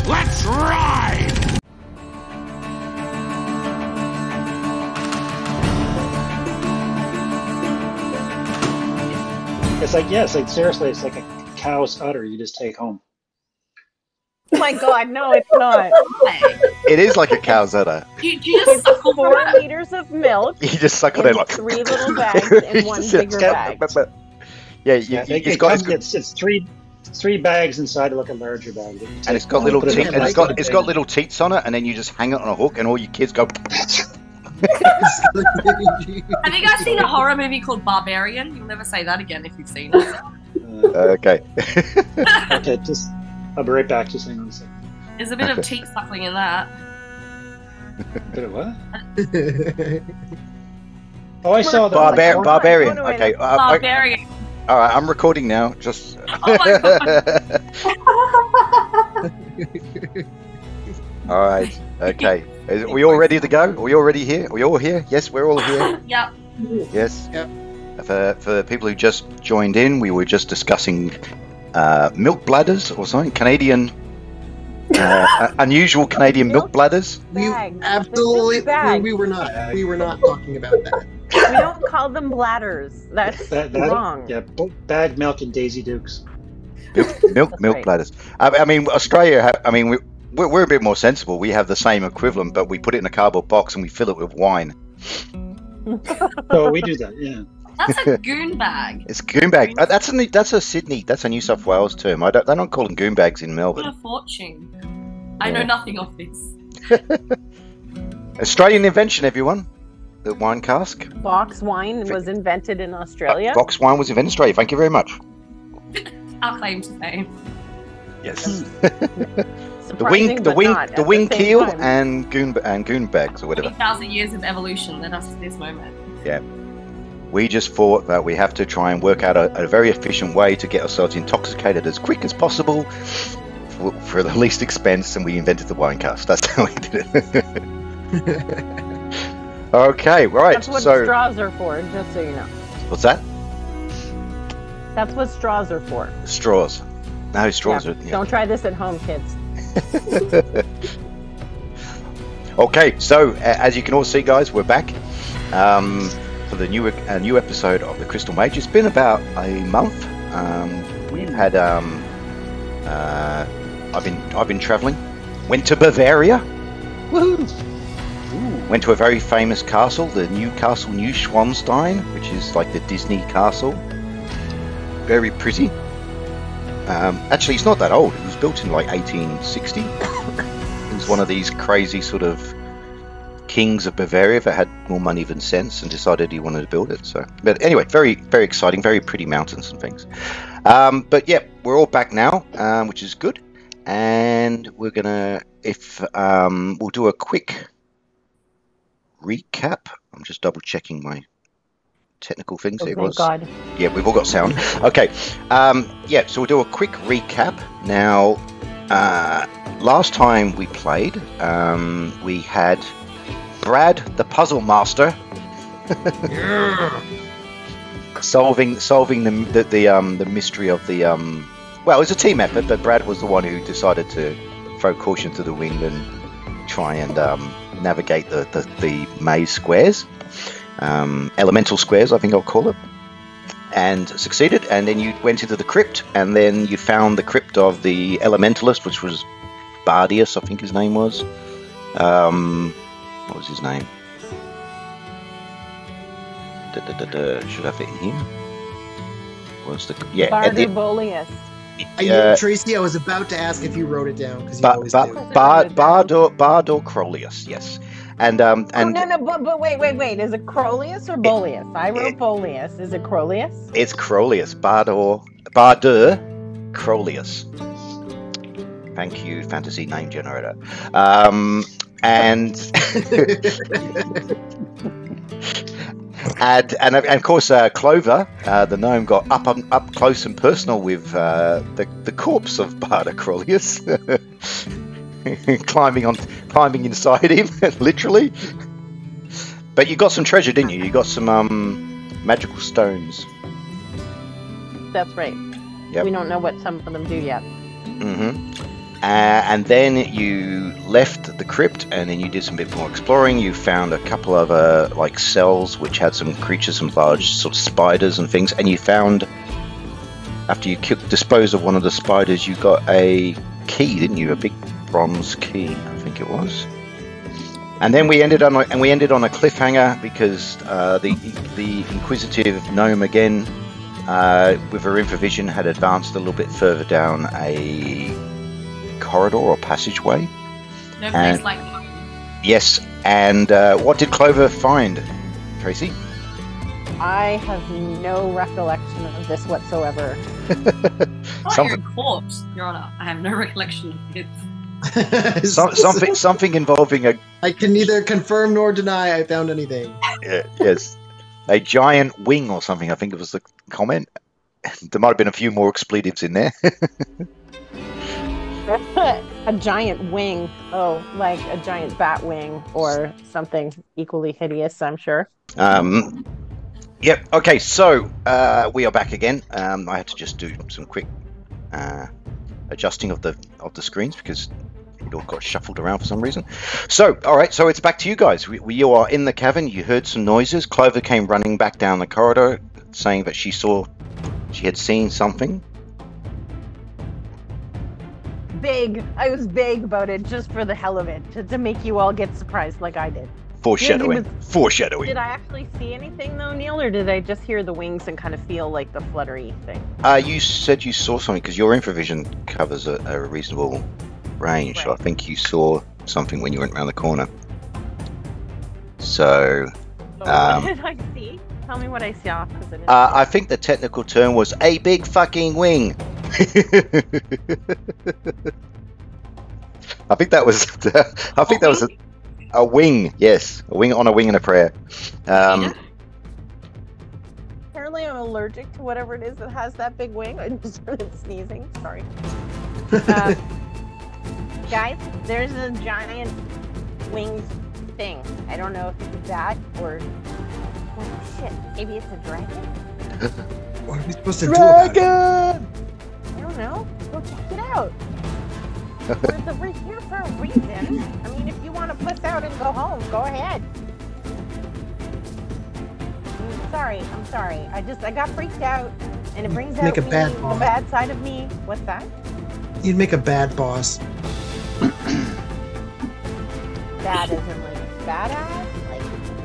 Let's ride! It's like seriously, it's like a cow's udder you just take home. Oh my god, no, it's not. It is like a cow's udder. You just suck on 4 it. liters of milk. You just suck on in it like 3 little bags and 1 bigger bag. Yeah, it's three bags inside like a larger bag. And it's got little teeth. And it's got little teats on it, and then you just hang it on a hook, and all your kids go. Have you guys seen a horror movie called Barbarian? You'll never say that again if you've seen it. Okay. Okay, I'll be right back. Just hang on a second. There's a bit of teat suckling in that. A bit of what? Oh, I saw that. Barbarian. Okay. Barbarian. All right, I'm recording now. Just. Oh my god. All right. Okay. Are we all ready to go? Are we all ready here? Are we all here? Yes, we're all here. Yep. Yes. Yep. For people who just joined in, we were just discussing milk bladders or something. Canadian. Unusual Canadian milk bladders. We were not talking about that. We don't call them bladders. That's wrong. Yeah, bag milk and Daisy Dukes. Milk bladders. I mean, Australia. We're a bit more sensible. We have the same equivalent, but we put it in a cardboard box and we fill it with wine. Oh, we do that. Yeah. That's a goon bag. It's goon bag. That's a Sydney. That's a New South Wales term. They don't call them goon bags in Melbourne. What a fortune. I know nothing of this. Australian invention, everyone. The wine cask. Box wine was invented in Australia. Box wine was invented in Australia. Thank you very much. Our claim to fame. Yes. Surprising, the wing keel and goon bags or whatever. 20,000 years of evolution led us to this moment. Yeah. We just thought that we have to try and work out a very efficient way to get ourselves intoxicated as quick as possible for the least expense, and we invented the wine cask. That's how we did it. Okay, right. That's what straws are for, just so you know. What's that? That's what straws are for. Straws. No, straws are... Yeah. Don't try this at home, kids. Okay, so as you can all see, guys, we're back for the new episode of the Crystal Mage. It's been about a month. We've had I've been traveling. Went to Bavaria. Woohoo! Went to a very famous castle, the new castle Neuschwanstein, which is like the Disney castle. Very pretty. Actually, it's not that old. It was built in like 1860. It was one of these crazy sort of kings of Bavaria that had more money than sense and decided he wanted to build it. So, but anyway, very, very exciting, very pretty mountains and things. But yeah, we're all back now, which is good. And we're gonna, we'll do a quick recap. I'm just double checking my technical things. Oh, thank God. Yeah, we've all got sound. Okay. Yeah, so we'll do a quick recap. Now, last time we played, we had Brad, the puzzle master, solving the mystery of the well, it was a team effort, but Brad was the one who decided to throw caution to the wind and try and navigate the maze squares, elemental squares, I think I'll call it, and succeeded. And then you went into the crypt, and then you found the crypt of the elementalist, which was Bardius, I think his name was. What was his name? Should I have it in here? Was the Bardibolius. Tracy, I was about to ask if you wrote it down because you always do. Bardor yes, and no, but wait, is it Crolius or Bolius? I wrote Bolius. Is it Crolius? It's Crolius, Bardor Crolius. Thank you, fantasy name generator. And and of course, Clover, the gnome, got up close and personal with the corpse of Barda Crolius, climbing inside him, literally. But you got some treasure, didn't you? You got some magical stones. That's right. Yep. We don't know what some of them do yet. Mm-hmm. And then you left the crypt, and then you did some bit more exploring. You found a couple of like cells which had some creatures, some large sort of spiders and things. And you found, after you disposed of one of the spiders, you got a key, didn't you? A big bronze key, I think it was. And then we ended on a cliffhanger because the inquisitive gnome again, with her infravision, had advanced a little bit further down a corridor or passageway. No place like that. Yes, and what did Clover find, Tracy? I have no recollection of this whatsoever. You're a corpse, Your Honor. I have no recollection of it. Something involving a... I can neither confirm nor deny I found anything. Yes. A giant wing or something, I think it was the comment. There might have been a few more expletives in there. A giant wing. Oh, like a giant bat wing or something equally hideous, I'm sure. Yep. Okay, so we are back again. I had to just do some quick adjusting of the screens because it all got shuffled around for some reason. So, all right, so it's back to you guys. You are in the cavern. You heard some noises. Clover came running back down the corridor, saying that she had seen something. Vague. I was vague about it just for the hell of it, to make you all get surprised like I did. Foreshadowing. Foreshadowing. Did I actually see anything though, Neil, or did I just hear the wings and kind of feel like the fluttery thing? You said you saw something because your infravision covers a reasonable range. Right. So I think you saw something when you went around the corner. So, what did I see? Tell me what I saw. I think the technical term was a big fucking wing. I think that was. A wing, yes, a wing on a wing and a prayer. Apparently, I'm allergic to whatever it is that has that big wing. I just started sneezing. Sorry. Guys, there's a giant winged thing. I don't know if it's a bat or. Oh shit! Maybe it's a dragon. What are we supposed to do about it? I don't know. Go check it out. We're here for a reason. I mean, if you want to puss out and go home, go ahead. I'm sorry. I got freaked out, and it brings out the bad side of me. What's that? You'd make a bad boss. Bad isn't like badass? Like,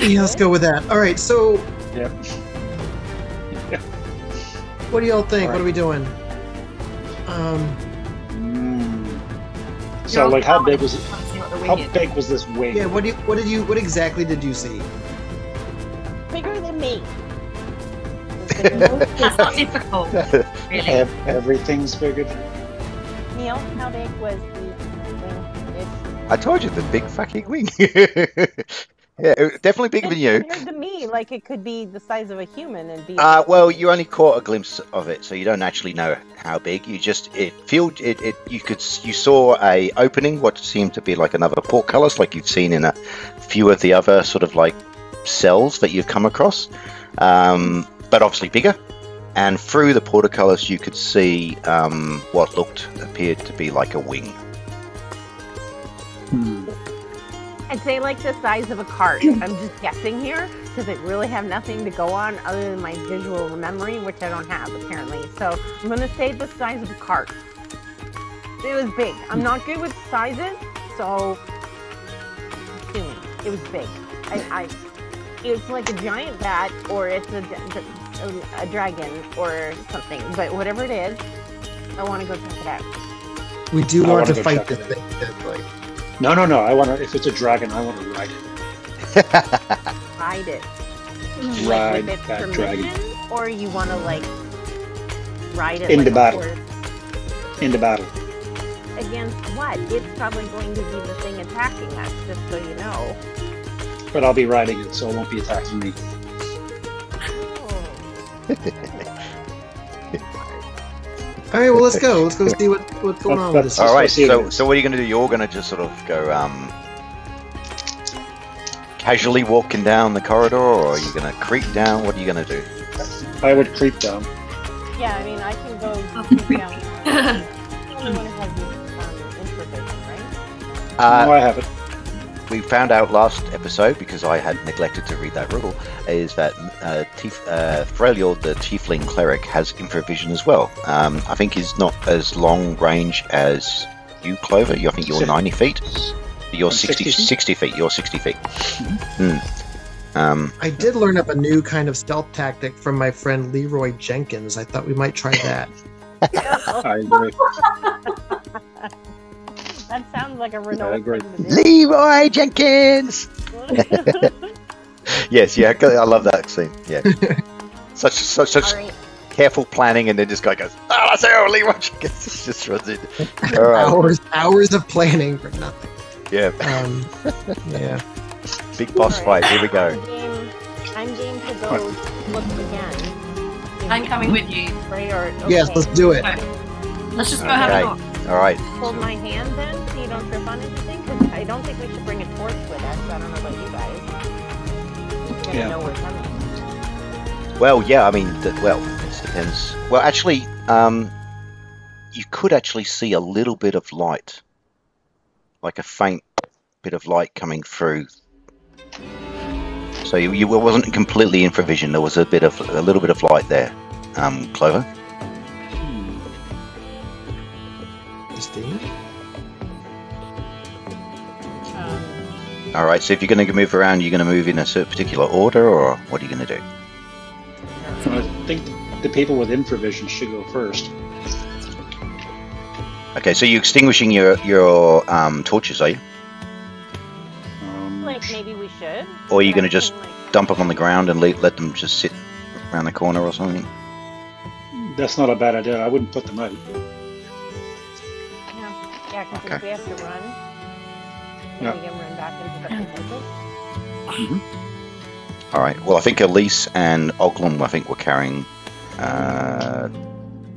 yeah, let's go with that. All right, so... Yep. What do y'all think? What are we doing? So, like, how big was it? How big was this wing? Yeah. What exactly did you see? Bigger than me. That's not difficult. Really. Everything's bigger. Neil, how big was the wing? I told you, the big fucking wing. Yeah, definitely bigger than you. Bigger than me, like it could be the size of a human and be. Well, you only caught a glimpse of it, so you don't actually know how big. You just you saw a opening, what seemed to be like another portcullis, like you've seen in a few of the other sort of like cells that you've come across, but obviously bigger. And through the portcullis, you could see what appeared to be like a wing. I'd say like the size of a cart. I'm just guessing here because I really have nothing to go on other than my visual memory, which I don't have apparently. So I'm going to say the size of a cart. It was big. I'm not good with sizes, so assuming it was big. It's like a giant bat or it's a dragon or something. But whatever it is, I want to go check it out. We do want to fight this thing. No. I want to. If it's a dragon, I want to ride it. Ride it. Ride like, that dragon. Or you want to like ride it into like battle. A horse. Into battle. Against what? It's probably going to be the thing attacking us. Just so you know. But I'll be riding it, so it won't be attacking me. All right, well, let's go. Let's go see what's going on with this. All right, so what are you going to do? You're going to just sort of go casually walking down the corridor, or are you going to creep down? What are you going to do? I would creep down. Yeah, I mean, I can go creep down. The only one who has No, I haven't. We found out last episode, because I had neglected to read that rule, is that Freljord, the Tiefling cleric, has infravision as well. I think he's not as long range as you, Clover. I think you're 90 feet. You're 60 feet. You're 60 feet. I did learn up a new kind of stealth tactic from my friend Leroy Jenkins. I thought we might try that. I agree. That sounds like a Renault thing to do. Leroy Jenkins! Yes, yeah, I love that scene. Yeah. Such Right. careful planning, and then this guy goes, "Oh, that's it, Leroy Jenkins." Just runs in. All right. Hours of planning for nothing. Yeah. Yeah. Big boss fight. Here we go. I'm game to go look again. I'm coming with you. Right, or, okay. Yes, let's do it. Okay. Let's just go have a look. All right. Hold my hand then, so you don't trip on anything. Because I don't think we should bring a torch with us. I don't know about you guys. We're gonna know we're coming. Well, yeah. I mean, well, it depends. Well, actually, you could actually see a little bit of light, like a faint bit of light coming through. So you wasn't completely infravision. There was a little bit of light there, Clover. All right. So if you're going to move around, you're going to move in a certain particular order, or what are you going to do? I think the people with infravision should go first. Okay. So you're extinguishing your torches, are you? Like maybe we should. Or are you going to just dump them on the ground and let them just sit around the corner or something? That's not a bad idea. I wouldn't put them out. Yeah, because if we have to run, then we can run back into the places. All right. Well, I think Elise and Oglum, I think, were carrying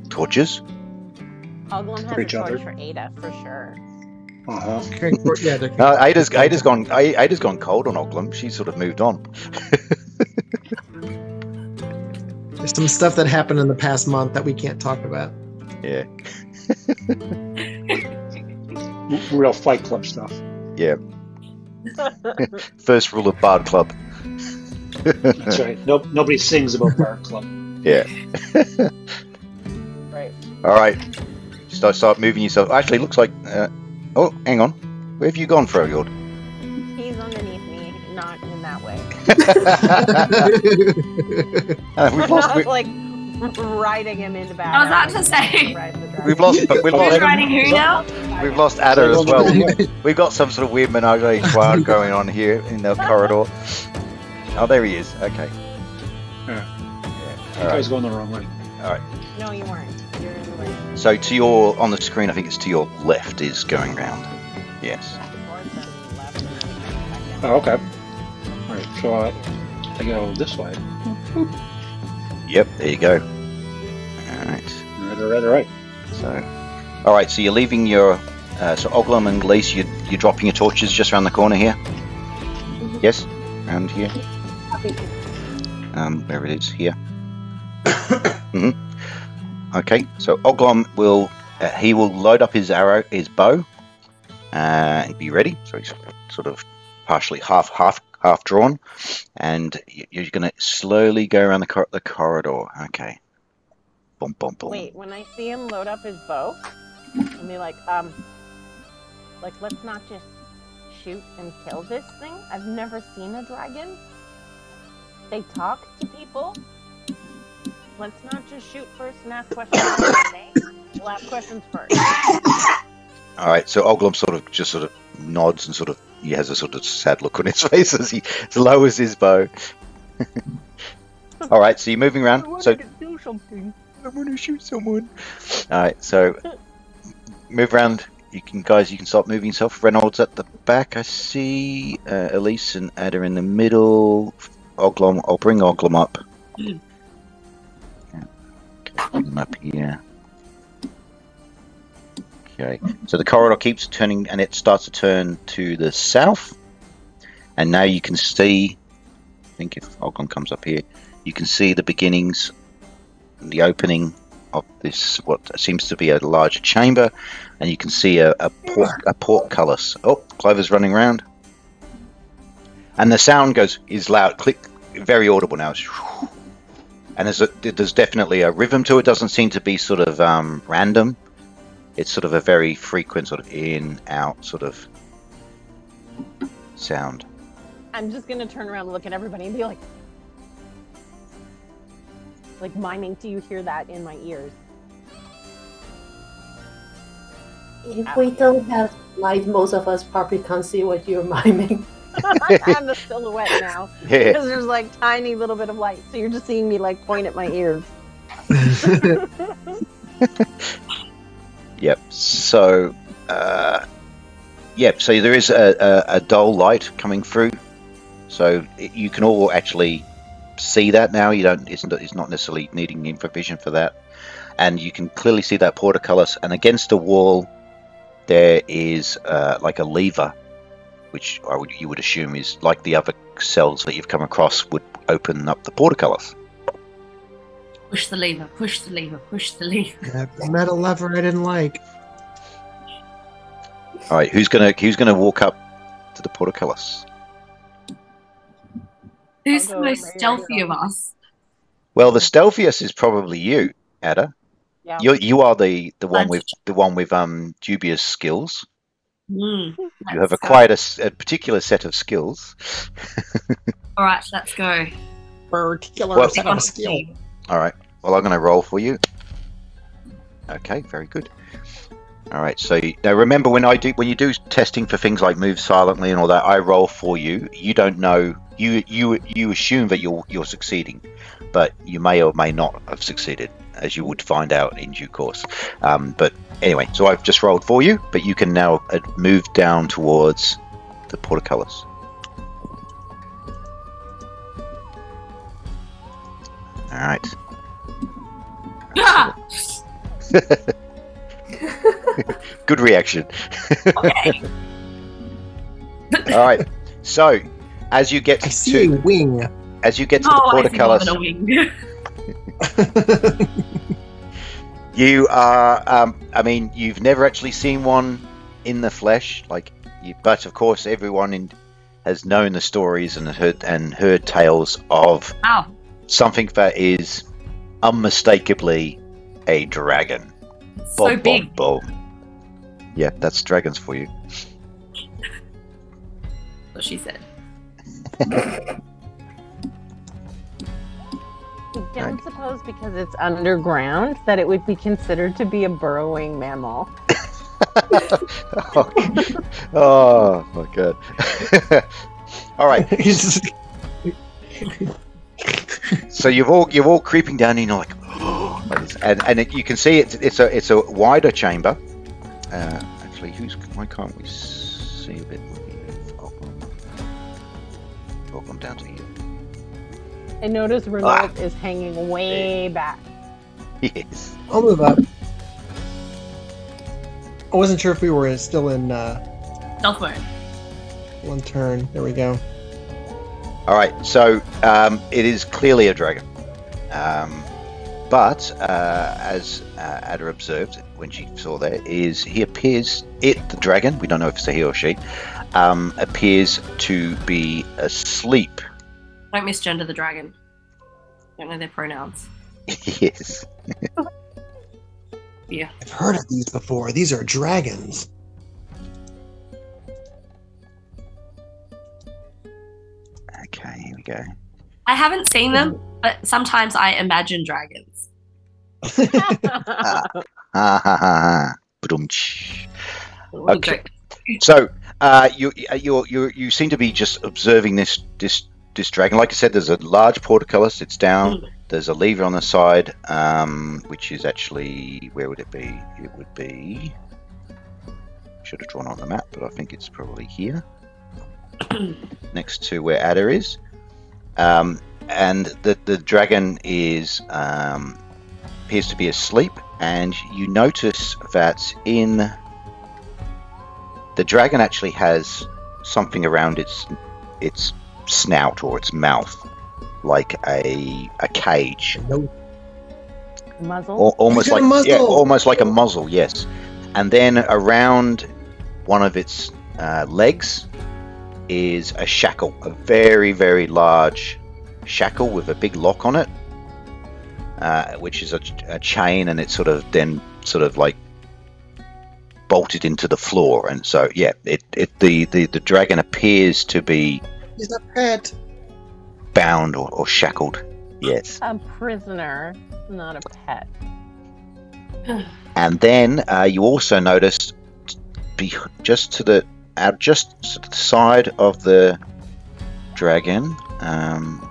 torches. Oglum has a torch for Ada, for sure. No, Ada's gone cold on Oglum. She's sort of moved on. There's some stuff that happened in the past month that we can't talk about. Yeah. Real Fight Club stuff. Yeah. First rule of Bard Club. That's right. Nobody sings about Bard Club. Yeah. Right. All right. Start moving yourself. Actually, it looks like. Oh, hang on. Where have you gone, Freljord? He's underneath me, not in that way. We've lost. I was like riding him into battle. I was about to say. We've lost. Who's riding who now? We've lost Ada as well. We've got some sort of weird menage a trois going on here in the corridor. Oh, there he is. Okay. Yeah. All I was going the wrong way. All right. No, you weren't. You're in the way. So on the screen, I think it's to your left is going round. Yes. Oh, okay. Alright, so I go this way. Yep, there you go. Alright. Right. All right, so you're leaving your... so Oglum and Elise, you're dropping your torches just around the corner here? Yes? Around here? Where it is, here. Okay, so Oglum will... he will load up his bow, and be ready. So he's sort of partially half drawn, and you're going to slowly go around the corridor. Okay. Boom, boom, boom. Wait, when I see him load up his bow, I'll be like, let's not just shoot and kill this thing. I've never seen a dragon. They talk to people. Let's not just shoot first and ask questions. We'll ask questions first. All right, so Oglum sort of nods and he has a sort of sad look on his face as he lowers his bow. All right, so you're moving around. I want to shoot someone. All right, so move around. You can start moving yourself. Reynolds at the back. I see Elise and Ada in the middle. Oglum. I'll bring Oglum up. Bring him up here. Okay, so the corridor keeps turning, and it starts to turn to the south. And now you can see, I think if Oglum comes up here, you can see the beginnings, the opening of this what seems to be a larger chamber, and you can see a portcullis. Oh, Clover's running around, and the sound is loud, click, very audible now. And there's definitely a rhythm to it. Doesn't seem to be sort of random. It's sort of a very frequent sort of in out sort of sound. I'm just gonna turn around and look at everybody and be like miming, do you hear that in my ears? If we don't have light, most of us probably can't see what you're miming. I'm the silhouette now. Yeah. Because there's like tiny little bit of light. So you're just seeing me like point at my ears. Yep. So, so there is a dull light coming through. So you can all actually see that now. You don't. It's not necessarily needing infravision for that. And you can clearly see that portcullis. And against the wall, there is like a lever, which you would assume is like the other cells that you've come across would open up the portcullis. Push the lever, push the lever, push the lever. That metal lever I didn't like. All right, who's gonna walk up to the portcullis? Who's the most stealthy of us? Well, the stealthiest is probably you, Ada. Yeah. You are the one with dubious skills. You have acquired a particular set of skills. All right, let's go. Particular set of skill. All right. Well, I'm going to roll for you. Okay, very good. All right. So now remember, when you do testing for things like move silently and all that, I roll for you. You don't know. You assume that you're succeeding, but you may or may not have succeeded, as you would find out in due course. But anyway, so I've just rolled for you, but you can now move down towards the portcullis. All right. Good reaction. Okay. All right. So, as you get I see a wing. As you get to the portcullis, I see more than a wing. you are. I mean, you've never actually seen one in the flesh, but of course, everyone has known the stories and heard tales of something that is unmistakably a dragon. So big. Boom. Yeah, that's dragons for you. What she said. I don't suppose because it's underground that it would be considered to be a burrowing mammal. Oh my god. All right. So you're all creeping down and you're like, oh, and you can see it's a wider chamber. Actually, why can't we see a bit? Welcome down to here. I notice Renault is hanging way back. Yes. I'll move up. I wasn't sure if we were still in Stealth mode. one turn. There we go. All right, so it is clearly a dragon, but as Ada observed when she saw that, the dragon, we don't know if it's a he or she, appears to be asleep. Don't misgender the dragon. Don't know their pronouns. Yes. Yeah. I've heard of these before. These are dragons. Okay, here we go. I haven't seen them, but sometimes I imagine dragons. Okay. So you seem to be just observing this dragon. Like I said, there's a large portcullis. It's down. There's a lever on the side, which is actually, where would it be? It would be. Should have drawn on the map, but I think it's probably here, next to where Ada is. And the dragon appears to be asleep, and you notice that the dragon actually has something around its snout or its mouth, like a cage. Muzzle? Almost He's got like a muzzle! almost like a muzzle, yes. And then around one of its legs is a shackle, a very, very large shackle with a big lock on it, which is a chain, and it's sort of like bolted into the floor. And so, yeah, the dragon appears to be He's a pet. bound or shackled. Yes. A prisoner, not a pet. And then you also noticed just to the side of the dragon,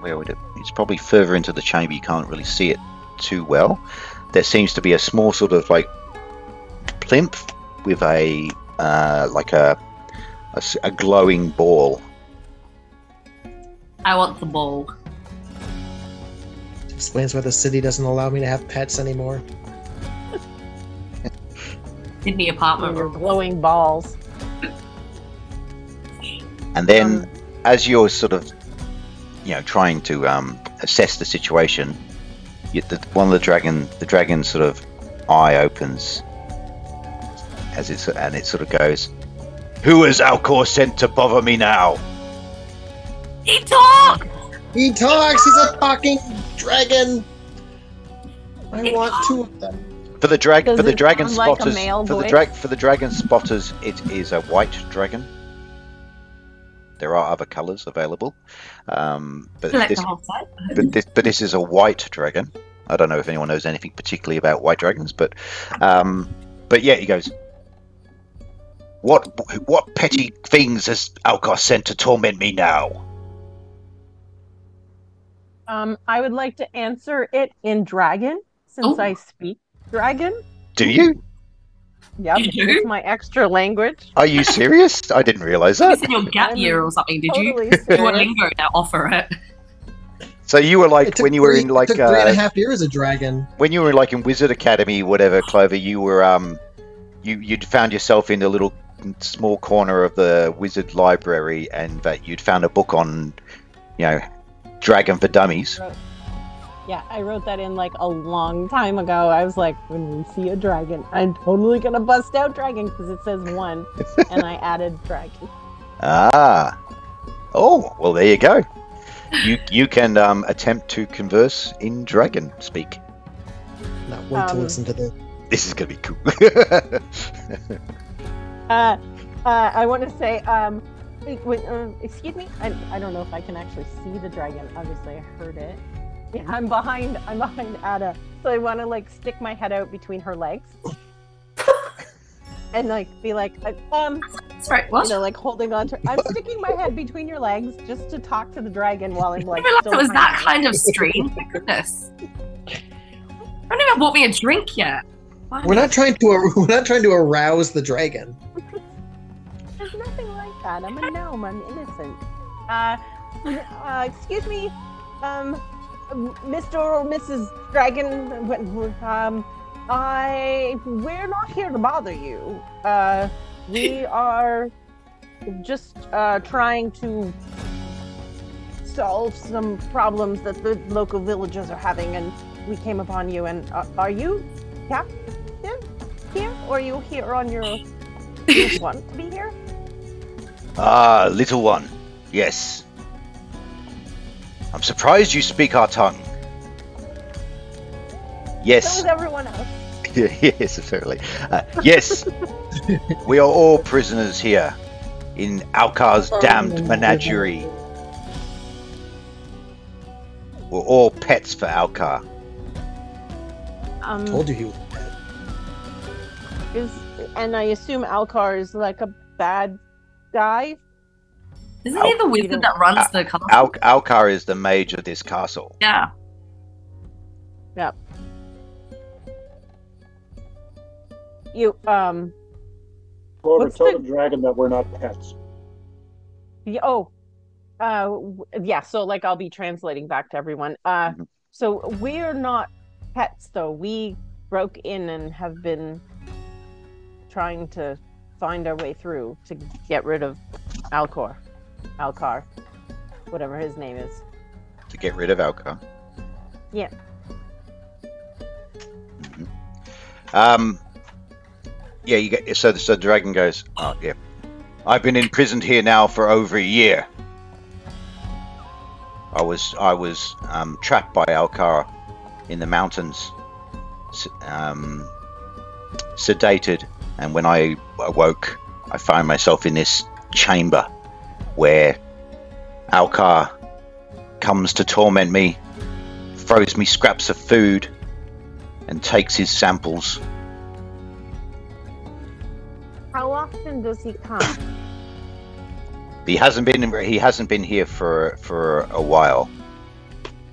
where would it? It's probably further into the chamber. You can't really see it too well. There seems to be a small sort of like plinth with a glowing ball. I want the ball. Explains why the city doesn't allow me to have pets anymore. In the apartment. Your glowing balls. And then, as you're sort of, trying to assess the situation, one of the dragon's sort of eye opens, and it sort of goes, "Who is Alcor sent to bother me now?" He talks! He talks! He's a talking dragon! I want two of them. For the dragon sound like a spotters, male for the dragon spotters, it is a white dragon. There are other colours available, but Like this, the whole set. but this is a white dragon. I don't know if anyone knows anything particularly about white dragons, but yeah, he goes, What petty things has Alcor sent to torment me now? I would like to answer it in dragon, since I speak dragon. Do you? Yep, You do? it's my extra language. Are you serious? I didn't realise that. It's in your gap year or something, did Totally you? Do a serious. lingo to offer it. So you were like It took when you were in like it took 3.5 years a dragon. when you were like in Wizard Academy, whatever, Clover. You were you'd found yourself in a little small corner of the wizard library, and that you'd found a book on, Dragon for Dummies. Yeah, I wrote that in like a long time ago. I was like, when we see a dragon, I'm totally gonna bust out dragon because it says one, and I added dragon. Ah. Oh, well, there you go. You can attempt to converse in dragon speak. Not wait to listen to the. This is gonna be cool. I want to say, excuse me. I don't know if I can actually see the dragon. Obviously, I heard it. Yeah, I'm behind Ada, so I want to like stick my head out between her legs, and like be like, Sorry, what? like holding on to. I'm sticking my head between your legs just to talk to the dragon while I'm I like. didn't realize still it was that tiny. kind of stream. My goodness. I don't even bought me a drink yet. Why? We're not trying to arouse the dragon. There's nothing like that. I'm a gnome. I'm innocent. Excuse me, Mr. or Mrs. Dragon. We're not here to bother you. We are just trying to solve some problems that the local villagers are having, and we came upon you. And are you captain here, or are you here on your? Do you want to be here? Ah, little one. Yes. I'm surprised you speak our tongue. So Yes. is everyone else. Yes, apparently. Yes. We are all prisoners here in Alcar's damned menagerie. We're all pets for Alcar. Told you he was dead. And I assume Alcar is like a bad guy. Isn't he the wizard that runs the castle? Alcar is the mage of this castle. Yeah. Yep. You Clover, What's tell the- the dragon that we're not pets. yeah, so like I'll be translating back to everyone. Mhm. So we're not pets though. We broke in and have been trying to find our way through to get rid of Alcar, whatever his name is. To get rid of Alcar. Yeah. Yeah, you get so the dragon goes. Oh, yeah. I've been imprisoned here now for over a year. I was trapped by Alcara in the mountains, sedated, and when I awoke, I found myself in this chamber where Alcar comes to torment me, throws me scraps of food, and takes his samples. How often does he come? He hasn't been here for a while.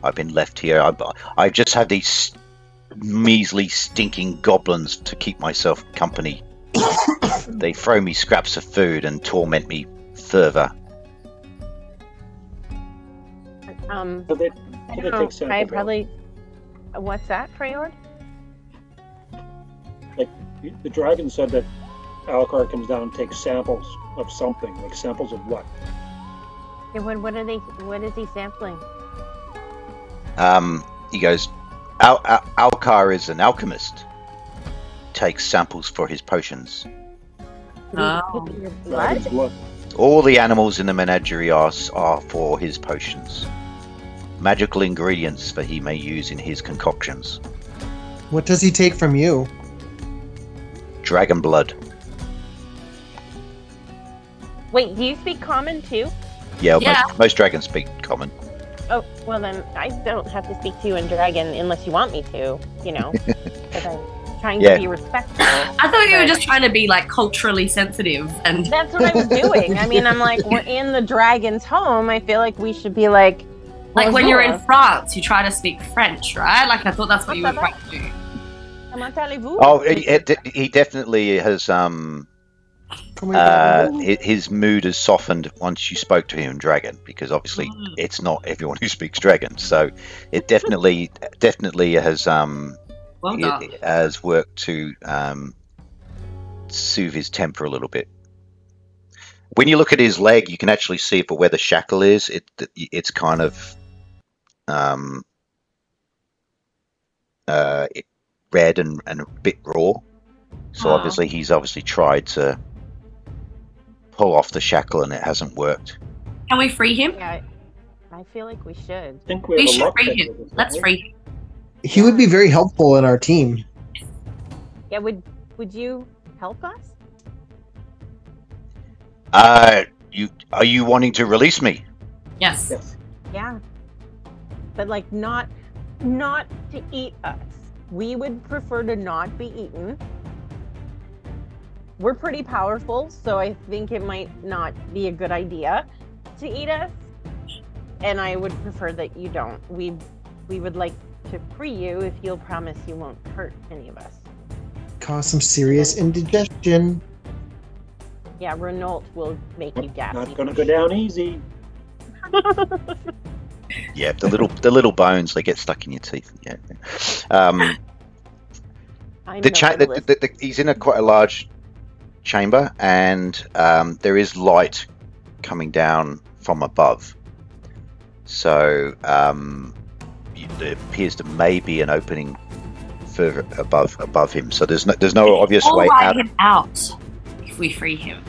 I've been left here. I just have these measly, stinking goblins to keep myself company. They throw me scraps of food and torment me further. So they take samples. I probably. What's that, Freyord? Like the dragon said that Alcar comes down and takes samples of something. Like samples of what? Yeah, what is he sampling? He goes, Alcar is an alchemist. Takes samples for his potions. Oh. Your Dragon's blood? blood. All the animals in the menagerie are for his potions. Magical ingredients that he may use in his concoctions. What does he take from you? Dragon blood. Wait, do you speak common too? Yeah, Yeah. Most dragons speak common. Oh, well then I don't have to speak to you in dragon unless you want me to, you know, because I'm trying Yeah. to be respectful. I thought you were just trying to be like culturally sensitive and That's what I was doing. I mean, I'm like, we're in the dragon's home. I feel like we should be like when you're in bonjour. France, you try to speak French, right? Like I thought that's what you were trying to do. Comment allez-vous? Oh, he definitely has. His mood has softened once you spoke to him in dragon, because obviously it's not everyone who speaks dragon. So it definitely has Well done. has worked to soothe his temper a little bit. When you look at his leg, you can actually see for where the shackle is. It's kind of red and a bit raw. So obviously he's tried to pull off the shackle and it hasn't worked. Can we free him? Yeah, I feel like we should. I think We have a should luck free check him. with this, Let's don't we? free him. He would be very helpful in our team. Yeah, would you help us? Are you wanting to release me? Yes. Yes. Yeah, but like not to eat us. We would prefer to not be eaten. We're pretty powerful, so I think it might not be a good idea to eat us. And I would prefer that you don't. We would like to free you if you'll promise you won't hurt any of us. Cause some serious indigestion. Yeah, Renault will make you gassy. Not gonna go down easy. Yeah, the little bones, they get stuck in your teeth. Yeah. I'm He's in quite a large chamber, and there is light coming down from above. So there appears to maybe an opening further above him. So there's no obvious We'll way ride out. him out if we free him.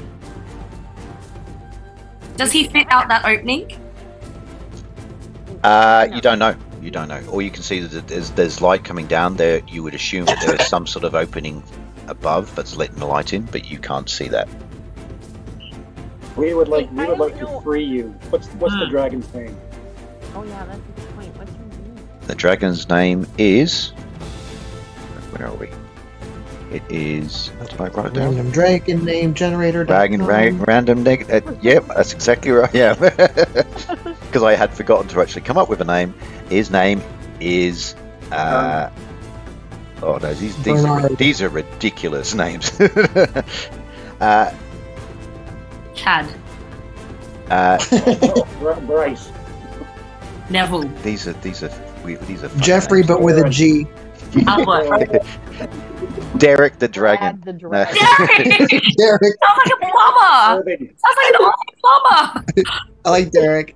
Does he fit out that opening? You don't know. You don't know. All you can see is that there's light coming down there. You would assume that there is some sort of opening above that's letting the light in, but you can't see that. We would like I don't to know. free you. What's the dragon's name? Oh yeah, that's a good point. What's your name? The dragon's name is. Where are we? It is. Did I write it down? Random dragon name generator. Random yep, that's exactly right. Yeah, because I had forgotten to actually come up with a name. His name is. Oh no, these are ridiculous names. Chad. Bryce. Neville. These are fun Jeffrey, names. but with a G. Albert. Derek the dragon. Brad the dragon. Derek. Sounds like a plumber. Sounds like an old plumber. I like Derek.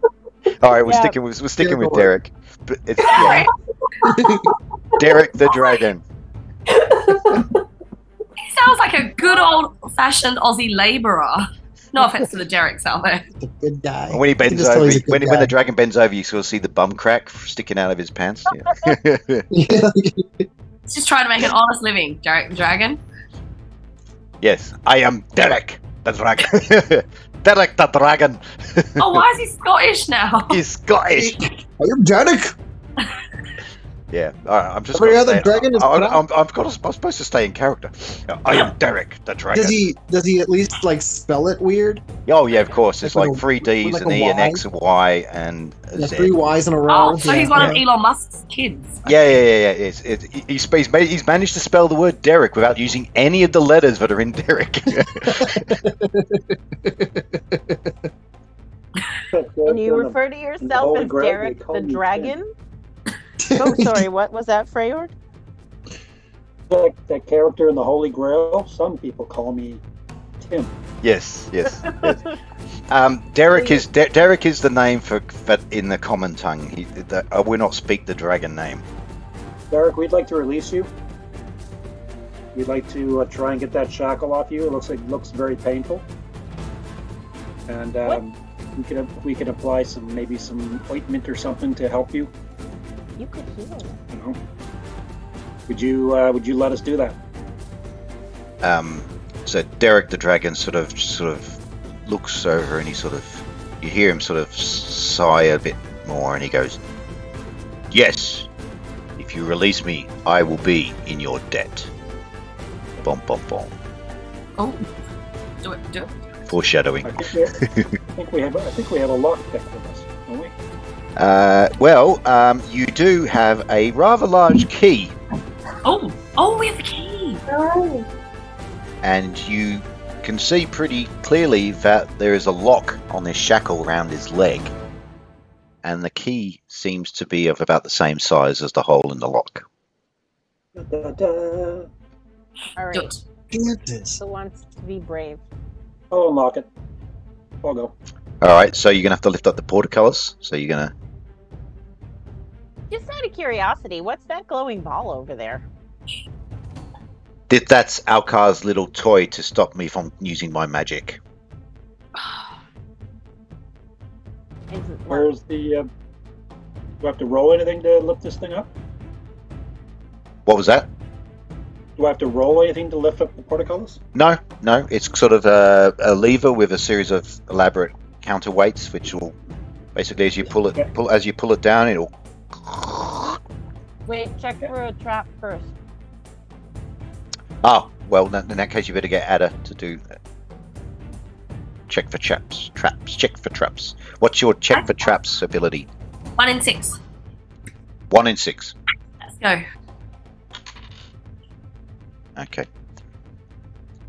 All right, we're Yeah. sticking with Derek. Derek. But it's Derek the dragon. sounds like a good old-fashioned Aussie labourer. No offense to the Derricks out there. A good guy. When he You can bends just tell over, he's a good when guy. the dragon bends over, you sort of see the bum crack sticking out of his pants. Yeah. Yeah. He's just trying to make an honest living, Derrick the Dragon. Yes, I am Derek the dragon. Derek the dragon. Oh, why is he Scottish now? He's Scottish. I am Derek. Yeah, all right, I'm just. Every gonna other stay- dragon is I'm supposed to stay in character. I am Derek the dragon. Does he at least like spell it weird? Oh yeah, of course. It's Like like a- 3 D's, like an a E, an Y? X, a Y, and a Yeah, Z. 3 Y's in a row. Oh, so yeah. he's one of Yeah. Elon Musk's kids. Yeah. He's managed to spell the word Derek without using any of the letters that are in Derek. And you refer to yourself Holy as Grail, they Derek call the me Dragon? Oh, sorry, what was that, Freyord? That character in the Holy Grail, some people call me Tim. yes. Derek is the name for in the common tongue. I will not speak the dragon name. Derek, we'd like to release you. We'd like to try and get that shackle off you. It looks very painful. And we could apply maybe some ointment or something to help you. You could heal. You know. Would you let us do that? So Derek the dragon sort of looks over and you hear him sort of sigh a bit more, and he goes, "Yes, if you release me, I will be in your debt." Bom bom bom. Oh, do it. Foreshadowing. I think we have a lockpick with us, don't we? You do have a rather large key, Oh, we have the key. No. and you can see pretty clearly that there is a lock on this shackle around his leg, and the key seems to be of about the same size as the hole in the lock. Da-da-da. All Do right. it. Goodness. Who wants to be brave? I'll unlock it. I'll go. All right, so you're gonna have to lift up the portcullis. So you're gonna. Just out of curiosity, what's that glowing ball over there? That's Alkar's little toy to stop me from using my magic. Where's the? Do I have to roll anything to lift this thing up? What was that? Do I have to roll anything to lift up the portcullis? No. It's sort of a lever with a series of elaborate counterweights, which will basically, as you pull it down, it'll. Wait, check for a trap first. Oh, well, in that case, you better get Ada to do. Check for traps. Check for traps. What's your check for traps ability? 1 in 6. 1 in 6. Let's go. Okay.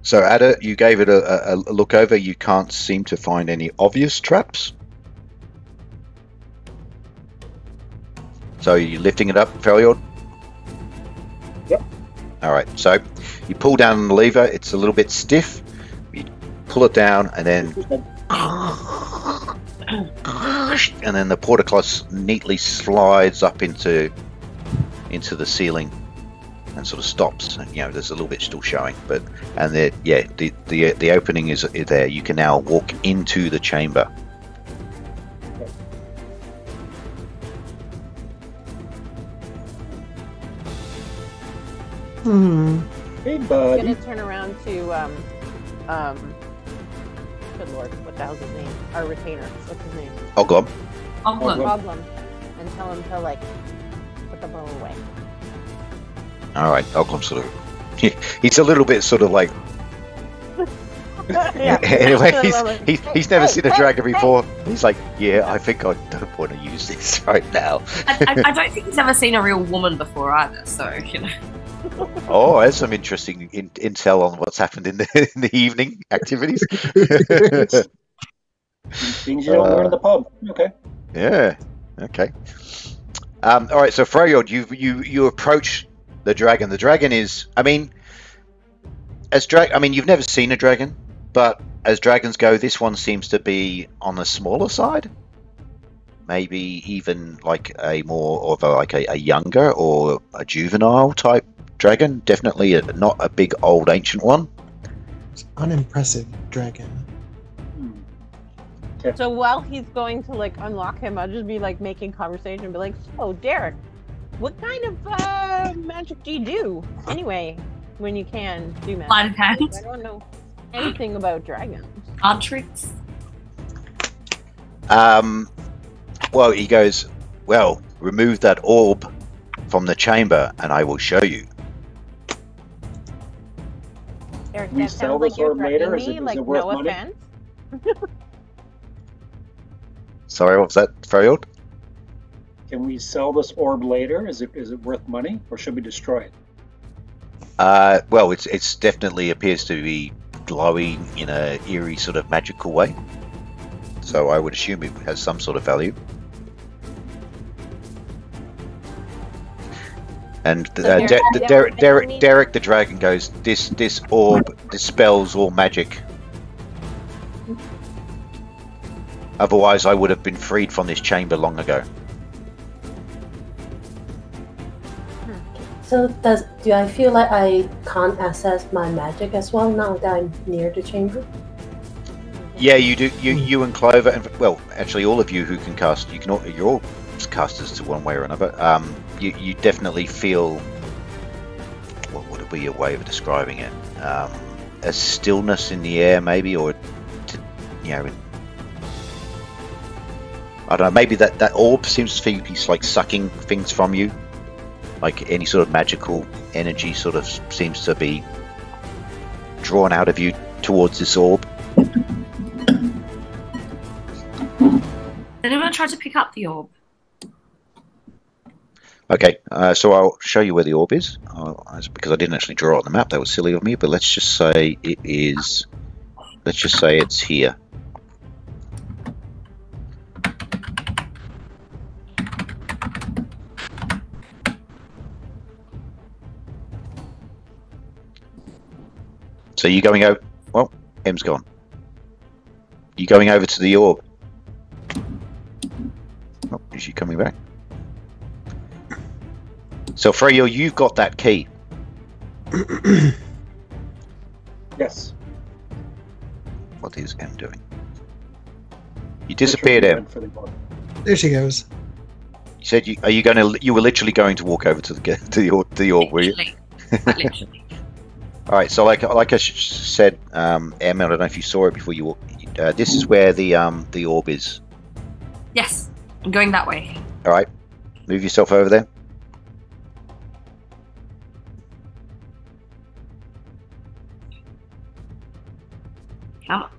So, Ada, you gave it a look over. You can't seem to find any obvious traps. So, you're lifting it up, Feliord? Yep. All right. So, you pull down on the lever. It's a little bit stiff. You pull it down, and then the portcullis neatly slides up into the ceiling and sort of stops. And, there's a little bit still showing, but the opening is there. You can now walk into the chamber. Hey, I'm buddy. gonna turn around to good lord, what the hell's his name? Our retainer. What's his name? Oglom. Oh, look. Problem. And tell him to put the bow away. All right, Oglom sort of. He's a little bit sort of like. Yeah. Anyway, he's never seen a dragon before. He's like, yeah, I think I don't want to use this right now. I don't think he's ever seen a real woman before either, so, Oh, there's some interesting intel on what's happened in the evening activities. Things you don't learn in the pub. Okay. Yeah. Okay. All right. So Freyod, you approach the dragon. The dragon is, you've never seen a dragon, but as dragons go, this one seems to be on the smaller side. Maybe even like a more of a younger or a juvenile type dragon. Definitely not a big old ancient one. It's unimpressive dragon. So while he's going to like unlock him, I'll just be like making conversation and be like, "So Derek, what kind of magic do you do anyway? When you can do magic? Sleight of hand. I don't know anything about dragons." Card tricks. Well, he goes, well, remove that orb from the chamber and I will show you. Derek, We that sell sounds like this you're orb later? threatening Is me, it like worth no money? offense. Sorry, what was that, Feriald? Can we sell this orb later? Is it worth money, or should we destroy it? Well, it's definitely appears to be glowing in a eerie sort of magical way. So I would assume it has some sort of value. And So Derek the dragon goes, this orb dispels all magic. Otherwise, I would have been freed from this chamber long ago. So do I feel like I can't access my magic as well now that I'm near the chamber? Yeah, you do. You and Clover, and well, actually, all of you who can cast, you're all casters to one way or another. You definitely feel. What would be a way of describing it? A stillness in the air, maybe, or I don't know. Maybe that orb seems to be like sucking things from you. Like any sort of magical energy, sort of seems to be drawn out of you towards this orb. Did anyone try to pick up the orb? Okay, so I'll show you where the orb is, because I didn't actually draw it on the map. That was silly of me, but let's just say it is. Let's just say it's here. So you going over? Well, M's gone. You going over to the orb? Oh, is she coming back? So Freyo, you've got that key. Yes. What is M doing? You disappeared, M. There she goes. You said you were literally going to walk over to the orb, were you? Literally. All right. So like I said, M, I don't know if you saw it before you walked. This is where the orb is. Yes, I'm going that way. All right. Move yourself over there. Come on.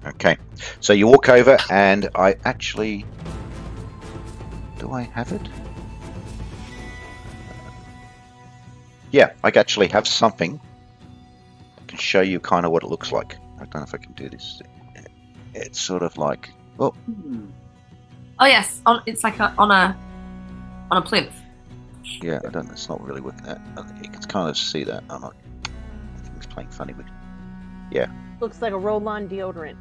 Okay. So you walk over, and I actually. Do I have it? Yeah, I actually have something. I can show you kind of what it looks like. I don't know if I can do this. It's sort of like, oh, Oh yes, it's like on a plinth. yeah. I don't. It's not really working. You can kind of see that. I'm not. I think it's playing funny with. Yeah. Looks like a roll-on deodorant.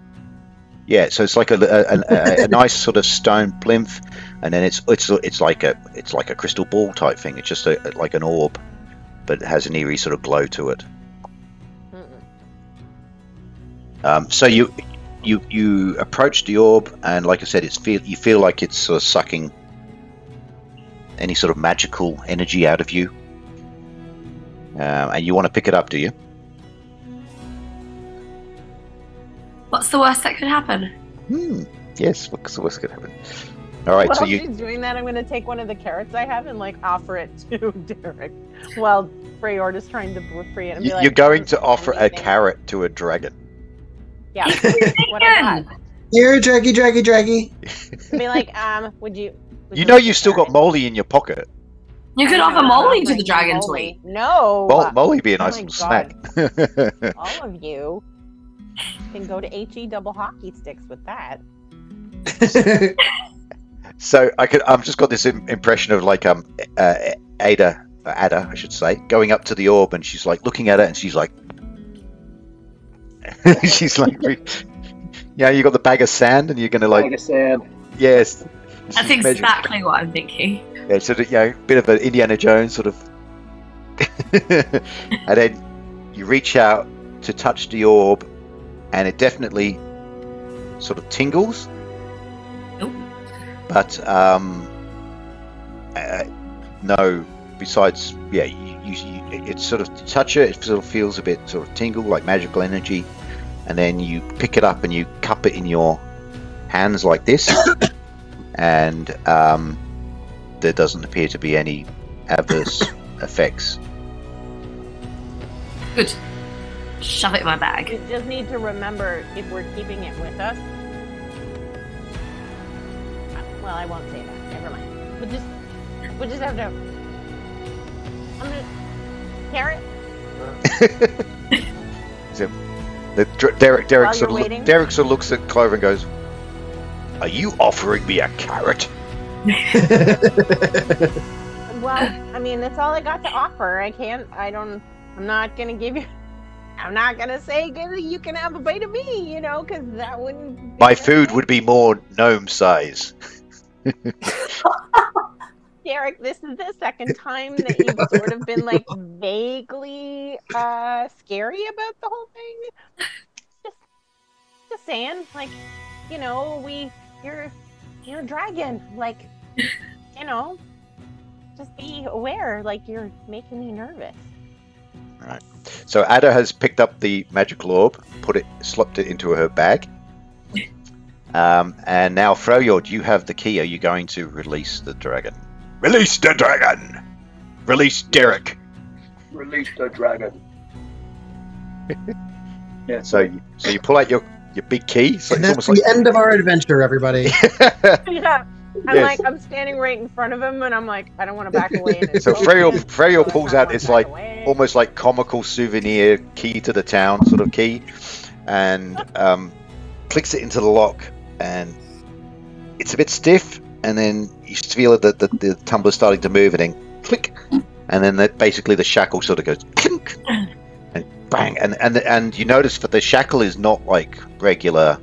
Yeah. So it's like a nice sort of stone plinth, and then it's like a crystal ball type thing. It's just like an orb, but it has an eerie sort of glow to it. So you approach the orb, and like I said, you feel like it's sort of sucking any sort of magical energy out of you, and you want to pick it up, do you? What's the worst that could happen? Yes, what's the worst that could happen? All right, While so she's doing that, I'm going to take one of the carrots I have and like offer it to Derek while Freyord is trying to free it. And be like, you're going to "This is offer a amazing." carrot to a dragon. Yeah, what I got. Here, draggy. Be like, would you? You know you've still got Molly in your pocket. You could I offer know, Molly I'm to the offering dragon Molly. to eat. No. Molly be a nice my little snack. All of you can go to HE double hockey sticks with that. So I've just got this impression of like Ada, I should say, going up to the orb, and she's like looking at it, and she's like, she's like, yeah, you got the bag of sand, and you're gonna like, Bag of sand. yes, That's exactly what I'm thinking. Yeah, sort of, bit of an Indiana Jones sort of. And then you reach out to touch the orb, and it definitely sort of tingles. Nope. But no. Besides, it's sort of you touch it. It sort of feels a bit sort of tingle, like magical energy, and then you pick it up and you cup it in your hands like this, and there doesn't appear to be any adverse effects. Good. Shove it in my We bag. just need to remember if we're keeping it with us. Well, I won't say that. Never mind. We'll just have to. I'm gonna. Carrot. So, Derek While sort you're of waiting? Derek sort of looks at Clover and goes, "Are you offering me a carrot?" Well, I mean, that's all I got to offer. I'm not gonna give you. I'm not gonna say you can have a bite of me, because that wouldn't. Be My food would be more gnome size. Derek, this is the second time that you've sort of been like vaguely scary about the whole thing. Just saying, like, you're a dragon, like, just be aware, like, you're making me nervous. Right. So Ada has picked up the magical orb, slipped it into her bag. And now, Froyord, you have the key. Are you going to release the dragon? Release the dragon! Release Derek! Release the dragon. Yeah. So you pull out your big key. So And it's that's almost the end of our adventure, everybody. Yeah. Yes. I'm standing right in front of him, and I'm like, I don't want to back away. And So Freyo pulls out this this like almost like comical souvenir key to the town sort of key, and clicks it into the lock, and it's a bit stiff, and then you feel that the tumbler's starting to move, and then click, and then basically the shackle sort of goes clink, and bang, and you notice that the shackle is not like regular.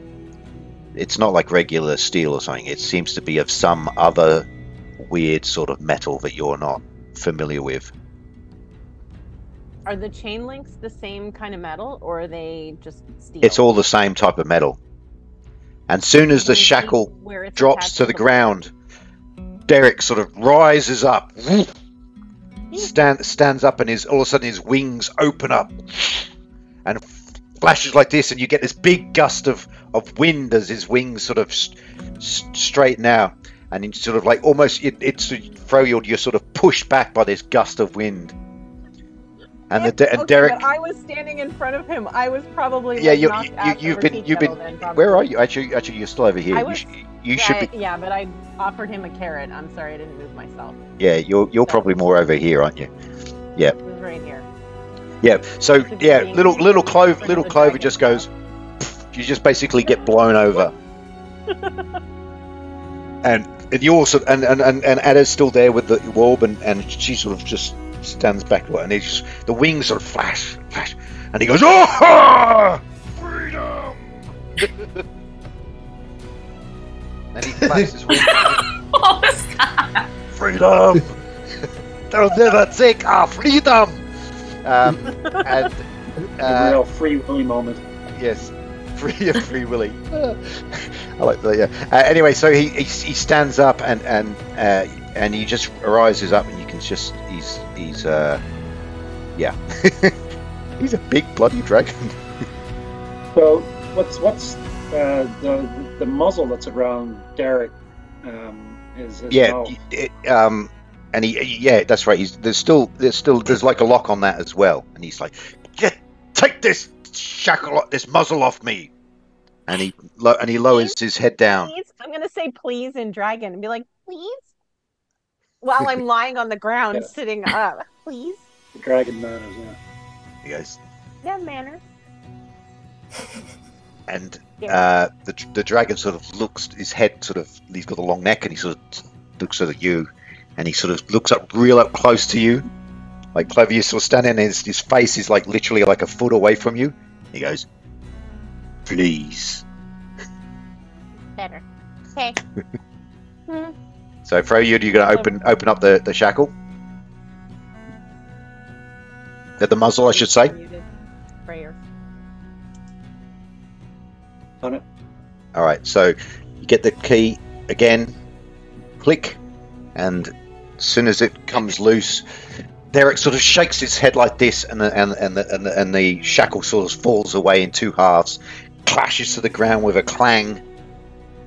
It's not like regular steel or something. It seems to be of some other weird sort of metal that you're not familiar with. Are the chain links the same kind of metal, or are they just steel? It's all the same type of metal. And soon as the Can you see shackle where it's drops attached to the board? ground, Derek sort of rises up, stands up, and all of a sudden his wings open up and flashes like this, and you get this big gust of wind as his wings sort of straighten out, and it's sort of like almost it's Froyord, you're sort of pushed back by this gust of wind. And Okay, Derek, but I was standing in front of him. I was probably you've been where are you? Actually you're still over here. You should be. Yeah, but I offered him a carrot. I'm sorry, I didn't move myself. Yeah, you're probably more over here, aren't you? Yeah. It was right here. Yeah. So yeah, little Clover dragon just goes. You just basically get blown over. and you also and Ada's still there with the orb, and she sort of just stands back, and the wings sort of flash, and he goes, "Oh, freedom!" And he flashes his wings. What was that? Freedom! They'll never take our freedom! And A real free willy moment. yes, free Willy. I like that. Yeah. Anyway, so he stands up and he just rises up, and you can just he's yeah, he's a big bloody dragon. So what's the muzzle that's around Derek? Is Yeah, and yeah, that's right. There's like a lock on that as well, and he's like, take this shackle, this muzzle off me, and he lowers his head down. Please? I'm gonna say please in dragon and be like, please, while I'm lying on the ground, Yeah. sitting up. Please. the dragon manners? Yeah. He goes, Yeah, manners. and Yeah. the dragon sort of looks, his head sort of, he's got a long neck, and he sort of looks at you, and he sort of looks up real up close to you, like Clover, you're sort of standing, and his face is like literally like a foot away from you. He goes, please. Better. Okay. So Freya, you're going to open up the shackle? The muzzle, I should say. Prayer. On it. All right, so you get the key again, click, and as soon as it comes loose, Derek sort of shakes his head like this, and the shackle sort of falls away in two halves, clashes to the ground with a clang,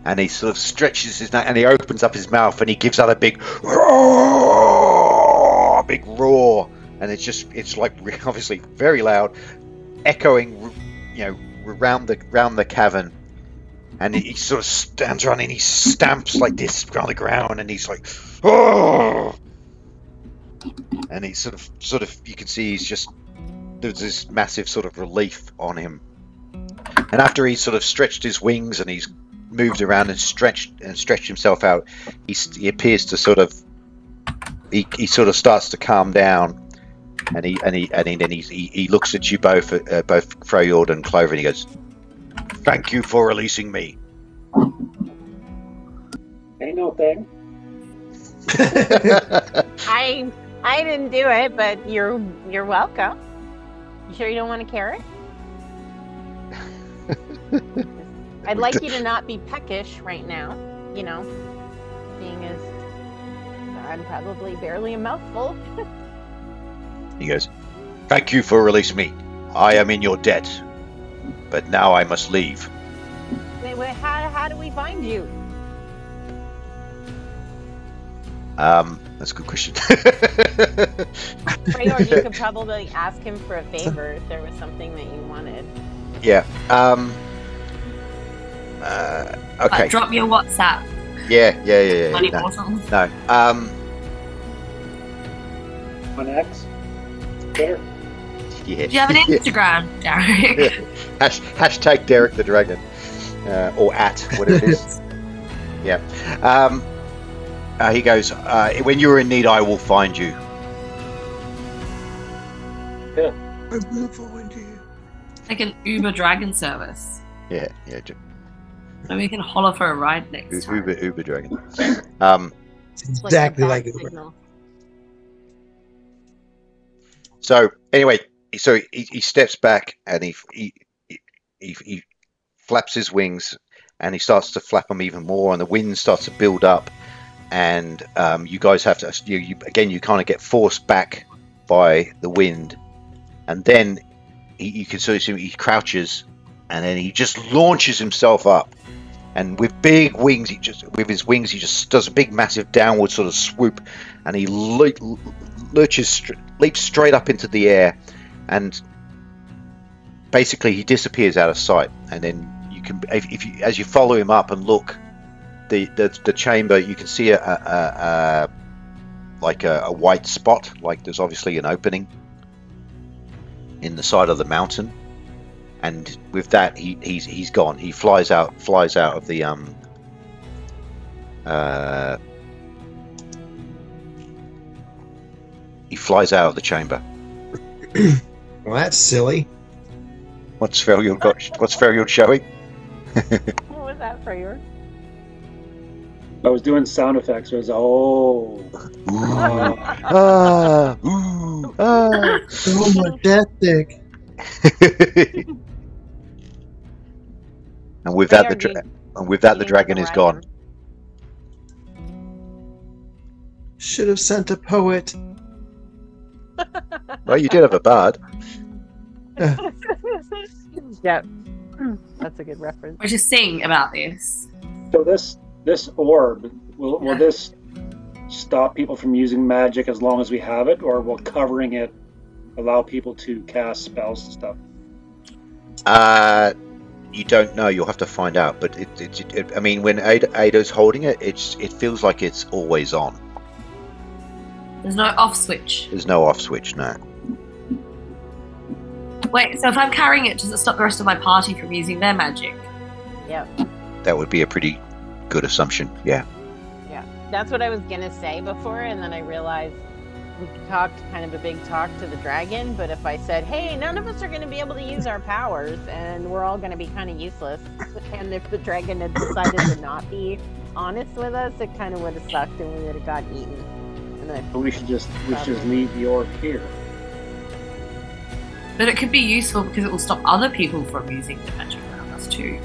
and he sort of stretches his neck, and he opens up his mouth, and he gives out a big roar, and it's like obviously very loud, echoing, around the cavern. And he sort of stands around and he stamps like this on the ground, and he's like, oh! And he sort of, you can see there's this massive sort of relief on him. And after he's sort of stretched his wings and he's moved around and stretched himself out, he appears to sort of, he sort of starts to calm down, and he looks at you both Freyord and Clover, and he goes, "Thank you for releasing me." Ain't no thing. I didn't do it, but you're welcome. You sure you don't want a carrot? I'd like you to not be peckish right now, being as I'm probably barely a mouthful. He goes, "Thank you for releasing me. I am in your debt, but now I must leave." Wait, how do we find you? That's a good question. Right, or you could probably ask him for a favor if there was something that you wanted. Yeah. Okay. Drop me a WhatsApp. Yeah. Money No. bottles. No. On X? Twitter? Yeah. Do you have an Instagram, Derek? Hashtag Derek the Dragon, or at whatever it is. Yeah. He goes, "When you're in need, I will find you." Yeah. I will find you. Like an Uber Dragon service. Yeah. And we can holler for a ride next time. Uber Dragon. It's exactly like Uber. Signal. So anyway, so he steps back and he flaps his wings, and he starts to flap them even more, and the wind starts to build up, and you guys have to you kind of get forced back by the wind, and then you can sort of see he crouches, and then he just launches himself up, and with big wings, he just does a big massive downward sort of swoop, and he leaps straight up into the air, and basically he disappears out of sight. And then you can, as you follow him up and look, the chamber, you can see a white spot, like there's obviously an opening in the side of the mountain, and with that he's gone. He flies out of the he flies out of the chamber. Well, that's silly. What's Ferial showing? What was that for yours? I was doing sound effects. It was So majestic. And with that, the dragon is gone. Should have sent a poet. Well, you did have a bard. Yeah, that's a good reference. We're just sing about this. So this orb, will this stop people from using magic as long as we have it, or will covering it allow people to cast spells and stuff? You don't know. You'll have to find out. But I mean, when Ada's holding it, it feels like it's always on. There's no off switch. There's no off switch, no. Wait, so if I'm carrying it, does it stop the rest of my party from using their magic? Yep. That would be a pretty good assumption. Yeah. Yeah. That's what I was gonna say before, and then I realized we talked kind of a big talk to the dragon, but if I said, hey, none of us are gonna be able to use our powers and we're all gonna be kind of useless, and if the dragon had decided to not be honest with us, it kind of would have sucked and we would have got eaten. And then But we should just leave the orb here. But it could be useful because it will stop other people from using the magic around us too.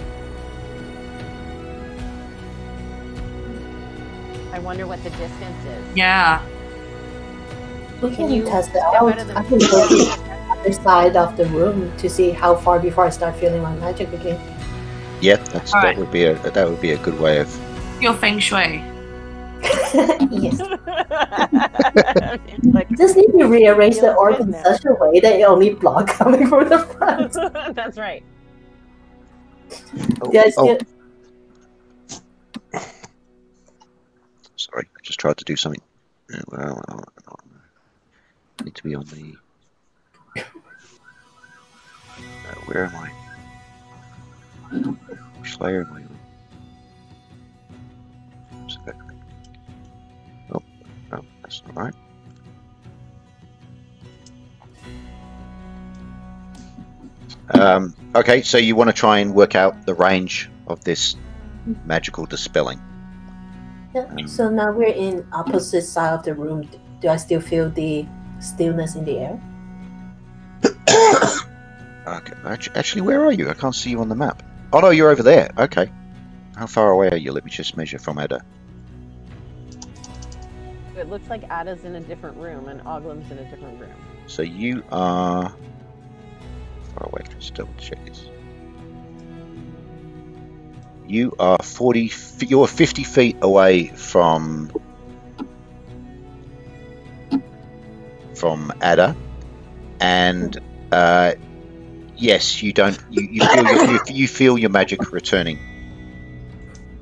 I wonder what the distance is. Yeah. We Can can you test it step out. out of the- I can go to the other side of the room to see how far before I start feeling my magic again. Yeah, that Alright. would be a good way of. Your feng shui. Yes. It's like, Just need to rearrange the Feels orb good in now. such a way that it only blocks coming from the front. that's right. Oh, Guys, oh, sorry, I just tried to do something. Need to be on the. Where am I? Which layer am I on? Oh, no, that's not right. Okay, so you want to try and work out the range of this magical dispelling. Yeah, so now we're in opposite side of the room. Do I still feel the stillness in the air? Okay, actually, where are you? I can't see you on the map. Oh no, you're over there. Okay. How far away are you? Let me just measure from Ada. It looks like Ada's in a different room and Oglim's in a different room. So you are far away. Let's double check this. You are 40. You're 50 feet away from Ada, and yes, you don't. You feel your magic returning.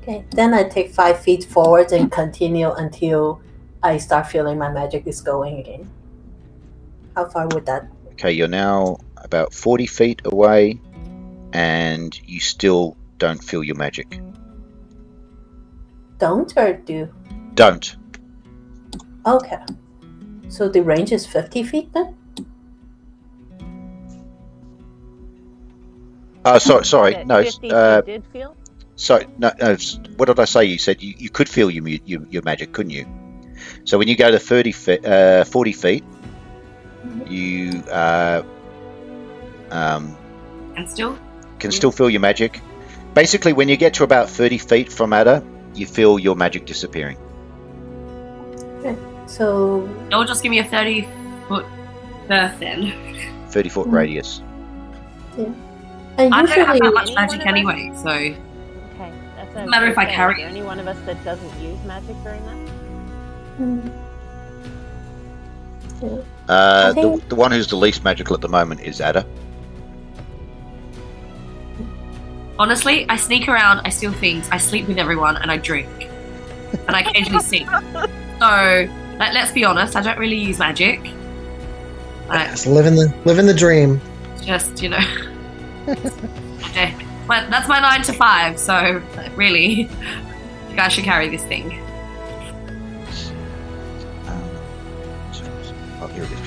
Okay, then I take 5 feet forward and continue until I start feeling my magic is going again. How far would that? Okay, you're now about 40 feet away, and you still don't feel your magic. Don't or do? Don't. Okay. So the range is 50 feet then? Sorry. That No. 50 feet did feel? So no. What did I say? You said you could feel your magic, couldn't you? So when you go to 40 feet, you And still? can still feel your magic. Basically, when you get to about 30 feet from Ada, you feel your magic disappearing. So You'll just give me a 30-foot berth then. 30-foot radius. I I don't have usually that much Any magic one of us? anyway, so Okay, that's Doesn't matter if I carry Is there any one of us that doesn't use magic very much? I think- The one who's the least magical at the moment is Ada. honestly, I sneak around, I steal things, I sleep with everyone, and I drink. And I occasionally sing. So, let's be honest, I don't really use magic. Just living the dream. Just, you know. Okay. But that's my 9 to 5, so really, you guys should carry this thing. Oh, here it is.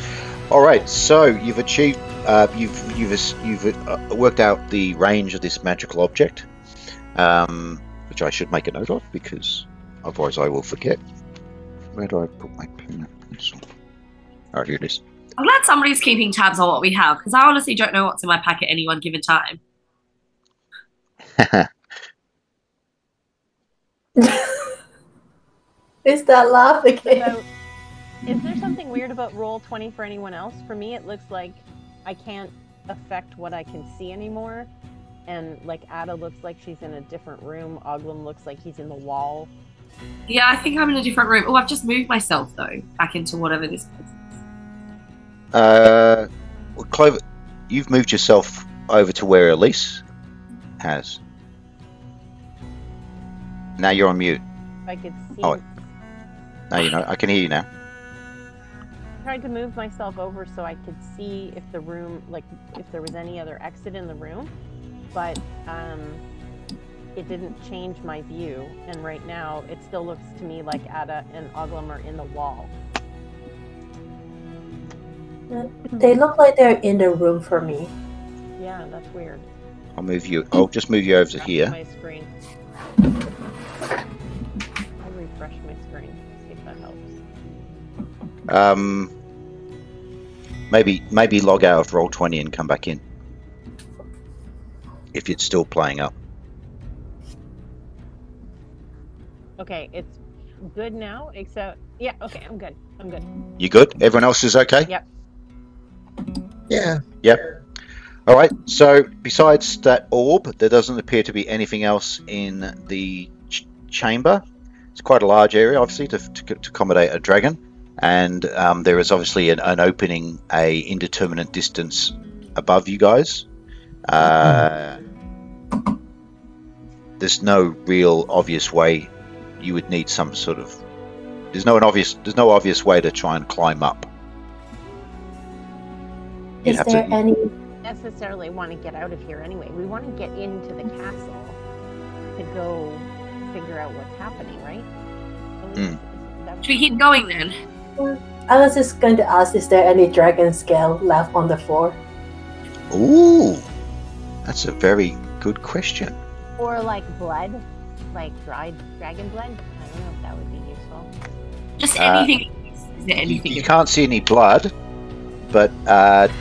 All right, so you've achieved. You've worked out the range of this magical object, which I should make a note of because otherwise I will forget. Where do I put my pen? Oh, here it is. I'm glad somebody's keeping tabs on what we have, because I honestly don't know what's in my pack at any one given time. Is that laugh again? So, is there something weird about Roll20 for anyone else? For me, it looks like I can't affect what I can see anymore. And like Ada looks like she's in a different room. Oglim looks like he's in the wall. Yeah, I think I'm in a different room. Oh, I've just moved myself, though, back into whatever this place is. Well, Clover, you've moved yourself over to where Elise has. Now you're on mute. I could see. Oh, now you know. I can hear you now. I tried to move myself over so I could see if the room, like, if there was any other exit in the room, but it didn't change my view. And right now, it still looks to me like Ada and Oglim are in the wall. They look like they're in the room for me. Yeah, that's weird. I'll just move you over to That's here. my screen. Maybe log out of Roll20 and come back in if it's still playing up. Okay, it's good now, except yeah. Okay, I'm good. I'm good. You good? Everyone else is okay? Yep. Yeah. Yep. All right. So besides that orb, there doesn't appear to be anything else in the chamber. It's quite a large area, obviously, to accommodate a dragon, and there is obviously an opening, a indeterminate distance above you guys. There's no real obvious way. You would need some sort of. There's no obvious way to try and climb up. Is there any? Necessarily want to get out of here anyway. We want to get into the castle to go figure out what's happening, right? Should we keep going then? I was just going to ask, is there any dragon scale left on the floor? Ooh, that's a very good question. Or like blood, like dried dragon blood. I don't know if that would be useful. Just anything. Is there anything? You can't see any blood, but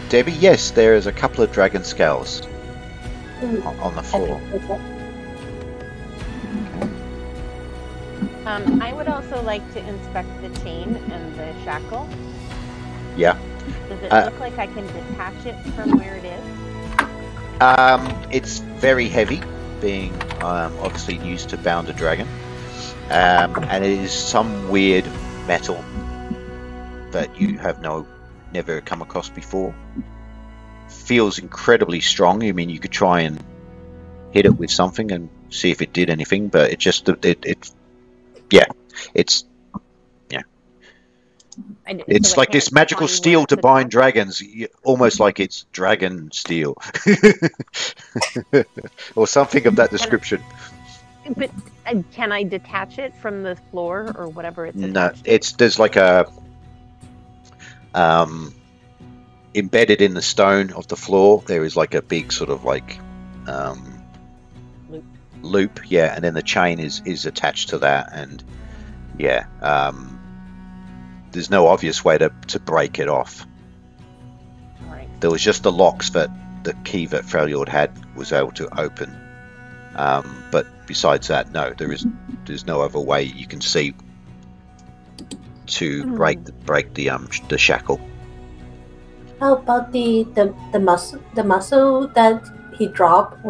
Debbie, yes, there is a couple of dragon scales on the floor. Okay. I would also like to inspect the chain and the shackle. Yeah. Does it look like I can detach it from where it is? It's very heavy, being obviously used to bound a dragon, and it is some weird metal that you have never come across before. Feels incredibly strong. I mean, you could try and hit it with something and see if it did anything, but it's it's like this magical steel to bind dragons, almost like it's dragon steel or something of that description. But can I detach it from the floor or whatever it's attached to? There's like a embedded in the stone of the floor. There is like a big sort of like loop, yeah, and then the chain is attached to that, and yeah, there's no obvious way to break it off. Right. There was just the locks that the key that Freljord had was able to open, but besides that, no, there's no other way you can see to break the shackle. How about the muscle that he dropped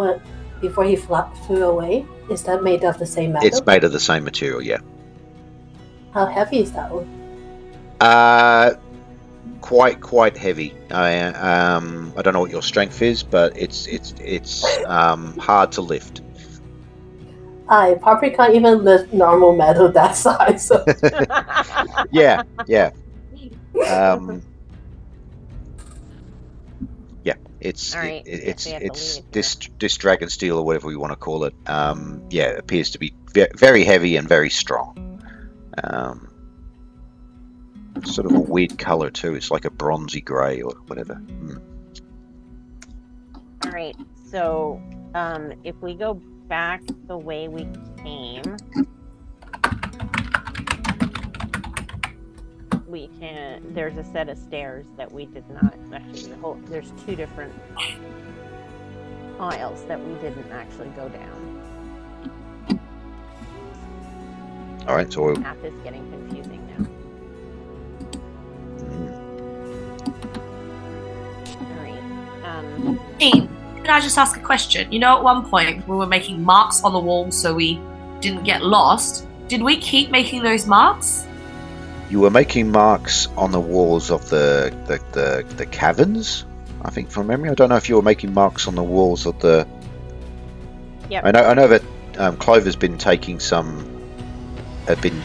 before he flew away? Is that made of the same metal? It's made of the same material, yeah. How heavy is that one? Quite heavy. I don't know what your strength is, but it's hard to lift. I probably can't even lift normal metal that size. So. Yeah. It's right. it's this dragon steel or whatever we want to call it. It appears to be very heavy and very strong. Sort of a weird color too. It's like a bronzy grey or whatever. All right. So, if we go back the way we came, we can. There's a set of stairs that we did not actually. There's two different aisles that we didn't actually go down. All right. So the map is getting confusing now. Can I just ask a question? You know, at one point we were making marks on the walls so we didn't get lost. Did we keep making those marks? You were making marks on the walls of the caverns, I think, from memory. I don't know if you were making marks on the walls of the. Yeah. I know that Clover's been taking some.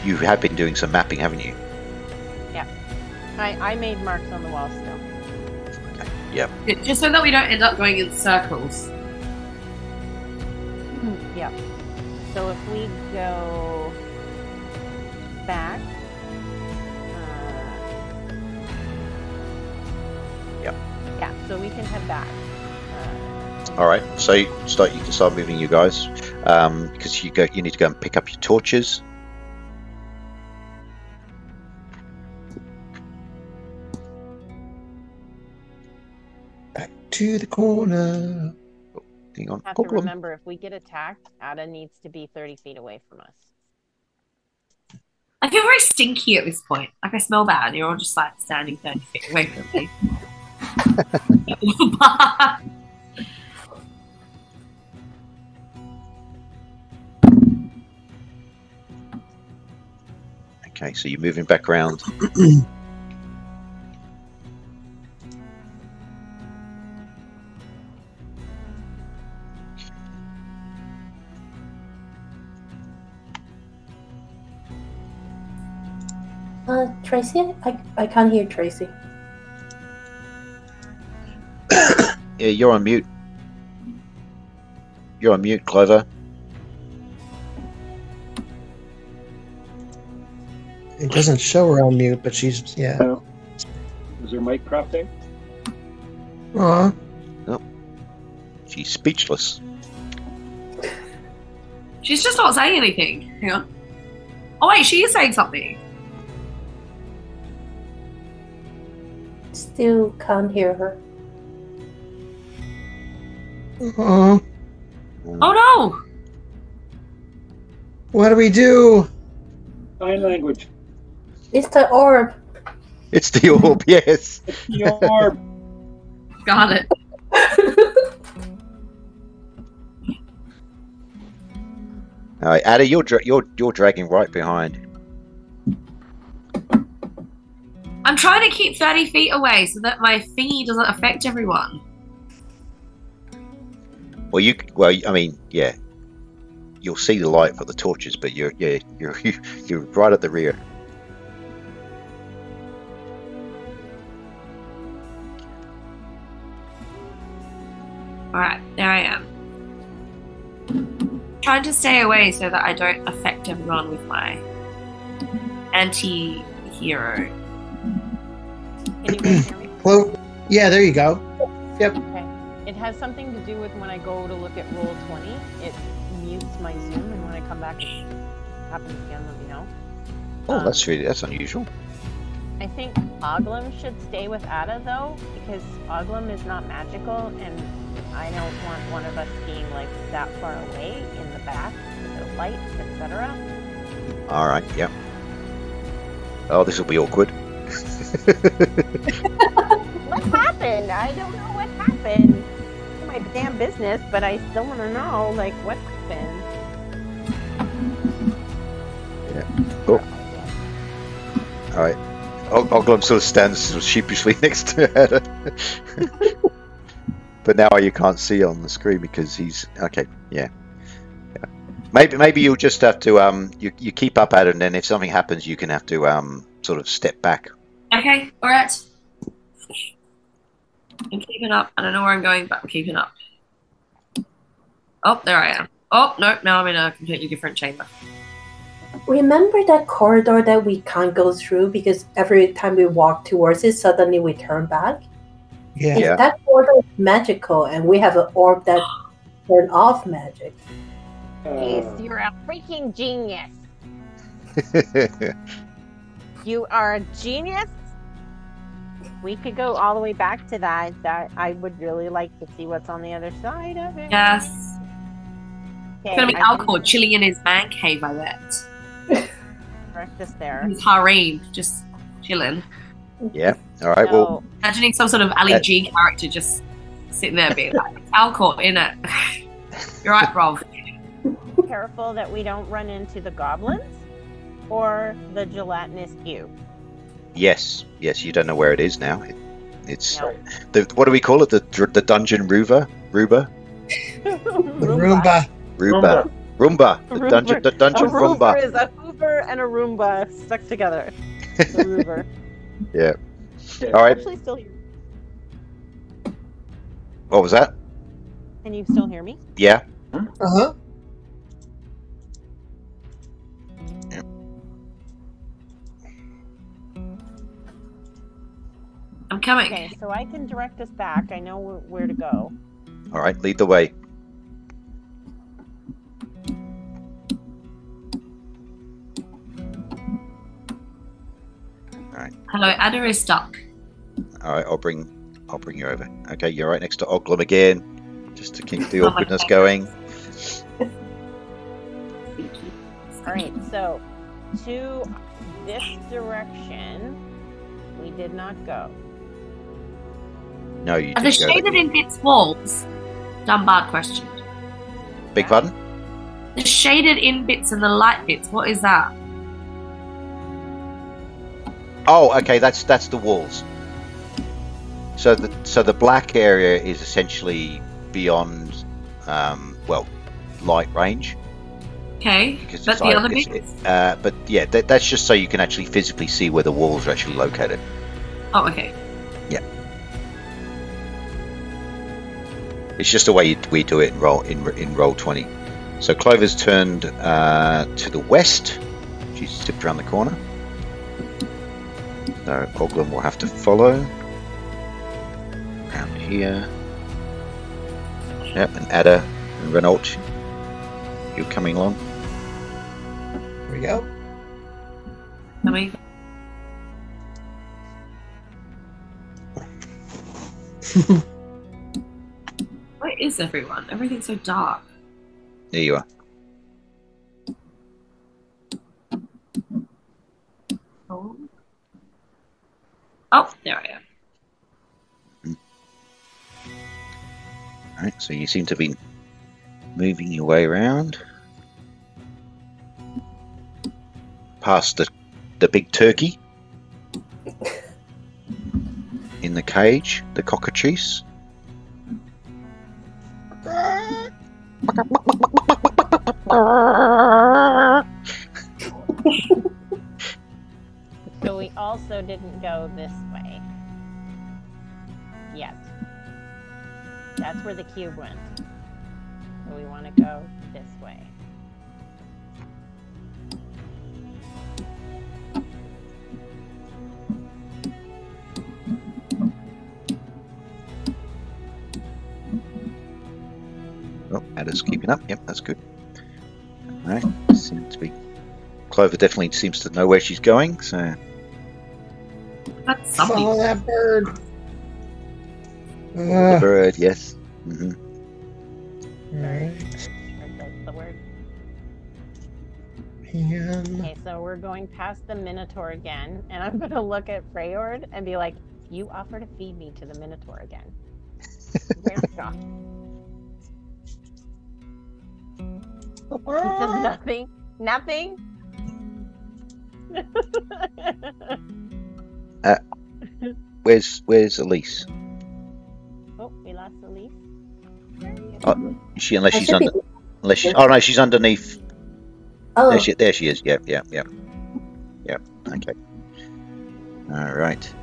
You have been doing some mapping, haven't you? Yeah. I made marks on the wall still. Yep. Just so that we don't end up going in circles. Yep. So if we go back. Yep. Yeah, so we can head back. All right. So you can start moving, you guys, because you need to go and pick up your torches. to the corner. Hang on. Have to remember, if we get attacked, Ada needs to be 30 feet away from us. I feel very stinky at this point. Like I smell bad. You're all just like standing 30 feet away from me. Okay, so you're moving back around. Tracy? I can't hear Tracy. Yeah, you're on mute. You're on mute, Clover. It doesn't show her on mute, but she's, yeah. Oh. Is her mic crafting? Aw. She's speechless. She's just not saying anything. Hang on. Oh wait, she is saying something. Still can't hear her. Aw. Oh no! What do we do? Sign language. It's the orb. It's the orb, yes. The orb. Got it. All right, Ada, you're dragging right behind. I'm trying to keep 30 feet away so that my thingy doesn't affect everyone. Well, I mean, yeah. You'll see the light for the torches, but you're right at the rear. Alright, there I am. Trying to stay away so that I don't affect everyone with my anti-hero. Can you guys hear me? Well, yeah, there you go. Yep. Okay. It has something to do with when I go to look at roll 20, it mutes my Zoom, and when I come back, it happens again. Let me know. Oh, that's unusual. I think Oglim should stay with Ada though, because Oglim is not magical, and I don't want one of us being like that far away in the back with the lights, etc. All right, yep. Oh, this will be awkward. What happened? I don't know what happened. It's my damn business, but I still want to know, like, what happened. Yeah. Oh. All right. Oglim sort of stands sort of sheepishly next to Ada. But now you can't see on the screen because he's okay. Yeah. Maybe you'll just have to you keep up at it, and then if something happens, you can have to sort of step back. Okay, alright. I'm keeping up. I don't know where I'm going, but I'm keeping up. Oh, there I am. Oh, no, now I'm in a completely different chamber. Remember that corridor that we can't go through because every time we walk towards it, suddenly we turn back? Yeah. If that corridor is magical and we have an orb that turn off magic. Yes, you're a freaking genius. You are a genius. We could go all the way back to that. I would really like to see what's on the other side of it. Yes. Okay, It's gonna be I Alcor chilling in his man cave, I bet. direct us there. His harem, just chilling. Yeah. All right. Well, Imagining some sort of Ali G character just sitting there being like, Alcor in it. You're right, Rob. Careful that we don't run into the goblins or the gelatinous cube. yes. You don't know where it is now. It's No. what do we call it? The dungeon Ruba. The Roomba. Roomba. The dungeon A Roomba Roomba. is a Hoover and a Roomba stuck together. The Roover. Yeah. All right. Actually, still here. What was that? Can you still hear me? Yeah. Uh-huh. I'm coming. Okay, so I can direct us back. I know where to go. All right. Lead the way. Hello, Ada is stuck. All right. I'll bring I'll bring you over. Okay, you're right next to Oglum again, just to keep the awkwardness going. All right, so to this direction, we did not go. No, you Are the didn't go shaded there. in bits walls? Dumb bad question. Big pardon? The shaded in bits and the light bits, what is that? Oh, okay, that's the walls. So the black area is essentially beyond, well, light range. Okay, Because but it's the like- other it's- bits? but yeah, that's just so you can actually physically see where the walls are actually located. Oh, okay. It's just the way we do it in roll 20. So Clover's turned to the west. She's stepped around the corner. So Oglum will have to follow. Around here. Yep, and Ada and Renault, you're coming along. Here we go. I mean, where is everyone? Everything's so dark. There you are. Oh, there I am. Alright, so you seem to be moving your way around. Past the big turkey. In the cage, the cockatrice. So we also didn't go this way. Yet. That's where the cube went. So we want to go this way. Oh, Ada's keeping up. Yep, that's good. Alright, seems to be. Clover definitely seems to know where she's going, so. That's Follow something. that bird. The bird, yes. Mm-hmm. Alright. That's the word. And Okay, so we're going past the Minotaur again, and I'm going to look at Freyord and be like, you offer to feed me to the Minotaur again. Where's Josh? He says nothing. Nothing. Where's Elise? Oh, we lost Elise. Is she, unless I she's should be- under, unless she's, oh no, she's underneath. Oh, There she is. Yep. Okay. All right.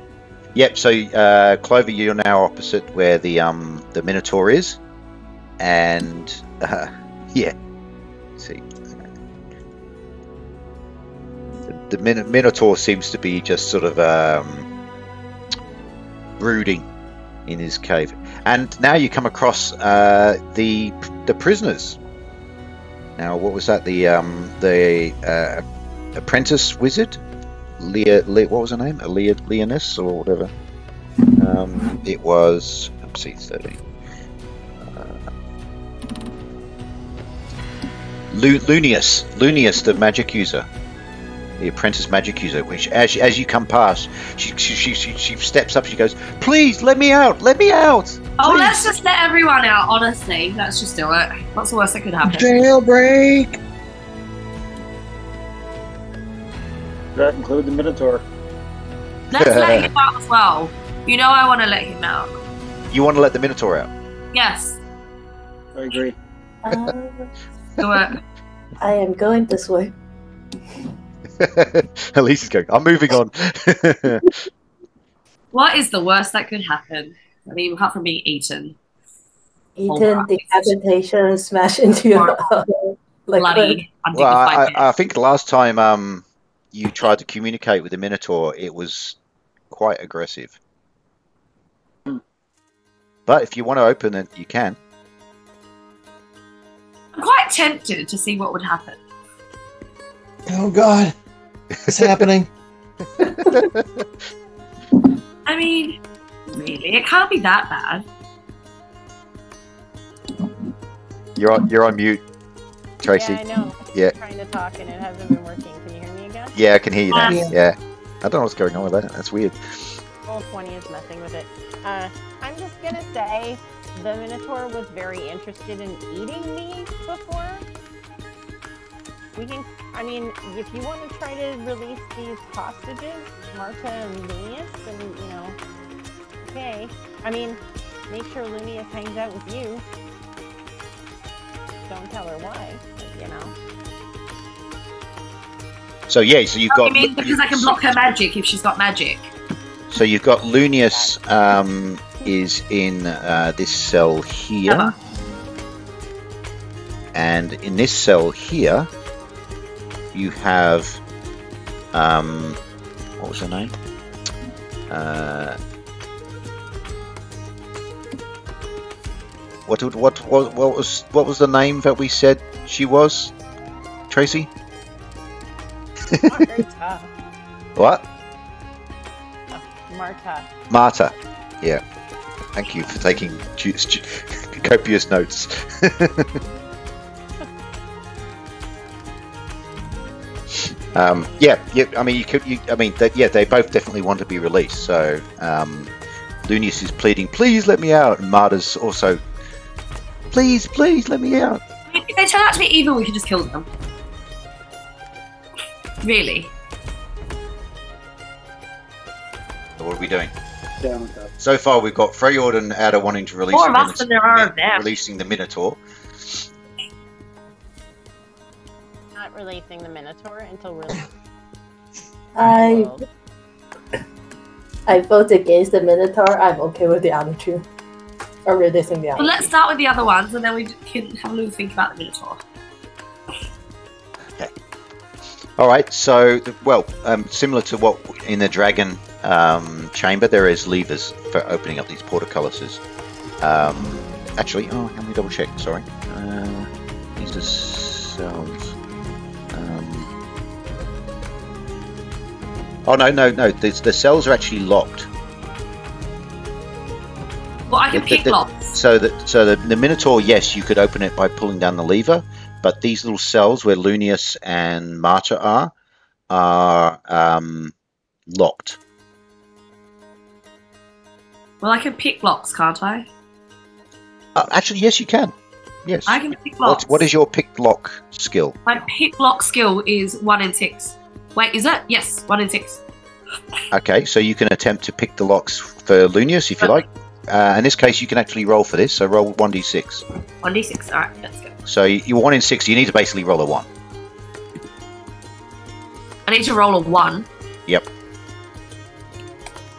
Yep. So Clover, you're now opposite where the Minotaur is, and yeah. Let's see. The Minotaur seems to be just sort of brooding in his cave, and now you come across the prisoners. Now, what was that? The apprentice wizard, what was her name? Leonis or whatever. It was. Let's see, 13. Lunius, the magic user, the apprentice magic user. Which, as you come past, she steps up. She goes, "Please, let me out! Let me out!" Oh, Please." let's just let everyone out, honestly. Let's just do it. What's the worst that could happen? jailbreak. Does that include the Minotaur? Let's let him out as well. You know I want to let him out. You want to let the Minotaur out? Yes. I agree. Do it. I am going this way. Elise is going, I'm moving on. What is the worst that could happen? I mean, apart from being eaten. Eaten, decapitation, and smash into your like Bloody, Well, undignified. I think the last time you tried to communicate with the Minotaur, it was quite aggressive. But if you want to open it, you can. I'm quite tempted to see what would happen. Oh God, it's happening. I mean, Really? It can't be that bad. You're on mute, Tracy. Yeah, I know. Yeah. I'm trying to talk and it hasn't been working. Can you hear me again? Yeah, I can hear you now. Yeah. Yeah. I don't know what's going on with that. That's weird. Roll 20 is messing with it. I'm just gonna say the Minotaur was very interested in eating me before. We can, I mean, if you want to try to release these hostages, Marta and Lunius, then, you know, okay. I mean, make sure Lunius hangs out with you. Don't tell her why, but, you know. So yeah, so you've Oh, got. you mean because I can block her magic if she's got magic? So you've got Lunius is in this cell here, Uh-huh. and in this cell here, you have what was her name? What was the name that we said she was? Tracy? Marta. What? Marta. Marta. Yeah. Thank you for taking copious notes. Yeah. I mean, they both definitely want to be released. So, Lunius is pleading, "Please let me out," and Marta's also, "Please, please let me out." If they turn out to be evil, we can just kill them. Really? So what are we doing? Down with that. So far, we've got Freyord and Ada wanting to release More of us than there are of them. releasing the Minotaur. Not releasing the Minotaur until we're... I vote against the Minotaur. I'm okay with the other two. Or releasing the other Well, let's two. start with the other ones, and then we can have a little think about the Minotaur. All right. So, similar to what in the dragon chamber, there is levers for opening up these portcullises. Actually, let me double check. Sorry. These are cells. Oh no! The cells are actually locked. Well, I can pick locks. So the Minotaur, yes, you could open it by pulling down the lever, but these little cells where Lunius and Marta are locked. Well, I can pick locks, can't I? Actually, yes, you can. Yes. I can pick locks. What is your pick lock skill? My pick lock skill is 1 in 6. Wait, is it? Yes, 1 in 6. Okay, so you can attempt to pick the locks for Lunius if you like. In this case, you can actually roll for this. So roll 1d6. 1d6. All right, let's go. So you're 1 in 6. You need to basically roll a 1. I need to roll a 1. Yep.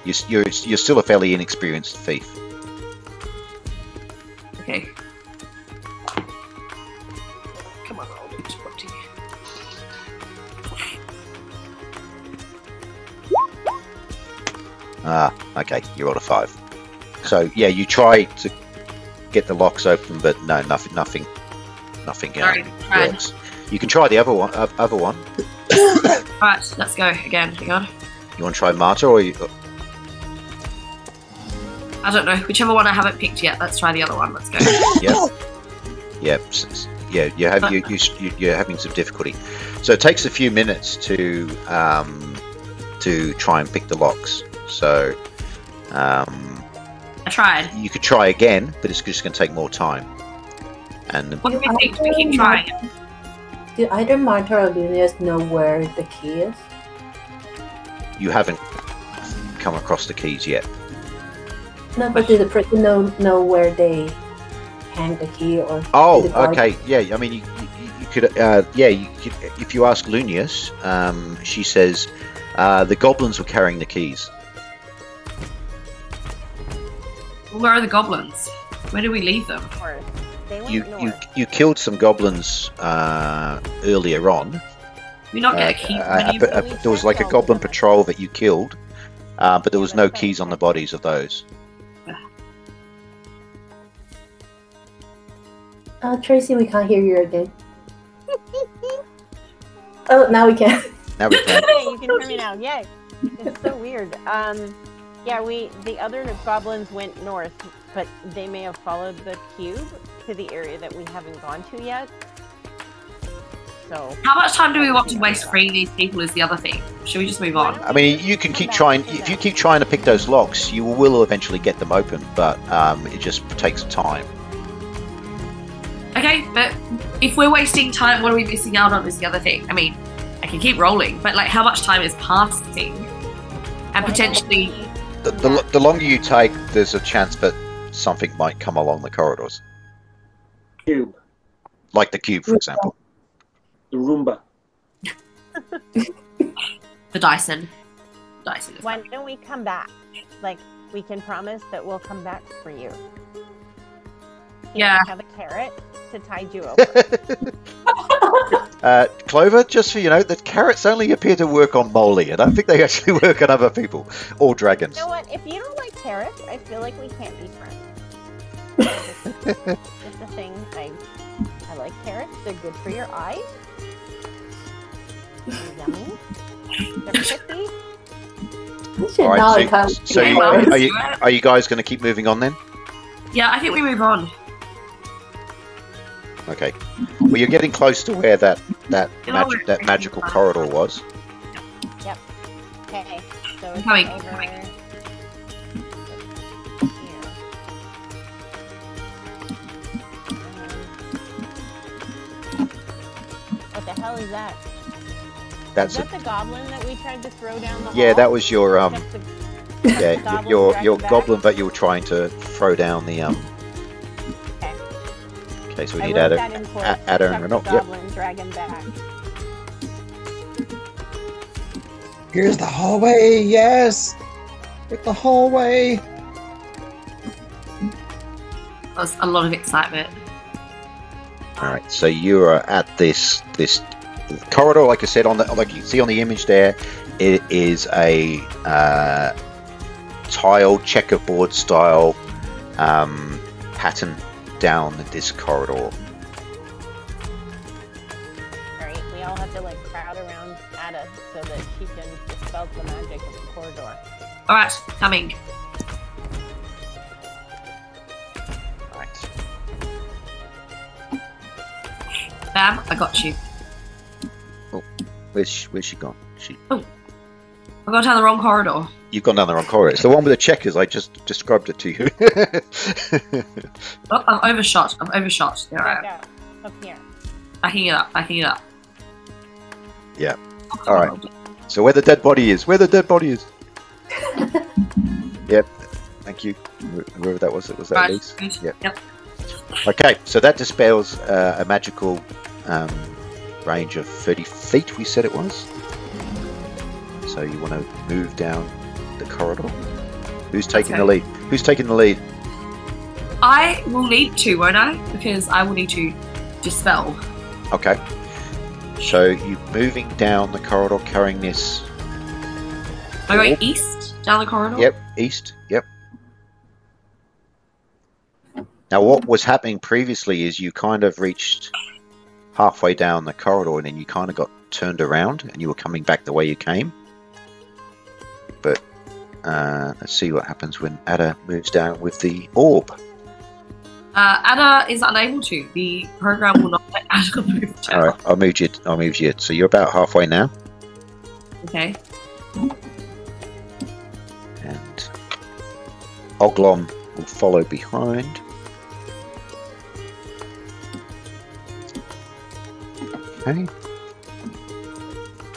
You're still a fairly inexperienced thief. Okay. Come on, roll 20. Okay, you rolled a 5. So yeah, you try to get the locks open, but no, nothing Sorry, works. You can try the other one. Alright, let's go again. Hang on. You want to try Marta or you? I don't know. Whichever one I haven't picked yet. Let's try the other one. Let's go. Yeah. You're having some difficulty. So it takes a few minutes to try and pick the locks. So I tried. you could try again, but it's just going to take more time. And What do we think? We keep trying. Do either Marta or Lunius know where the key is? you haven't come across the keys yet. No, but do the person know where they hang the key or? Oh, the guard- okay. Yeah, I mean, you could, you could, if you ask Lunius, she says the goblins were carrying the keys. Where are the goblins? Where do we leave them? North. They went north. You killed some goblins earlier on. We not get a key. There was like a goblin patrol that you killed, but there was no keys on the bodies of those. Tracy, we can't hear you again. Oh, now we can. Now we can. Hey, you can hear me now. Yay! It's so weird. Yeah, the other goblins went north, but they may have followed the cube to the area that we haven't gone to yet. So How much time do we want to waste freeing these people is the other thing. Should we just move on? I mean, you can keep trying. If you keep trying to pick those locks, you will eventually get them open, but it just takes time. Okay, but if we're wasting time, what are we missing out on is the other thing. I mean, I can keep rolling, but like, how much time is passing? And potentially... The longer you take, there's a chance that something might come along the corridors. Cube. Like the cube, for example. The Roomba. The Dyson. Dyson is why don't we come back? Like, we can promise that we'll come back for you. Yeah. Have a carrot to tide you over. Clover, just so you know, the carrots only appear to work on Molly. I don't think they actually work on other people or dragons. You know what? If you don't like carrots, I feel like we can't be friends. It's a thing. I like carrots. They're good for your eyes. They're yummy. They're pretty. All right, so are you guys going to keep moving on then? Yeah, I think we move on. Okay. Well, you're getting close to where that magical corridor was. Yep. Okay. So it's Coming. over here. What the hell is that? That's Is that the goblin that we tried to throw down the hall? Yeah, that was your Yeah, your goblin that you were trying to throw down the Okay, so we need Ada and Renault. Yep. Dragon back. Here's the hallway. Yes, get the hallway. That was a lot of excitement. All right, so you are at this corridor, like I said, like you see on the image there. It is a tiled checkerboard style pattern down this corridor. Alright, we all have to like crowd around Ada so that she can dispel the magic of the corridor. Alright, coming. Right. Bam, I got you. Oh, where's she gone? I've gone down the wrong corridor. You've gone down the wrong corridor. It's the one with the checkers. I just described it to you. Oh, I'm overshot. There I am. Go. Up here. Backing it up. Yeah. All right. So where the dead body is. Yep. Thank you. Whoever that was. Was that Right. Elise? Yep. Okay. So that dispels a magical range of 30 feet. We said it was. So you want to move down the corridor. Who's taking the lead? I will need to, won't I? Because I will need to dispel. Okay. So you're moving down the corridor carrying this. Am I going east down the corridor? Yep, east. Yep. Now what was happening previously is you kind of reached halfway down the corridor and then you kind of got turned around and you were coming back the way you came. But let's see what happens when Ada moves down with the orb. Ada is unable to. The program will not let Ada move down. All right, I'll move you. So you're about halfway now. Okay. And Oglom will follow behind. Okay.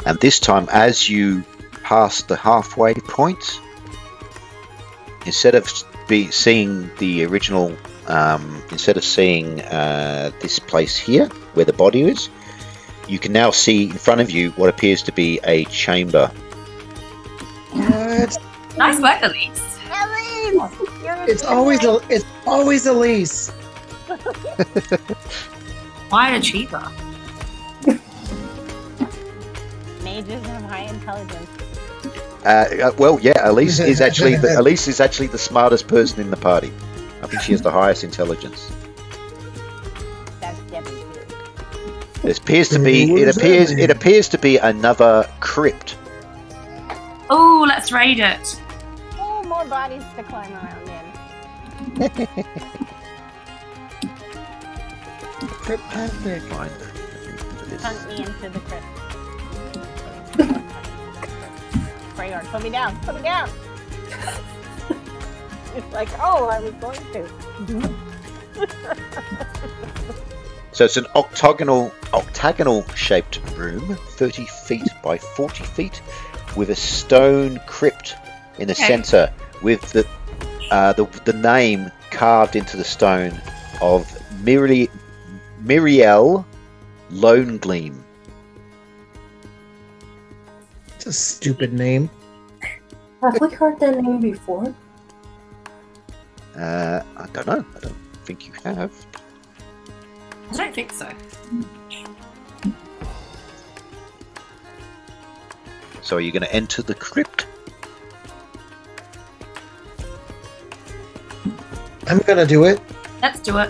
And this time, as you pass the halfway point, instead of seeing the original, instead of seeing this place here where the body is, you can now see in front of you what appears to be a chamber. What? Nice work, Elise. It's always Elise. Why an achiever? Mages have high intelligence. Well, yeah, Elise is actually the smartest person in the party. I think she has the highest intelligence. That's Debbie too. It appears to be another crypt. Oh, let's raid it. Oh, more bodies to climb around in. Cryptastic. Find it. Hunt me into the crypt. Freyard, put me down. Put me down. It's like, oh, I was going to. So it's an octagonal shaped room, 30 feet by 40 feet, with a stone crypt in the center, with the name carved into the stone of Miriel Lone Gleam. It's a stupid name. Have we heard that name before? I don't know. I don't think you have. I don't think so. So are you going to enter the crypt? I'm gonna do it. Let's do it.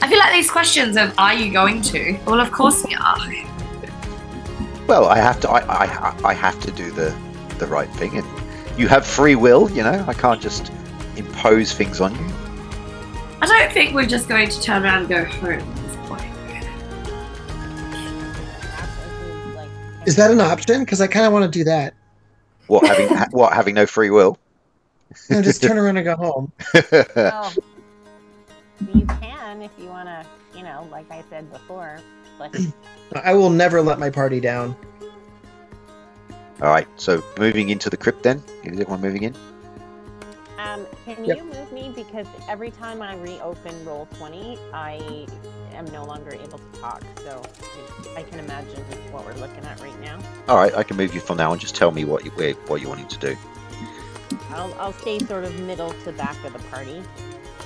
I feel like these questions of "Are you going to?" Well, of course we are. Well, I have to. I have to do the right thing, and you have free will. You know, I can't just impose things on you. I don't think we're just going to turn around and go home at this point. Is that an option? Because I kind of want to do that. What having no free will? No, just turn around and go home. Well, you can if you want to, you know, like I said before. But I will never let my party down. All right. So moving into the crypt, then is everyone moving in? Can Yep. you move me? Because every time I reopen Roll20, I am no longer able to talk. So I can imagine what we're looking at right now. All right. I can move you from now on. Just tell me what you're wanting to do. I'll stay sort of middle to back of the party.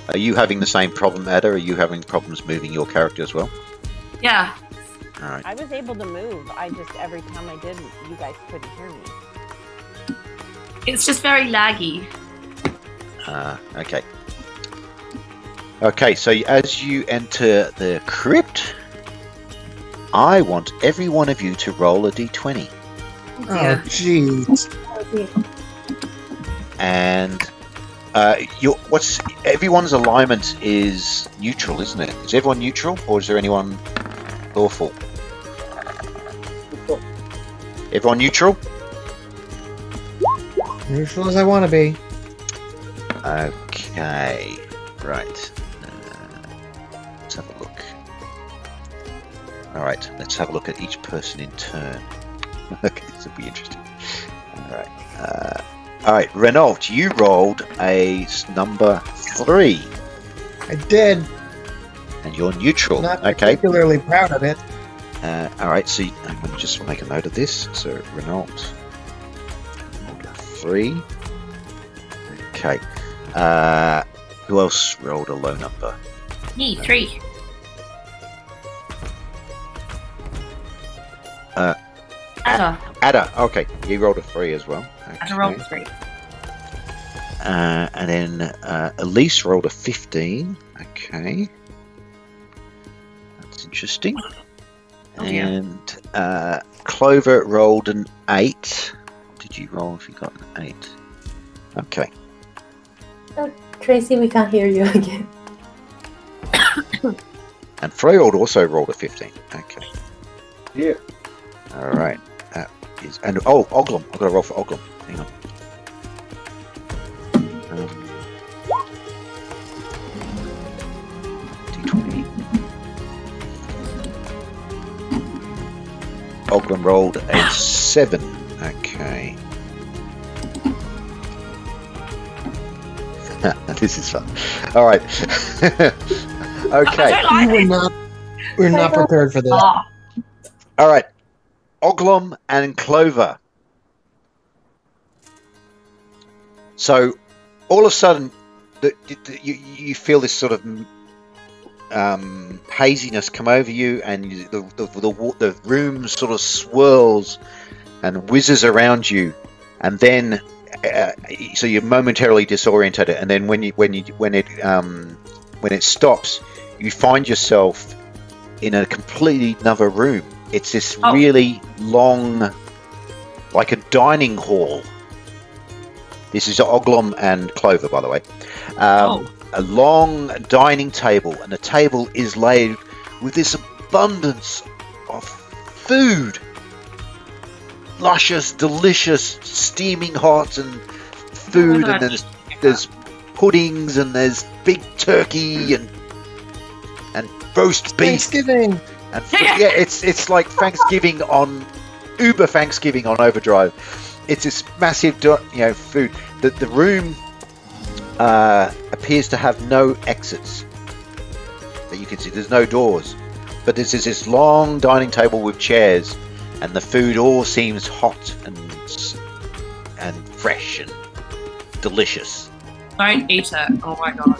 Are you having the same problem, Ada? Are you having problems moving your character as well? Yeah. All right. I was able to move. I just, every time I did, you guys couldn't hear me. It's just very laggy. Okay. Okay, so as you enter the crypt, I want every one of you to roll a d20. Oh, jeez. And everyone's alignment is neutral, isn't it? Is everyone neutral, or is there anyone lawful? Everyone neutral? Neutral as I want to be. Okay, right. Let's have a look. All right, let's have a look at each person in turn. Okay, this will be interesting. All right, Renault, you rolled a number 3. I did. And you're neutral. Not Okay. particularly proud of it. All right, so I'm going to just make a note of this. So Renault, rolled a 3. Okay. Who else rolled a low number? Me, 3. Ada. Okay, you rolled a 3 as well. I rolled 3. And then Elise rolled a 15. Okay. That's interesting. Oh, yeah. And Clover rolled an 8. What did you roll if you got an 8? Okay. Tracy, we can't hear you again. And Freyold also rolled a 15. Okay. Yeah. All right. That is, and Oglum. I've got to roll for Oglum. Hang on. D20. Oglum rolled a 7. Okay. This is fun. All right. Okay. I don't like We're not prepared for this. Oh, All right. Oglum and Clover. So, all of a sudden, you feel this sort of haziness come over you, and the room sort of swirls and whizzes around you, and then so you're momentarily disorientated, and then when it stops, you find yourself in a completely another room. It's this really long, like a dining hall. This is Oglum and Clover, by the way. A long dining table, and the table is laid with this abundance of food. Luscious, delicious, steaming hot and food, and there's puddings, and there's big turkey and roast beef. Thanksgiving. And yeah, it's like Thanksgiving on Uber Thanksgiving on Overdrive. It's this massive, food. The room appears to have no exits that you can see. There's no doors, but this is this long dining table with chairs, and the food all seems hot and fresh and delicious. Don't eat it. Oh my god.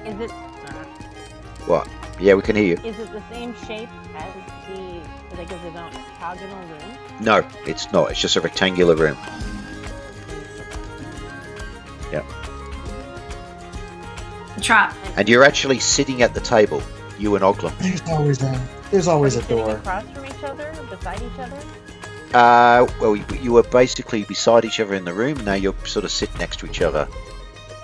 Is it? What? Yeah, we can hear you. Is it the same shape as like is it an octagonal room? No, it's not. It's just a rectangular room. Yeah. The trap. And you're actually sitting at the table, you and Oglum. There's always a Sitting door. across from each other, beside each other. Well, you were basically beside each other in the room. Now you're sort of sitting next to each other.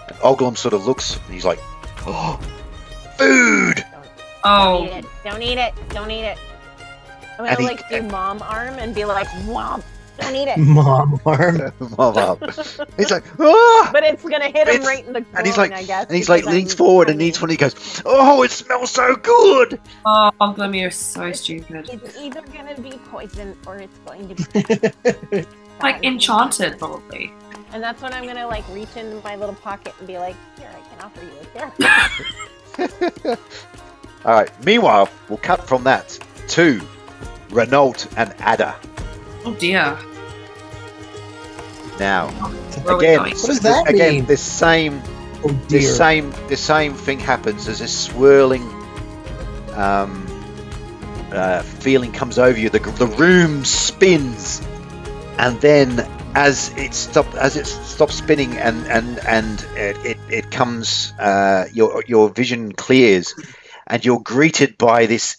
And Oglum sort of looks, and he's like, "Oh, food!" Oh. Don't eat it. Don't eat it. I'm gonna do mom arm and be like, "Mom, don't eat it." Mom arm. Mom arm. He's like, "Ah!" But it's gonna hit him right in the groin, And he's like, I guess. and he's like leans forward and eats one. He goes, "Oh, it smells so good." Oh, Oglum, you're so stupid. It's either gonna be poison or it's going to be Like enchanted, probably. And that's when I'm gonna like reach into my little pocket and be like, "Here, I can offer you a therapy." All right. Meanwhile, we'll cut from that to Renault and Ada. Oh dear. Now, Where are we again, going? What does that again, mean? this same thing happens as this swirling feeling comes over you. The room spins, and then as it stops spinning and it comes, your vision clears, and you're greeted by this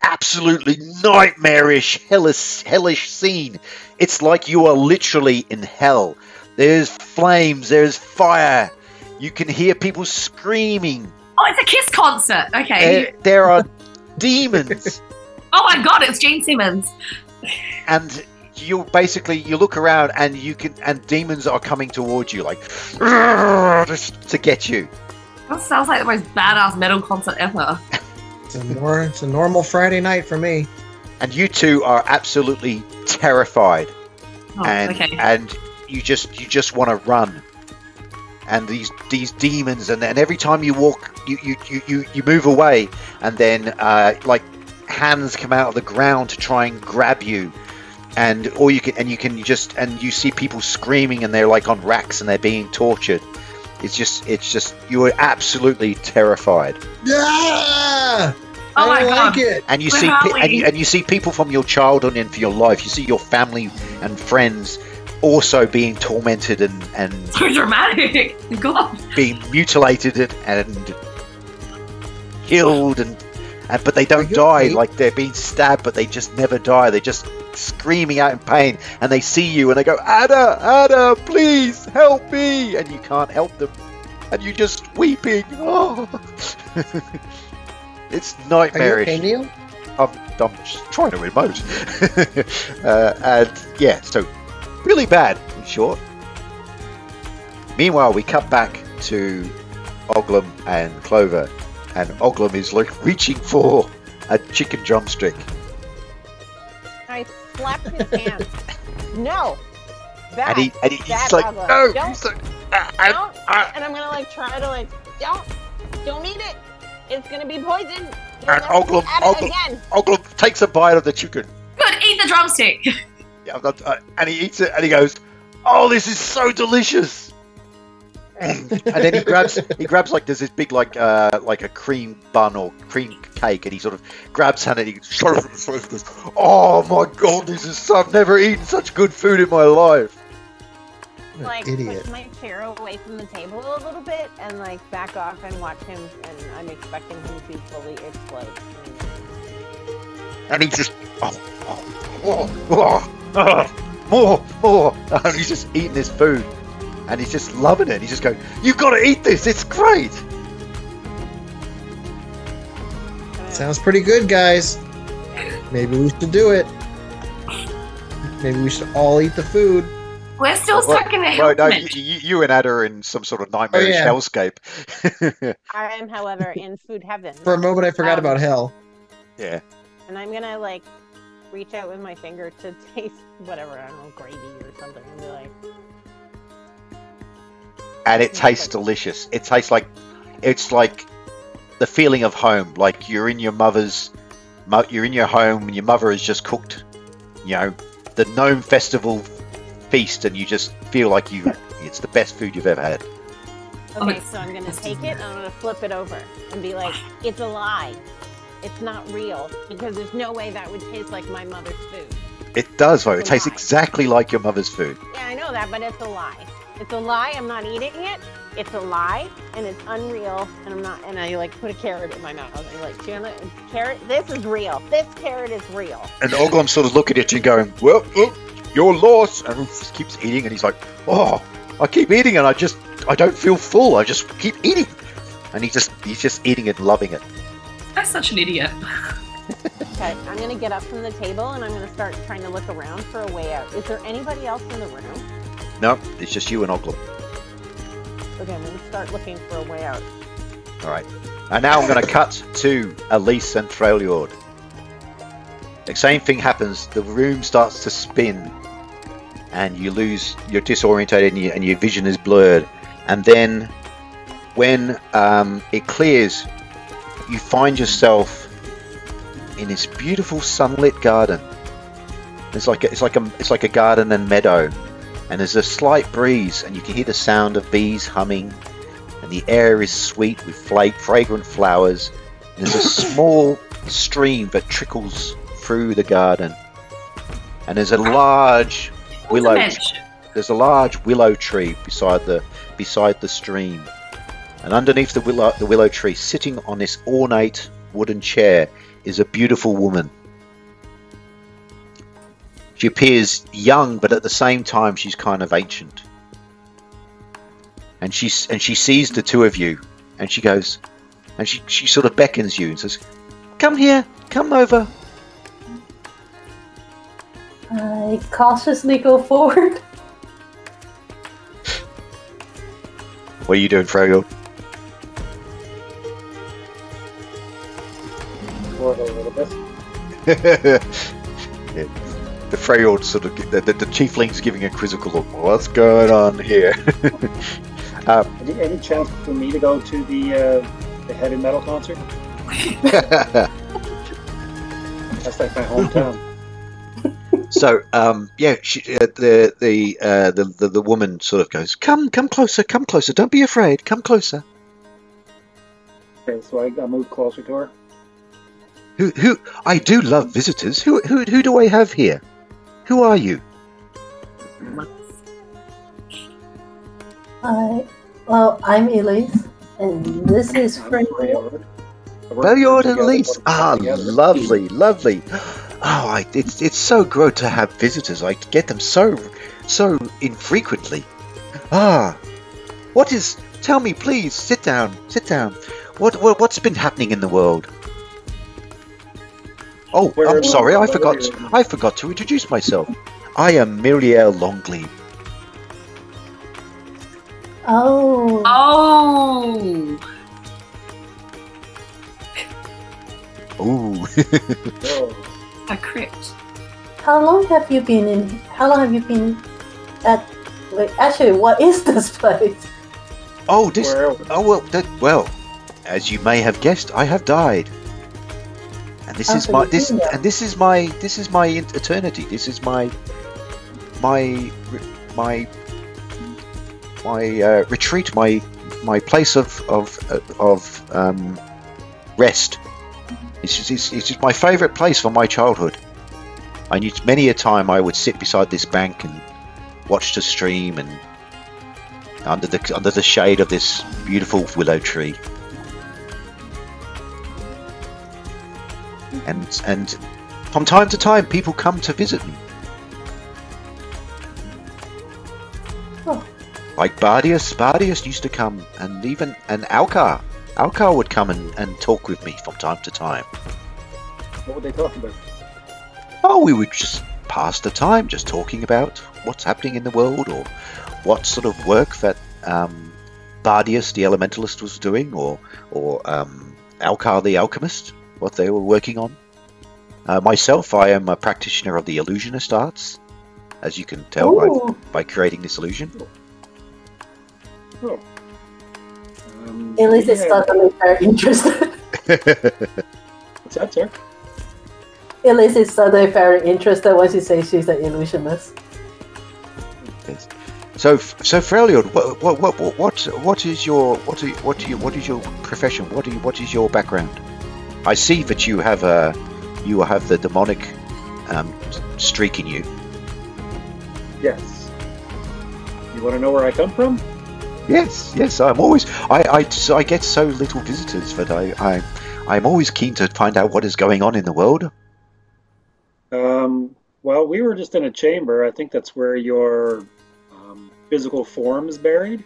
absolutely nightmarish, hellish scene. It's like you are literally in hell. There's flames, there's fire. You can hear people screaming. Oh, it's a Kiss concert. Okay. There are demons. Oh my god, it's Gene Simmons. And you look around and demons are coming towards you like just to get you. That sounds like the most badass metal concert ever. It's a normal Friday night for me. And you two are absolutely terrified. Oh, and you just want to run. And these demons, and every time you walk, you move away, and then like hands come out of the ground to try and grab you, and you see people screaming, and they're like on racks and they're being tortured. It's just you are absolutely terrified. Yeah. Oh my god! Like it. And you We're see howling. and you see people from your childhood and for your life. You see your family and friends also being tormented and So dramatic. God. being mutilated and killed, but they don't die. Okay? Like they're being stabbed, but they just never die. They're just screaming out in pain, and they see you and they go, Ada, please help me, and you can't help them, and you're just weeping. Oh. It's Are you nightmarish. okay, Neil? I'm just trying to remote. And yeah, so really bad, in short. Meanwhile, we cut back to Oglum and Clover, and Oglum is like reaching for a chicken drumstick. I slapped his hand. No. And he's That like, Oglum. no, Don't. he's like, Don't. And I'm gonna like try to like, don't eat it. It's gonna be poison. You'll And never see Ada again. Oglum takes a bite of the chicken. Good, eat the drumstick. Yeah, and he eats it, and he goes, "Oh, this is so delicious!" And then he grabs like there's this big like a cream bun or cream cake, and he sort of grabs it and he goes, "Oh my god, I've never eaten such good food in my life." Like Idiot. push my chair away from the table a little bit and like back off and watch him, and I'm expecting him to fully explode. And he just more, more. And he's just eating his food. And he's just loving it. He's just going, you've got to eat this. It's great. Sounds pretty good, guys. Maybe we should do it. Maybe we should all eat the food. We're still stuck in a Well, no, helmet. you and Ada are in some sort of nightmarish hellscape. I am, however, in food heaven. For a moment, I forgot about hell. Yeah. And I'm gonna like reach out with my finger to taste whatever, I don't know, gravy or something, and be like. And it tastes delicious. It tastes like, it's like the feeling of home. Like you're in your you're in your home and your mother has just cooked, you know, the Gnome Festival feast, and you just feel like it's the best food you've ever had. Okay, so I'm gonna take it and I'm gonna flip it over and be like, it's a lie. It's not real, because there's no way that would taste like my mother's food. It does, though. It It's a tastes lie. exactly like your mother's food. Yeah, I know that, but it's a lie. It's a lie. I'm not eating it. It's a lie, and it's unreal. And I'm not. And I like put a carrot in my mouth. I'm like, Chandler, carrot. This is real. This carrot is real. And Oglum sort of looking at you and going, well, you're lost. And he just keeps eating, and he's like, oh, I keep eating, and I don't feel full. I just keep eating. And he's just eating it and loving it. That's such an idiot. Okay, I'm gonna get up from the table and I'm gonna start trying to look around for a way out. Is there anybody else in the room? No, it's just you and Oglum. Okay, I'm gonna start looking for a way out. All right. And now I'm going to cut to Elise and Freljord. The same thing happens. The room starts to spin, and you're disorientated, and your vision is blurred. And then, when it clears, you find yourself in this beautiful sunlit garden. It's like a garden and meadow, and there's a slight breeze, and you can hear the sound of bees humming, and the air is sweet with fragrant flowers. And there's a small stream that trickles through the garden, and there's a large willow. There's a large willow tree beside the stream, and underneath the willow tree, sitting on this ornate wooden chair, is a beautiful woman. She appears young, but at the same time she's kind of ancient. And she sees the two of you, and she goes, and she sort of beckons you and says, "Come here, come over." I cautiously go forward. What are you doing, Freljord? Forward a little bit. Yeah. The Freljord sort of, the Chiefling's giving a quizzical look. What's going on here? Any chance for me to go to the heavy metal concert? That's like my hometown. So, yeah, the woman sort of goes, come closer, don't be afraid, come closer. Okay, so I move closer to her. Who? I do love visitors. Who do I have here? Who are you? I'm Elise, and this is Freljord. Freljord and Elise. Ah, lovely, lovely. Oh, it's so good to have visitors. I get them so infrequently. Ah, tell me, please. Sit down. What's been happening in the world? Oh, I'm sorry. I forgot to introduce myself. I am Muriel Longleaf. Oh. Ooh. A crypt. How long have you been at? Wait, actually, what is this place? Oh, well, as you may have guessed, I have died. And this is my eternity. This is my retreat, my place of rest. It's just my favourite place from my childhood. I knew many a time I would sit beside this bank and watch the stream, and under the shade of this beautiful willow tree. And from time to time, people come to visit me. Like Bardius used to come, and even Alcar would come and talk with me from time to time. What would they talk about? Oh, we would just pass the time, just talking about what's happening in the world, or what sort of work that Bardius the Elementalist was doing, or Alcar the Alchemist, what they were working on. Myself, I am a practitioner of the illusionist arts, as you can tell by creating this illusion. Oh. Elise is suddenly very interested. What's that, sir? Elise is suddenly very interested when she says she's an illusionist. Yes. So Freljord, what is your profession? What is your background? I see that you have the demonic streak in you. Yes. You want to know where I come from? Yes. I'm always I get so little visitors that I'm always keen to find out what is going on in the world. Well, we were just in a chamber. I think that's where your physical form is buried.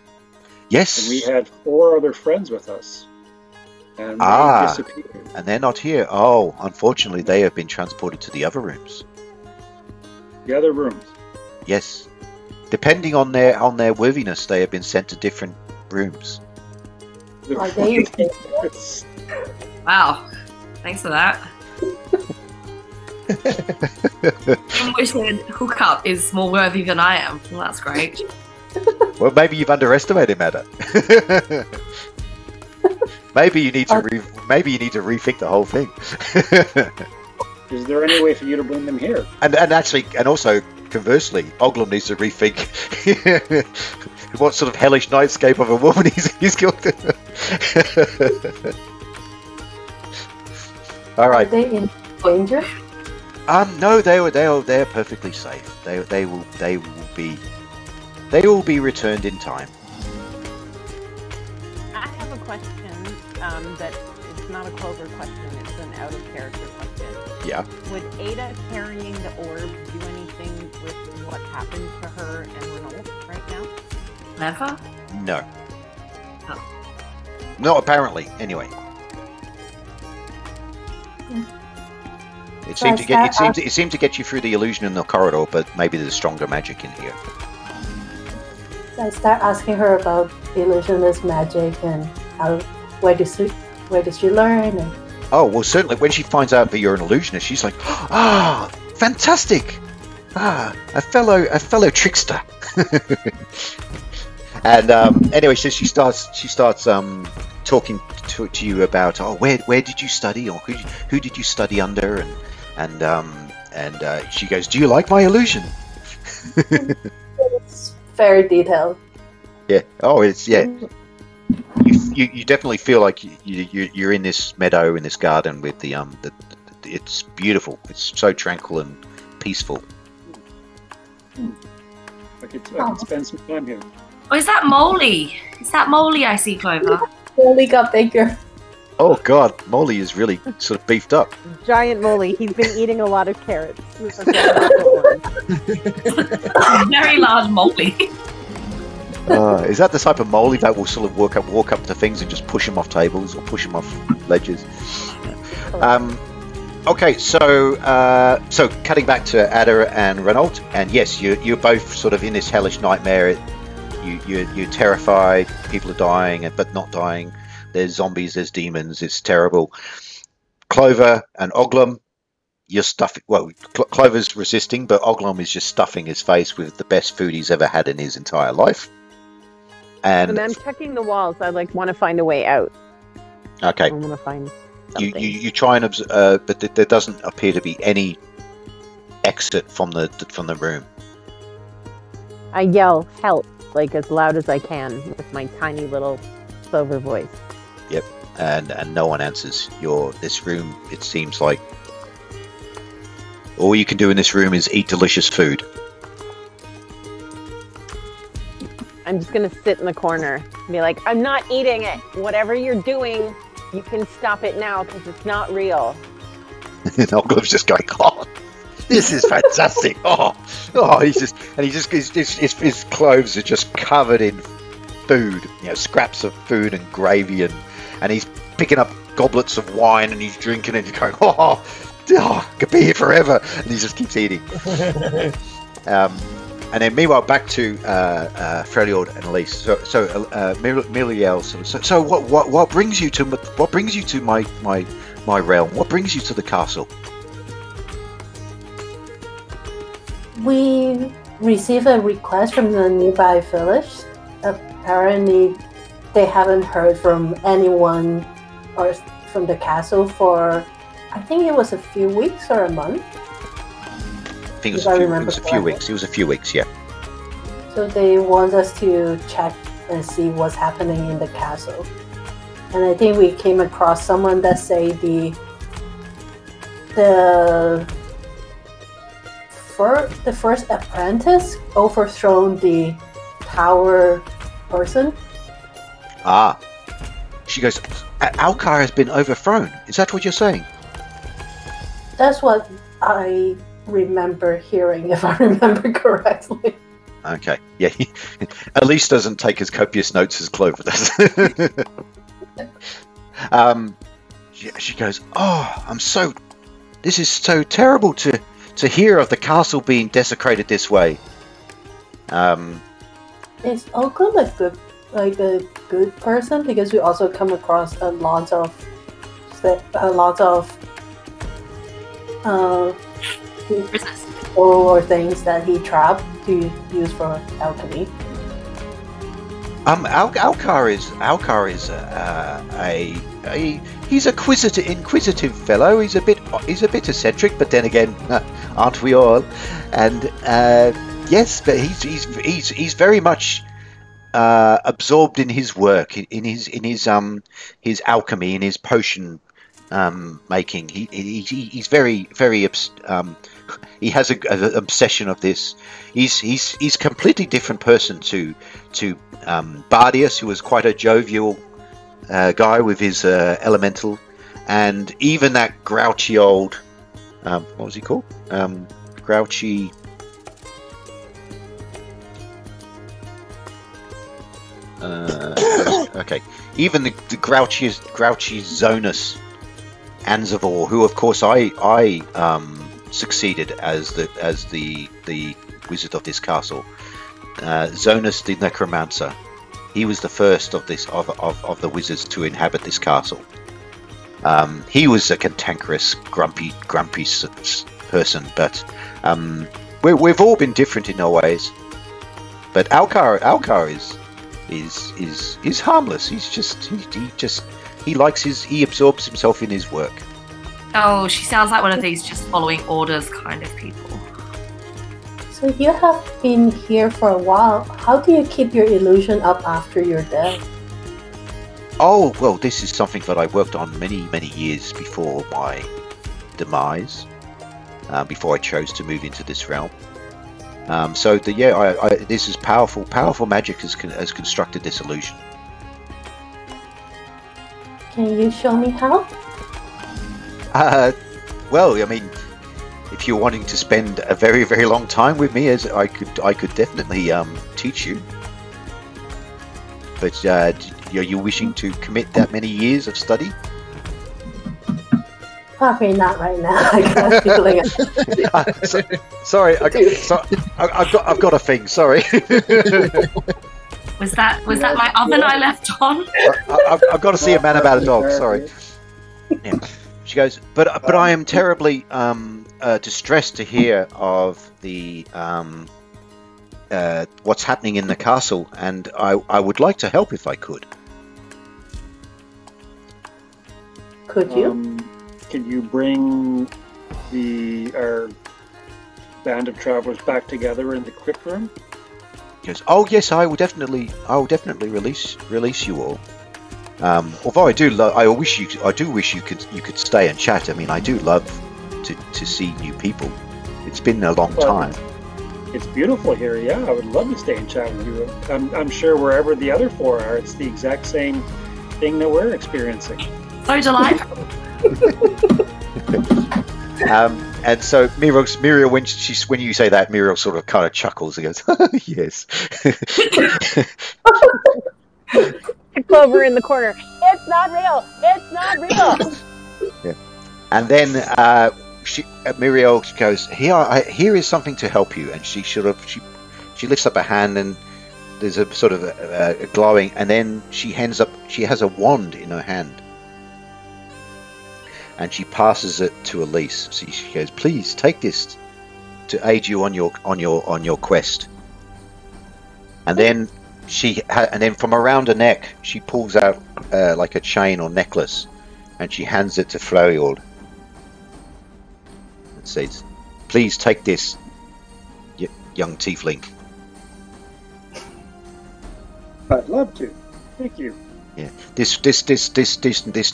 Yes. And we had 4 other friends with us. And they disappeared. And they're not here. Oh, unfortunately, they have been transported to the other rooms. The other rooms? Yes. Depending on their worthiness, they have been sent to different rooms. Are they? Wow. Thanks for that. Someone said hookup is more worthy than I am. Well, that's great. Well, maybe you've underestimated matter. Maybe you need to rethink the whole thing. Is there any way for you to bring them here? And also conversely, Oglum needs to rethink what sort of hellish nightscape of a woman he's killed. All right. Are they in danger? No, they're perfectly safe. They will be returned in time. I have a question that it's not a Clover question, it's an out of character question. Yeah. Would Ada carrying the orb do anything with what happened to her and Renault right now? Never? No. Oh. No, apparently. Anyway. It seemed to get you through the illusion in the corridor, but maybe there's stronger magic in here. So I start asking her about illusionist magic and where did she learn? And Oh, well, certainly when she finds out that you're an illusionist, she's like, fantastic! A fellow trickster. And anyway, so she starts talking to you about, where did you study, or who did you study under, and she goes, do you like my illusion? it's very detailed. Yeah. Oh, it's You definitely feel like you're in this meadow, in this garden with the it's beautiful. It's so tranquil and peaceful. I could spend some time here. Oh, is that Molly? Is that Molly I see, Clover? Holy God, thank you. Oh God, Molly is really sort of beefed up. Giant Molly. He's been eating a lot of carrots. Very large Molly. Is that the type of Molly that will sort of walk up to things and just push them off tables or push them off ledges? Okay, so cutting back to Ada and Renault, and yes, you're both sort of in this hellish nightmare. You're terrified. People are dying, but not dying. There's zombies. There's demons. It's terrible. Clover and Oglum, you're stuffing. Well, Clover's resisting, but Oglum is just stuffing his face with the best food he's ever had in his entire life. And I'm checking the walls. I want to find a way out. Okay. I want to find something. You try and observe, but there doesn't appear to be any exit from the room. I yell help as loud as I can with my tiny little Clover voice. Yep, and no one answers. This room. It seems like all you can do in this room is eat delicious food. I'm just gonna sit in the corner and be like, I'm not eating it. Whatever you're doing, you can stop it now because it's not real. Oglum's just going, oh. This is fantastic. His clothes are just covered in food, scraps of food and gravy, and he's picking up goblets of wine and he's drinking and he's going, I could be here forever, and he just keeps eating. And then meanwhile, back to Freljord and Elise. So Miriel, so what brings you to my realm? What brings you to the castle? We received a request from the nearby village. Apparently, they haven't heard from anyone or from the castle for, I think it was a few weeks or a month. I think it was a few weeks. It was a few weeks, yeah. So they want us to check and see what's happening in the castle. And I think we came across someone that say the first apprentice overthrown the tower person. Ah. She goes, Alcar has been overthrown. Is that what you're saying? That's what I remember hearing, if I remember correctly. Okay. Yeah. Elise doesn't take as copious notes as Clover does. She goes, this is so terrible to hear of the castle being desecrated this way. Is Oakland a good person? Because we also come across a lot of or things that he trapped to use for alchemy. Alcar is he's a inquisitive fellow. He's a bit eccentric, but then again, aren't we all? And yes, but he's very much absorbed in his work, in his alchemy, in his potion making. He's very he has an obsession of this. He's a completely different person to Bardius, who was quite a jovial guy with his elemental, and even that grouchy old what was he called? Grouchy. Okay, even the grouchy Zonus Anzavor, who of course I succeeded as the wizard of this castle. Zonus the Necromancer. He was the first of the wizards to inhabit this castle. He was a cantankerous, grumpy person, but we've all been different in our ways. But Alcar is harmless. He absorbs himself in his work. Oh, she sounds like one of these just following orders kind of people. So you have been here for a while. How do you keep your illusion up after you're dead? Oh, well, this is something that I worked on many years before my demise, before I chose to move into this realm. This is powerful magic has constructed this illusion. Can you show me how? Well, I mean, if you're wanting to spend a very, very long time with me, as I could definitely teach you. But are you wishing to commit that many years of study? Probably not right now. I got a feeling. Sorry, I've got a thing. Sorry. Was that my oven I left on? I've got to see a man about a dog. Sorry. Yeah. She goes, but I am terribly distressed to hear of the what's happening in the castle, and I would like to help if I could. Could you? Can you bring our band of travelers back together in the crypt room? He goes, oh yes, I will definitely release you all. Although I do wish you could stay and chat. I mean, I do love to see new people. It's been a long time. It's beautiful here. Yeah, I would love to stay and chat with you. I'm sure wherever the other four are, it's the exact same thing that we're experiencing. So delightful. And so Muriel, when you say that, Muriel sort of kind of chuckles and goes, "Yes." Clover in the corner. It's not real. It's not real. Yeah. And then Muriel goes, "Here is something to help you." And she lifts up a hand, and there's a sort of a glowing, and then she has a wand in her hand. And she passes it to Elise. So she goes, "Please take this to aid you on your quest." And then and then from around her neck, she pulls out like a chain or necklace, and she hands it to Floriald. And says, "Please take this, young tiefling." I'd love to. Thank you. Yeah, this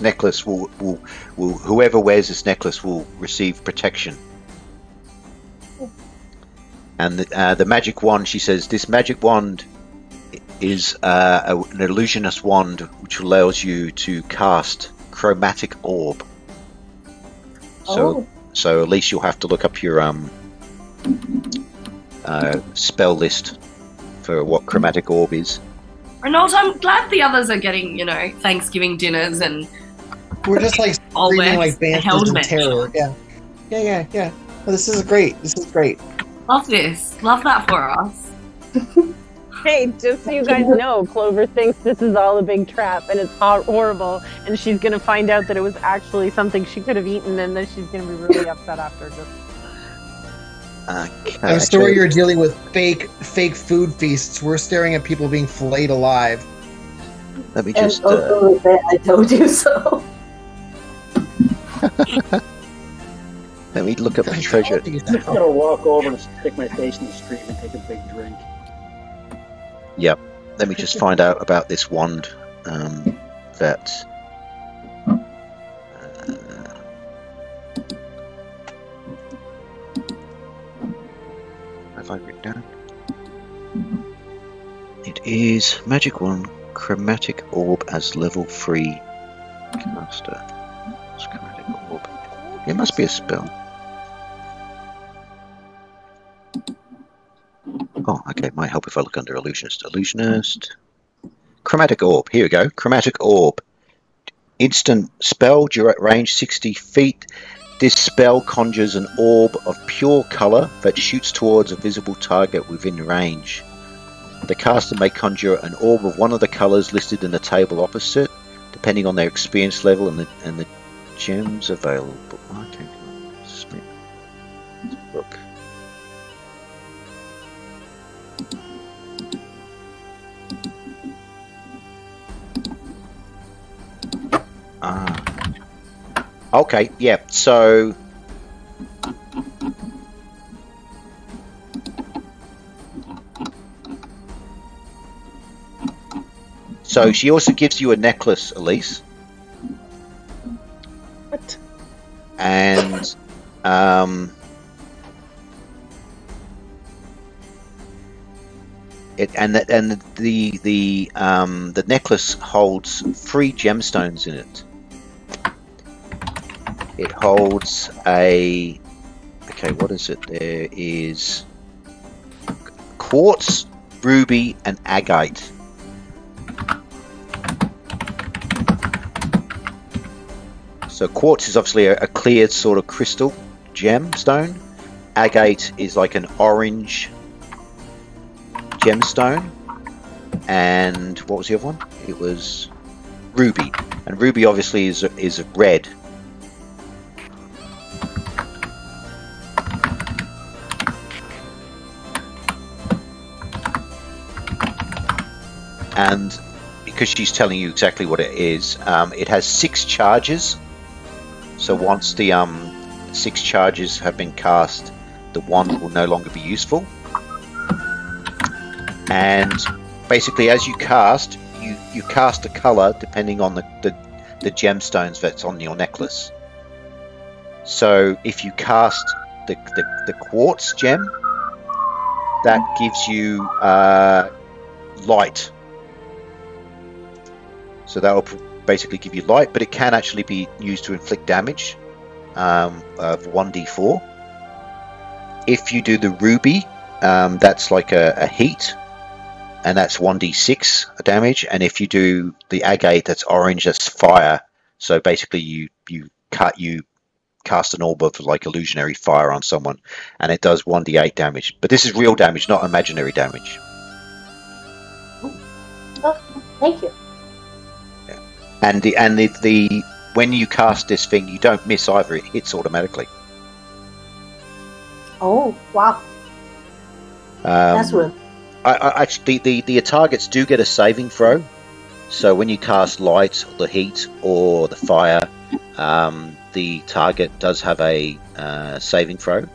necklace will whoever wears this necklace will receive protection. And the magic wand, she says, this magic wand is an illusionist wand which allows you to cast chromatic orb. So at least you'll have to look up your spell list for what chromatic orb is. Renault, I'm glad the others are getting, Thanksgiving dinners and we're just like screaming like banshees in terror. Yeah. Well, this is great. This is great. Love this. Love that for us. Hey, just so you guys know, Clover thinks this is all a big trap and it's horrible, and she's gonna find out that it was actually something she could have eaten, and then she's gonna be really upset after. I'm sorry you're dealing with fake food feasts. We're staring at people being filleted alive. Let me just. I told you so. Let me look at the treasure. I'm just gonna walk over and stick my face in the stream and take a big drink. Yep. Let me just find out about this wand that. Have I written down? It is magic wand, chromatic orb as level 3 caster. It's chromatic orb. It must be a spell. Oh, okay. Might help if I look under illusionist. Illusionist. Chromatic orb. Here we go. Chromatic orb. Instant spell. Range 60 feet. This spell conjures an orb of pure colour that shoots towards a visible target within range. The caster may conjure an orb of one of the colours listed in the table opposite, depending on their experience level and the gems available. Okay, let's look. Okay, yeah, so she also gives you a necklace, Elise. What? And the necklace holds 3 gemstones in it. It holds okay, what is it? There is quartz, ruby, and agate. So quartz is obviously a clear sort of crystal gemstone. Agate is like an orange gemstone. And what was the other one? It was ruby. And ruby obviously is red. And because she's telling you exactly what it is, it has 6 charges. So once the 6 charges have been cast, the wand will no longer be useful. And basically, as you cast, you cast a color depending on the gemstones that's on your necklace. So if you cast the quartz gem, that gives you light. So that will basically give you light, but it can actually be used to inflict damage of 1d4. if you do the ruby, that's like a heat, and that's 1d6 damage. And if you do the agate, that's orange, that's fire. So basically, you cast an orb of like illusionary fire on someone, and it does 1d8 damage. But this is real damage, not imaginary damage. Oh, thank you. Yeah. And the when you cast this thing, you don't miss either; it hits automatically. Oh, wow. That's good. Actually, the targets do get a saving throw. So when you cast light, the heat, or the fire, the target does have a saving throw.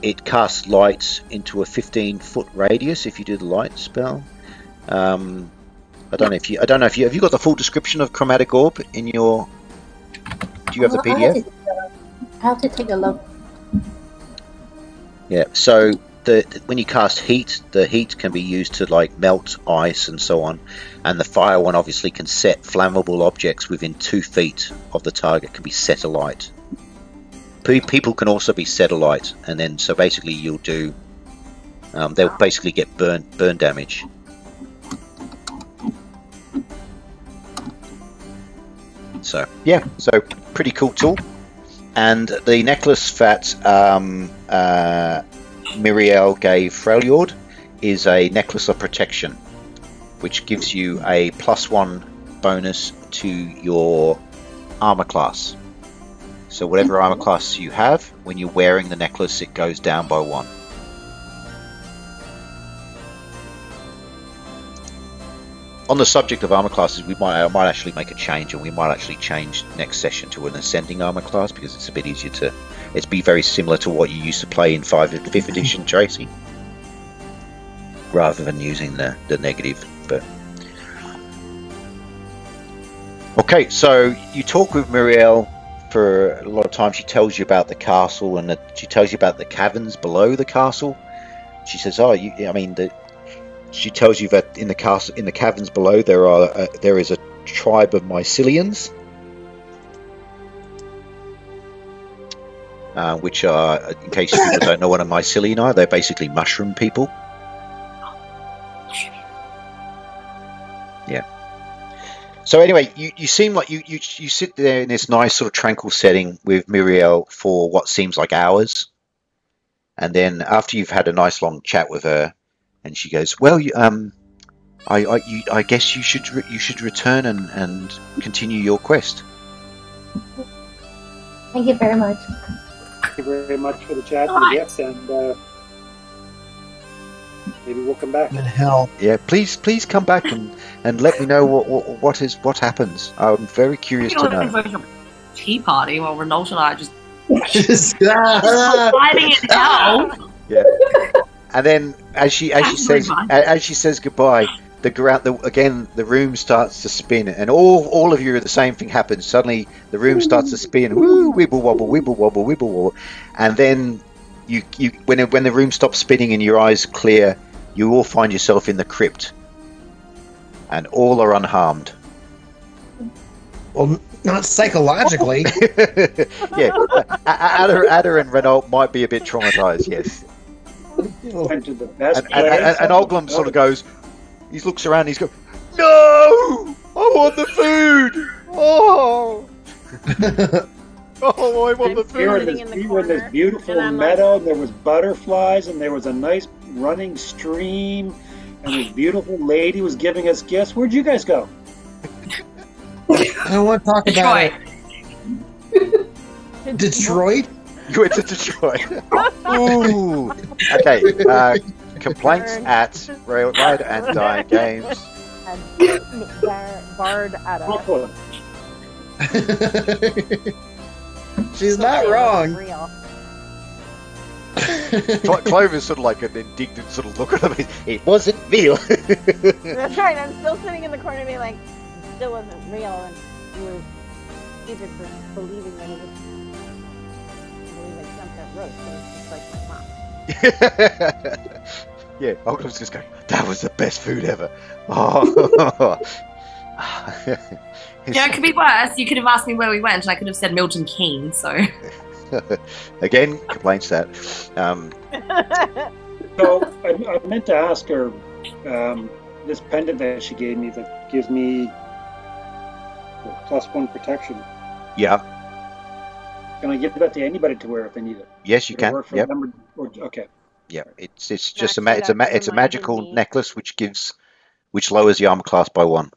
It casts light into a 15-foot radius if you do the light spell. I don't know if you have you got the full description of chromatic orb in your. Do you have the PDF? I have to take a look. Yeah. So when you cast heat, the heat can be used to like melt ice and so on, and the fire one obviously can set flammable objects within 2 feet of the target can be set alight. People can also be set alight, and then so basically you'll do they'll basically get burn damage. So yeah, so pretty cool tool. And the necklace that Miriel gave Freljord is a necklace of protection, which gives you a +1 bonus to your armor class. So whatever armor class you have, when you're wearing the necklace, it goes down by 1. On the subject of armor classes, I might actually make a change, and we might actually change next session to an ascending armor class because it's a bit easier to. It's be very similar to what you used to play in 5th edition, Tracy, rather than using the negative. But okay, so you talk with Muriel for a lot of time. She tells you about the castle, and she tells you about the caverns below the castle. She says, "Oh, She tells you that in the castle, in the caverns below, there is a tribe of Mycelians, which are, in case people don't know what a Mycelian are, they're basically mushroom people. Yeah. So anyway, you seem like you sit there in this nice sort of tranquil setting with Muriel for what seems like hours, and then after you've had a nice long chat with her. And she goes, "Well, I guess you should return and continue your quest." Thank you very much. Thank you very much for the chat and the gift, and maybe we'll come back. In hell. Yeah, please come back and let me know what happens. I'm very curious to know. Tea party while Renault and I just Fighting in hell. Yeah. And then, as she says goodbye, the room starts to spin, and all of you, the same thing happens. Suddenly, the room starts to spin. Woo, wibble wobble, wibble wobble, wibble wobble, and then when the room stops spinning and your eyes clear, you all find yourself in the crypt, and all are unharmed. Well, not psychologically. Yeah, Ada and Renault might be a bit traumatized. Yes. Went to the best And Oglum sort of goes, he looks around, he's going, "No! I want the food! Oh! Oh, I want the We were food!" in this beautiful meadow, and there was butterflies, and there was a nice running stream, and this beautiful lady was giving us gifts. Where'd you guys go? I don't want to talk about it. Detroit? You went to Detroit. Ooh. Okay. Complaints at Railroad and Dying Games. Bard at Brooklyn. She's not wrong. Real. Clover's sort of like an indignant sort of look at him. It wasn't real. That's right. I'm still sitting in the corner being like, it still wasn't real, and you were stupid for believing that it was. Roast, but it's just like my mom. Yeah, Oglum's just going, "That was the best food ever." Oh. Yeah, it could be worse. You could have asked me where we went, and I could have said Milton Keynes. So Again, complaints that. So I meant to ask her, this pendant that she gave me that gives me +1 protection. Yeah. Can I give that to anybody to wear if they need it? Yes, you Would it can. work for Yep. them okay. Yeah. It's just Actually, it's a that it's a reminded magical me. necklace which lowers the armor class by 1.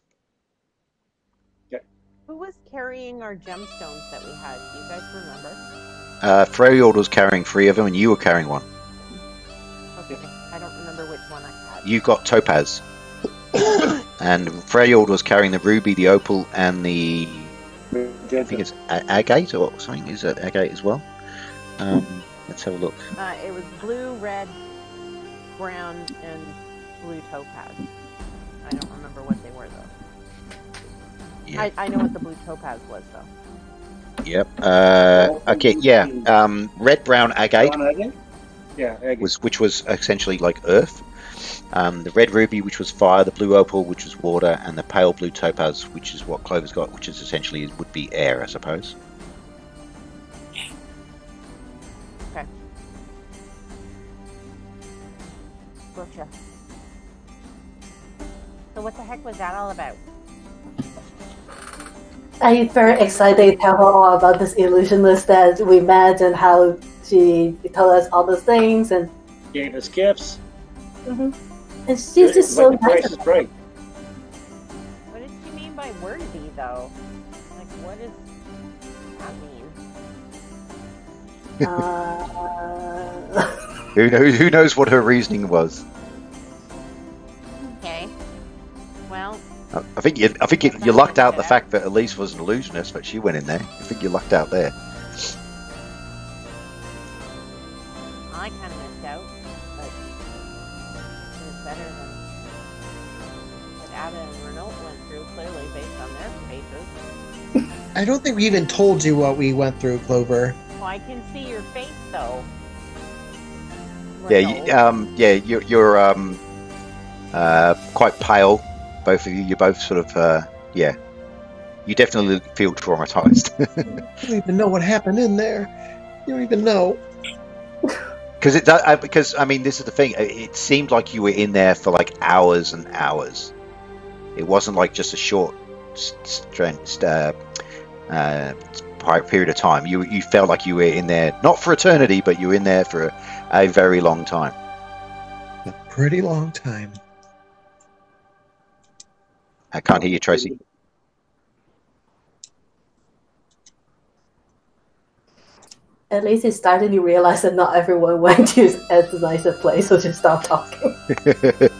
Who was carrying our gemstones that we had? Do you guys remember? Freljord was carrying 3 of them, and you were carrying 1. Okay, I don't remember which one I had. You got topaz, and Freljord was carrying the ruby, the opal, and the I think it's agate or something. Is it agate as well? Let's have a look. It was blue, red, brown, and blue topaz. I don't remember what they were though. Yeah. I know what the blue topaz was though. Yep. Okay. Yeah. Red, brown, agate. Yeah, agate. Which was essentially like earth. The red ruby, which was fire. The blue opal, which was water, and the pale blue topaz, which is what Clover's got, which is essentially would be air, I suppose. Okay. Gotcha. So what the heck was that all about? I'm very excited to tell her all about this illusionist that we met and how she told us all those things and Gave us gifts. and she's just so The price nice. is right. What did she mean by worthy though? Like what does that mean? Who knows what her reasoning was? Okay. Well, I think you lucked out the fact that Elise was an illusionist, but she went in there. I think you lucked out there. I kind of missed out, but it was better than what Ada and Renault went through, clearly, based on their faces. I don't think we even told you what we went through, Clover. Well, I can see your face, though. Yeah. Renault. You're quite pale. Both of you. You're both sort of. Yeah. You definitely feel traumatized. You don't even know what happened in there. You don't even know. Because I mean, this is the thing. It seemed like you were in there for like hours and hours. It wasn't like just a short period of time. You felt like you were in there not for eternity, but you were in there for a very long time. A pretty long time. I can't hear you, Tracy. At least it's starting to realize that not everyone went to as nice a place, so just stop talking.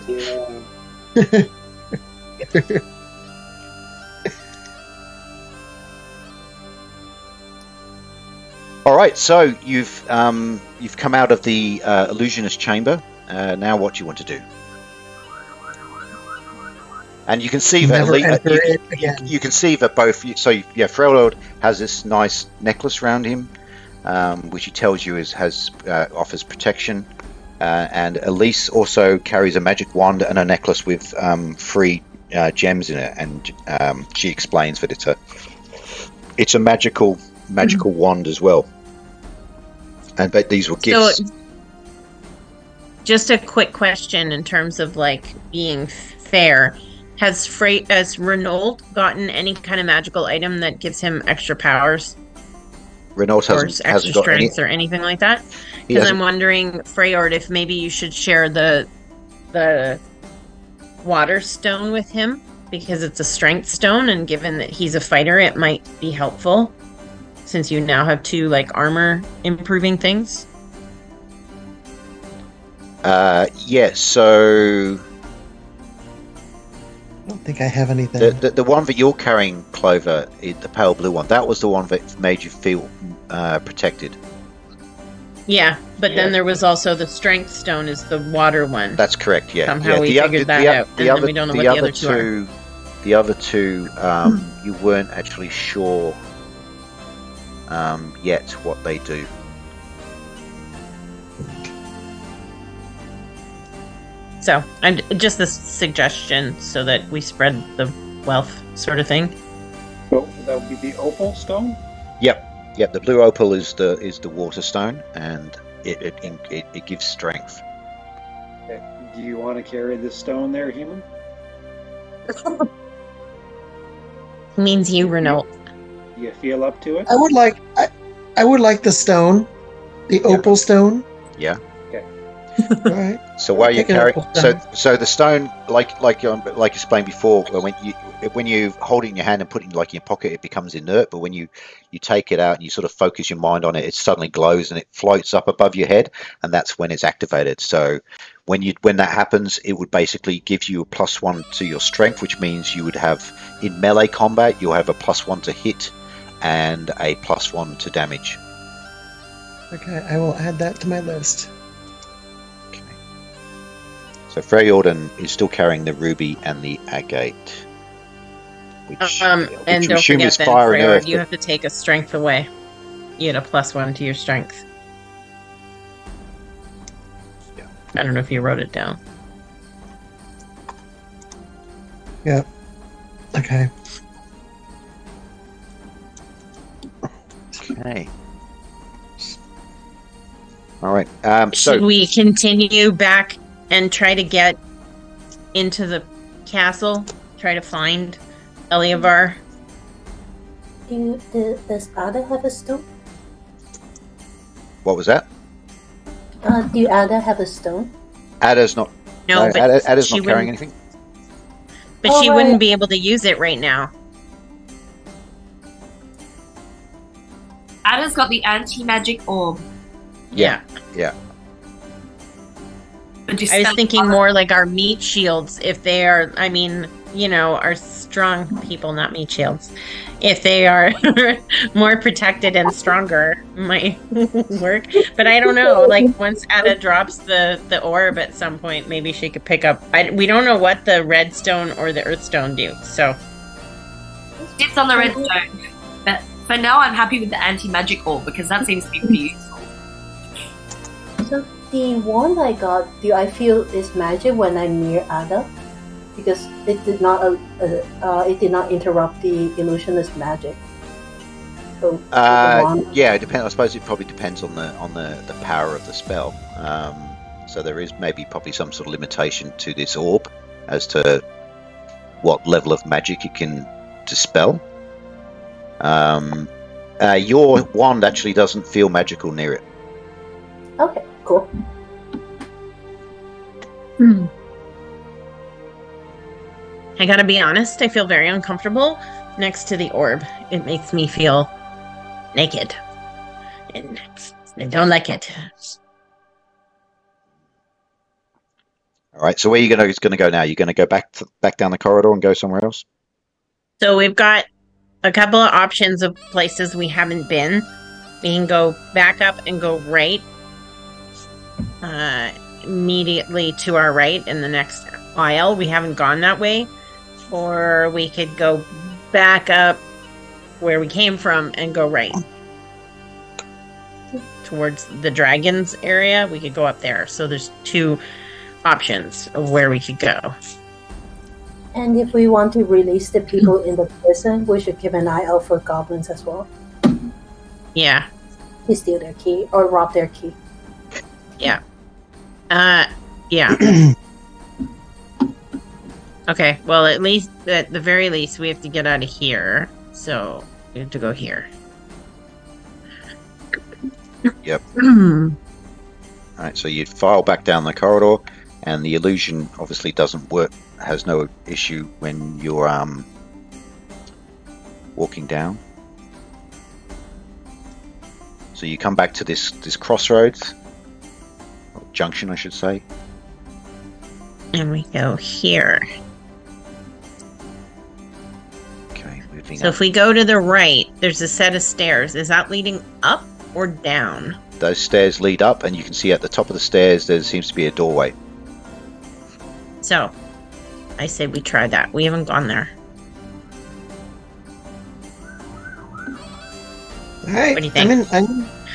Yeah. All right, so you've come out of the illusionist chamber. Now, what do you want to do? And you can see that you can see that both. So yeah, Freljord has this nice necklace around him, which he tells you offers protection. And Elise also carries a magic wand and a necklace with 3 gems in it, and she explains that it's a magical wand as well. And but these were gifts. So, just a quick question in terms of like being fair. Has Renault gotten any kind of magical item that gives him extra powers? Renault hasn't extra got strength or anything like that? Because I'm wondering, Freljord, if maybe you should share the water stone with him, because it's a strength stone, and given that he's a fighter, it might be helpful, since you now have 2 like armor improving things. Yeah, so I don't think I have anything. the one that you're carrying, Clover, the pale blue one, that was the one that made you feel protected. Yeah, but then there was also the strength stone is the water one. That's correct, yeah. Somehow we figured that out, and then we don't know what the other 2 are. The other 2, you weren't actually sure yet what they do. So, I'm just this suggestion so that we spread the wealth sort of thing. So that would be the opal stone? Yep. Yep, the blue opal is the water stone, and it gives strength. Okay. Do you want to carry this stone there, human? Means you, Renault. Do you feel up to it? I would like the stone, the opal stone. Yeah. All right. So while you're Take an carrying, opal stone. so the stone, like explained before, when you hold it in your hand and put it in like in your pocket, it becomes inert. But when you take it out and you sort of focus your mind on it, it suddenly glows and it floats up above your head, and that's when it's activated. So when that happens, it would basically give you a +1 to your strength, which means you would have in melee combat you'll have a +1 to hit and a +1 to damage. Okay, I will add that to my list. So Freyorden is still carrying the ruby and the agate, which And we don't assume forget is then, fire and Freyr, earth. you have to take a strength away. You get a +1 to your strength. Yeah. I don't know if you wrote it down. Yep. Okay. Okay. All right. Should So we continue back and try to get into the castle? Try to find Eliavar? Does Ada have a stone? what was that? Do Ada have a stone? Ada's not. No, but Ada's she not carrying wouldn't- anything. But Oh, she right. wouldn't be able to use it right now. Ada's got the anti-magic orb. Yeah. Yeah. But just I was spell- thinking more like our meat shields, if they are, I mean, our strong people, not meat shields. If they are more protected and stronger, might work. But I don't know. Like, once Ada drops the orb at some point, maybe she could pick up. We don't know what the redstone or the earthstone do. So, It's on the redstone. But for now, I'm happy with the anti-magic orb because that seems to be pretty useful. So the wand I got, do I feel is magic when I'm near Ada? Because it did not interrupt the illusionist magic. So the wand- Yeah, it depends. I suppose it probably depends on the power of the spell. So there is probably some sort of limitation to this orb as to what level of magic it can dispel. Your wand actually doesn't feel magical near it. Okay, cool. I gotta be honest, I feel very uncomfortable next to the orb. It makes me feel naked. And I don't like it. All right. So where are you going to go now? You're going to go back down the corridor and go somewhere else? So we've got a couple of options of places we haven't been. We can go back up and go right. Immediately to our right in the next aisle. We haven't gone that way. Or we could go back up where we came from and go right. Towards the dragons area. We could go up there. So there's two options of where we could go. And if we want to release the people in the prison, we should keep an eye out for goblins as well. Yeah. To steal their key or rob their key. Yeah. Yeah. Okay, well, at the very least, we have to get out of here. So, we have to go here. Yep. All right. So you file back down the corridor, and the illusion obviously doesn't work. Has no issue when you're walking down. So you come back to this crossroads, or junction, I should say. And we go here. Okay, moving So up. if we go to the right, there's a set of stairs. Is that leading up or down? Those stairs lead up, and you can see at the top of the stairs there seems to be a doorway. So, I say we try that. We haven't gone there. All right. What do you think?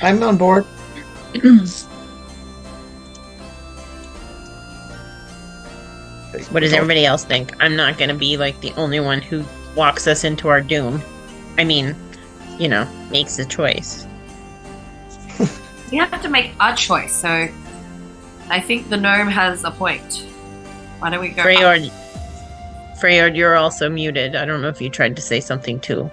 I'm on board. What does everybody else think? I'm not going to be like the only one who walks us into our doom. I mean, makes a choice. We have to make a choice, so I think the gnome has a point. Why don't we go? Freyard, you're also muted. I don't know if you tried to say something too.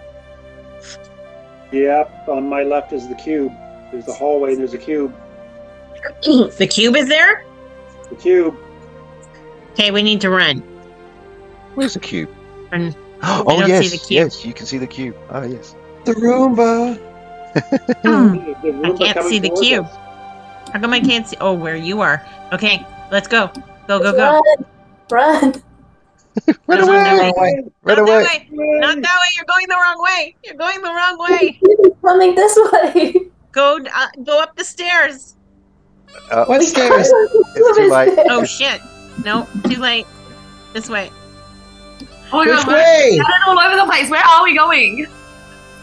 Yep, on my left is the cube. There's the hallway, there's a cube. The cube is there? The cube. Okay, we need to run. Where's the cube? And Oh, don't yes, see the cube. yes, you can see the cube. Oh, yes. The Roomba. I can't see the cube. How come I can't see? Oh, where you are. Okay, let's go. Go, go, go. Run! Run Don't run that away! way. Run Not away! that way. Not that way. You're going the wrong way. You're going the wrong way. Coming this way! Go up the stairs. What stairs? It's too late. Oh, shit. No, too late. This way. Oh my Which god, we're way? scattered all over the place. Where are we going?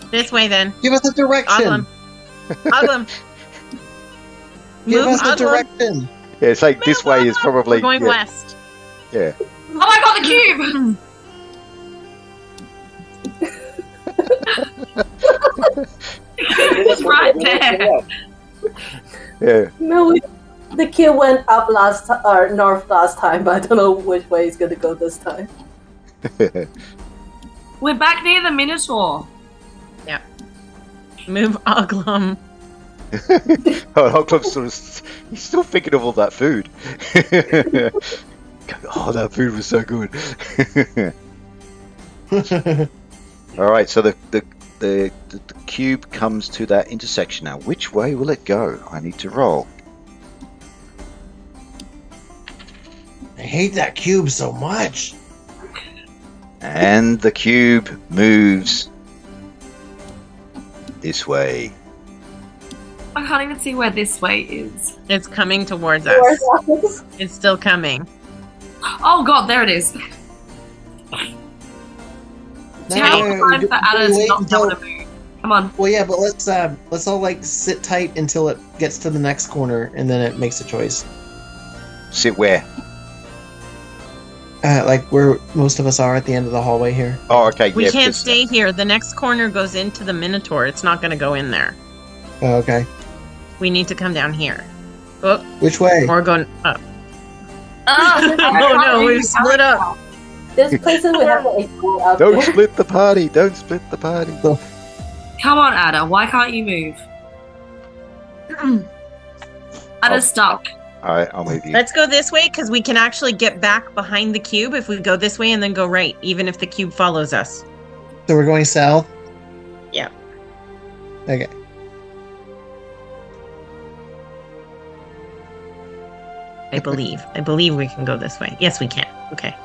This way, then. Give us a direction. Oglum. Oglum. Give us a Oglum. direction. Yeah, it's like this way is probably. We're going yeah, west. Yeah. Oh my god, the cube! It was right there. Yeah. No, the cube went up north last time, but I don't know which way it's gonna go this time. We're back near the Minotaur. Move Oglum. Oh, Hoglum's sort of. He's still thinking of all that food. Oh, that food was so good. All right, so the cube comes to that intersection now. Which way will it go? I need to roll. I hate that cube so much. And the cube moves this way. I can't even see where this way is. It's coming towards us. It's still coming. Oh god, there it is. See how time for Ada to not be able to move. Come on. Well, yeah, but let's all like sit tight until it gets to the next corner, and then it makes a choice. Sit where? Like where most of us are at the end of the hallway here. Oh, okay. We yeah, can't because- stay here. The next corner goes into the Minotaur. It's not going to go in there. Oh, okay. We need to come down here. Oh, Which way? or going up. Oh no, we've split up. There's places we have like up Don't there. split the party. Don't split the party. Come on, Ada. Why can't you move? Ada's stuck. All right, I'll move you. Let's go this way because we can actually get back behind the cube if we go this way and then go right, even if the cube follows us. So we're going south? Yeah. Okay. I believe we can go this way. Yes, we can. Okay.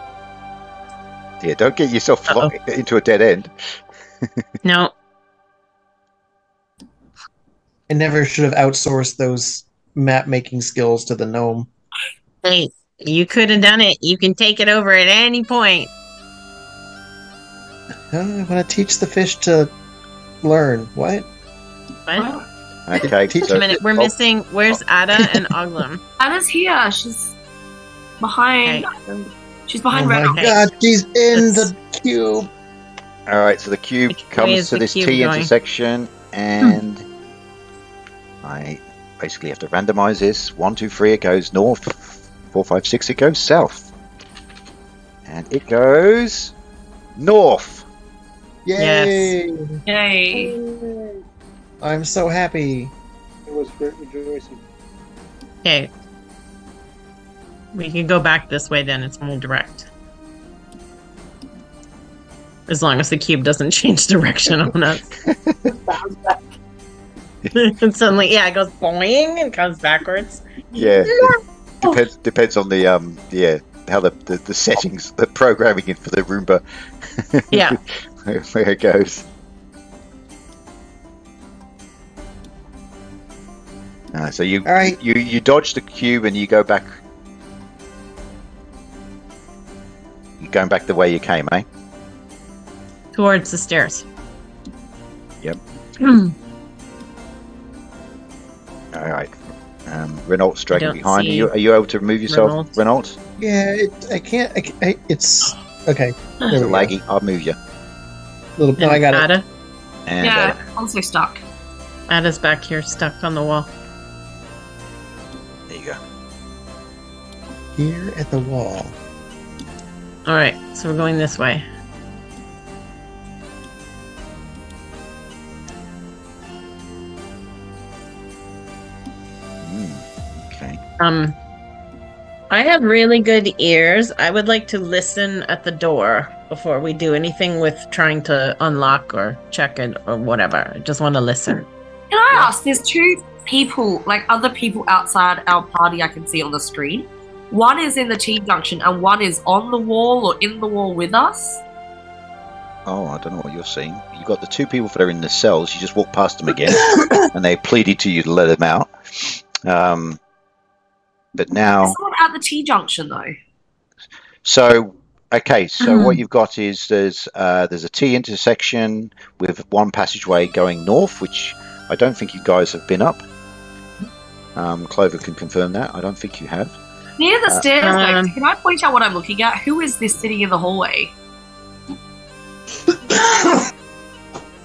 Yeah, don't get yourself into a dead end. No. I never should have outsourced those map making skills to the gnome. Hey, you could have done it. You can take it over at any point. I want to teach the fish to learn. What? What? Okay. Teach A minute. We're missing. Where's Ada and Oglum? Ada's here. She's behind. She's behind Oh my Reynolds. god, she's in the cube. All right, so the cube Which way comes is to the this cube T going? intersection, and I basically have to randomize this. 1, 2, 3, it goes north. 4, 5, 6, it goes south. And it goes north. Yay! Yay. I'm so happy. It was great rejoicing. Okay. We can go back this way then. It's more direct. As long as the cube doesn't change direction on us. Bounce back. And suddenly, yeah, it goes boing and comes backwards. Yeah. Depends on the how the settings, the programming in for the Roomba. Yeah. where it goes. So you All right. you dodge the cube and you go back. You're going back the way you came, eh? Towards the stairs. Yep. Hmm. All right. Renault's dragging don't behind see you. Are you able to move yourself, Renault? Yeah, I can't. It's okay. There It's we go. laggy. I'll move you. No, I got it. Ada? And Yeah, also stuck. Ada's back here, stuck on the wall. there you go. Here at the wall. All right, so we're going this way. Okay. I have really good ears. I would like to listen at the door before we do anything with trying to unlock or check it or whatever. I just want to listen. Can I ask? There's two people, like other people outside our party I can see on the screen. One is in the T-junction and one is on the wall or in the wall with us. Oh, I don't know what you're seeing. You've got the two people that are in the cells. You just walk past them again, and they pleaded to you to let them out. But now, There's someone at the T-junction though. so okay, so what you've got is there's a T intersection with one passageway going north, which I don't think you guys have been up. Clover can confirm that. I don't think you have. Near the stairs though, can I point out what I'm looking at? Who is this sitting in the hallway?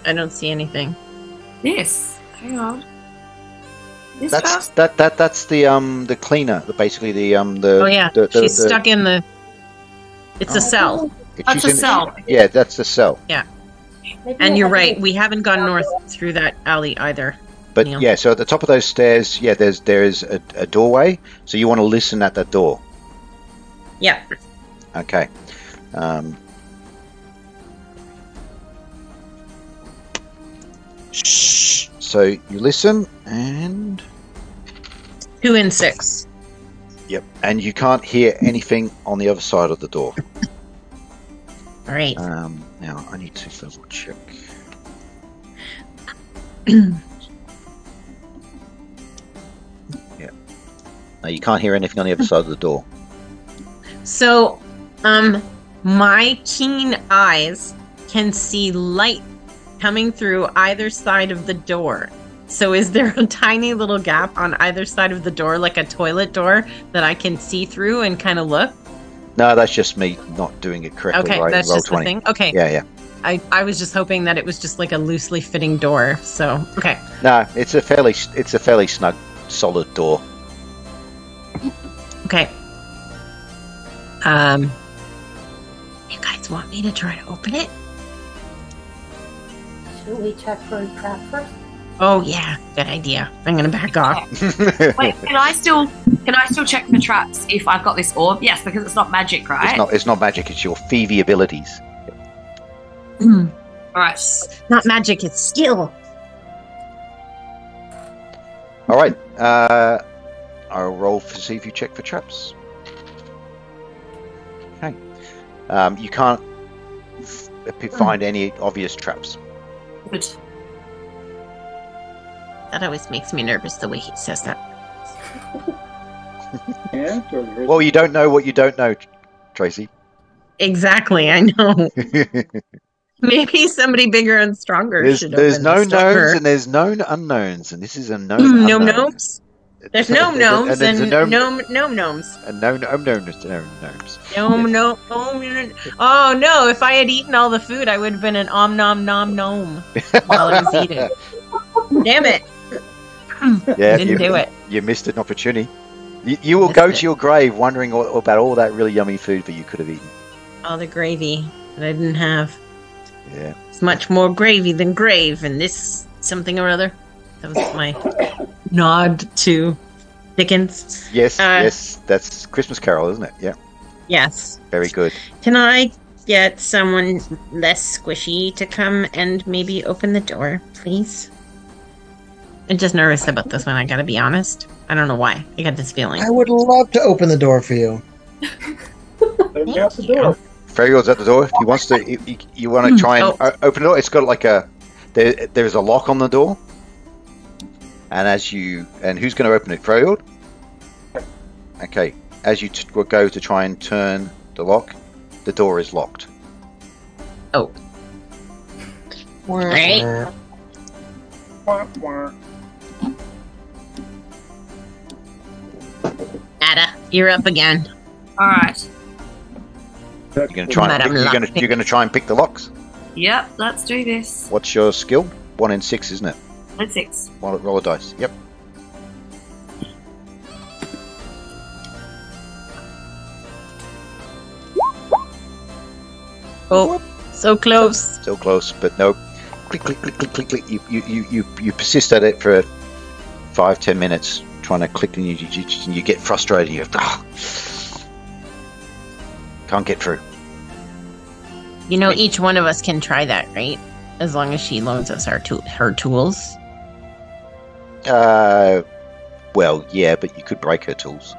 I don't see anything. This. Hang on. This That's person? that's the cleaner, basically the Oh yeah, she's stuck in the. It's a cell. That's a cell. Yeah, that's the cell. Maybe And I you're have right, to- we haven't gone north through that alley either. But Neil. yeah, so at the top of those stairs, yeah, there is a doorway. So you want to listen at that door. Yeah. Okay. So you listen, and 2 and 6. yep, and you can't hear anything on the other side of the door. All right. Now I need to double check. Yeah. No, you can't hear anything on the other side of the door. So, my keen eyes can see light coming through either side of the door. So is there a tiny little gap on either side of the door, like a toilet door, that I can see through and kind of look? No, that's just me not doing it correctly. Okay, right? that's Roll just 20. the thing. Okay. Yeah. I was just hoping that it was just like a loosely fitting door. So, okay. No, it's a fairly snug, solid door. Okay. You guys want me to try to open it? Should we check for a trap first? Oh yeah, good idea. I'm gonna back off. Wait, can I still check for traps if I've got this orb? Yes, because it's not magic, right? It's not magic. It's your thievy abilities. Alright. Not magic, it's skill. All right. I'll roll to see if you check for traps. Okay. You can't find any obvious traps. Good. That always makes me nervous the way he says that. Yeah. Well, you don't know what you don't know, Tracy. Exactly, I know. Maybe somebody bigger and stronger should There's open known this door. knowns and there's known unknowns, and this is a known Gnome unknown. gnomes? There's gnome gnomes there's a and gnome gnomes. And known gnomes. Gnome. Oh no, if I had eaten all the food, I would have been an om nom nom gnome while I was eating. Damn it. Yeah, Didn't do it. You missed an opportunity. You will go to your grave wondering about all that really yummy food that you could have eaten. All the gravy that I didn't have. Yeah. It's much more gravy than grave, and this something or other. That was my nod to Dickens. Yes, that's Christmas Carol, isn't it? Yeah. Yes. Very good. Can I get someone less squishy to come and maybe open the door, please? I'm just nervous about this one, I gotta be honest. I don't know why. I got this feeling. I would love to open the door for you. Open out the door. Ferrygold's at the door. He wants to. You want to try and open the door? It's got like there's a lock on the door. And who's going to open it? Ferrygold? Okay. As you go to try and turn the lock, the door is locked. Oh. Right. Ada, you're up again. Alright. You're going to try and pick the locks. Yep, let's do this. What's your skill? 1 in 6, isn't it? 1 in 6. Roll a dice. Yep. Oh, so close. So close, but no. Click, click, click, click, click, click. You persist at it for 5-10 minutes, trying to click, and you get frustrated. You can't get through. You know, each one of us can try that, right? As long as she loans us her tools. Well, yeah, but you could break her tools.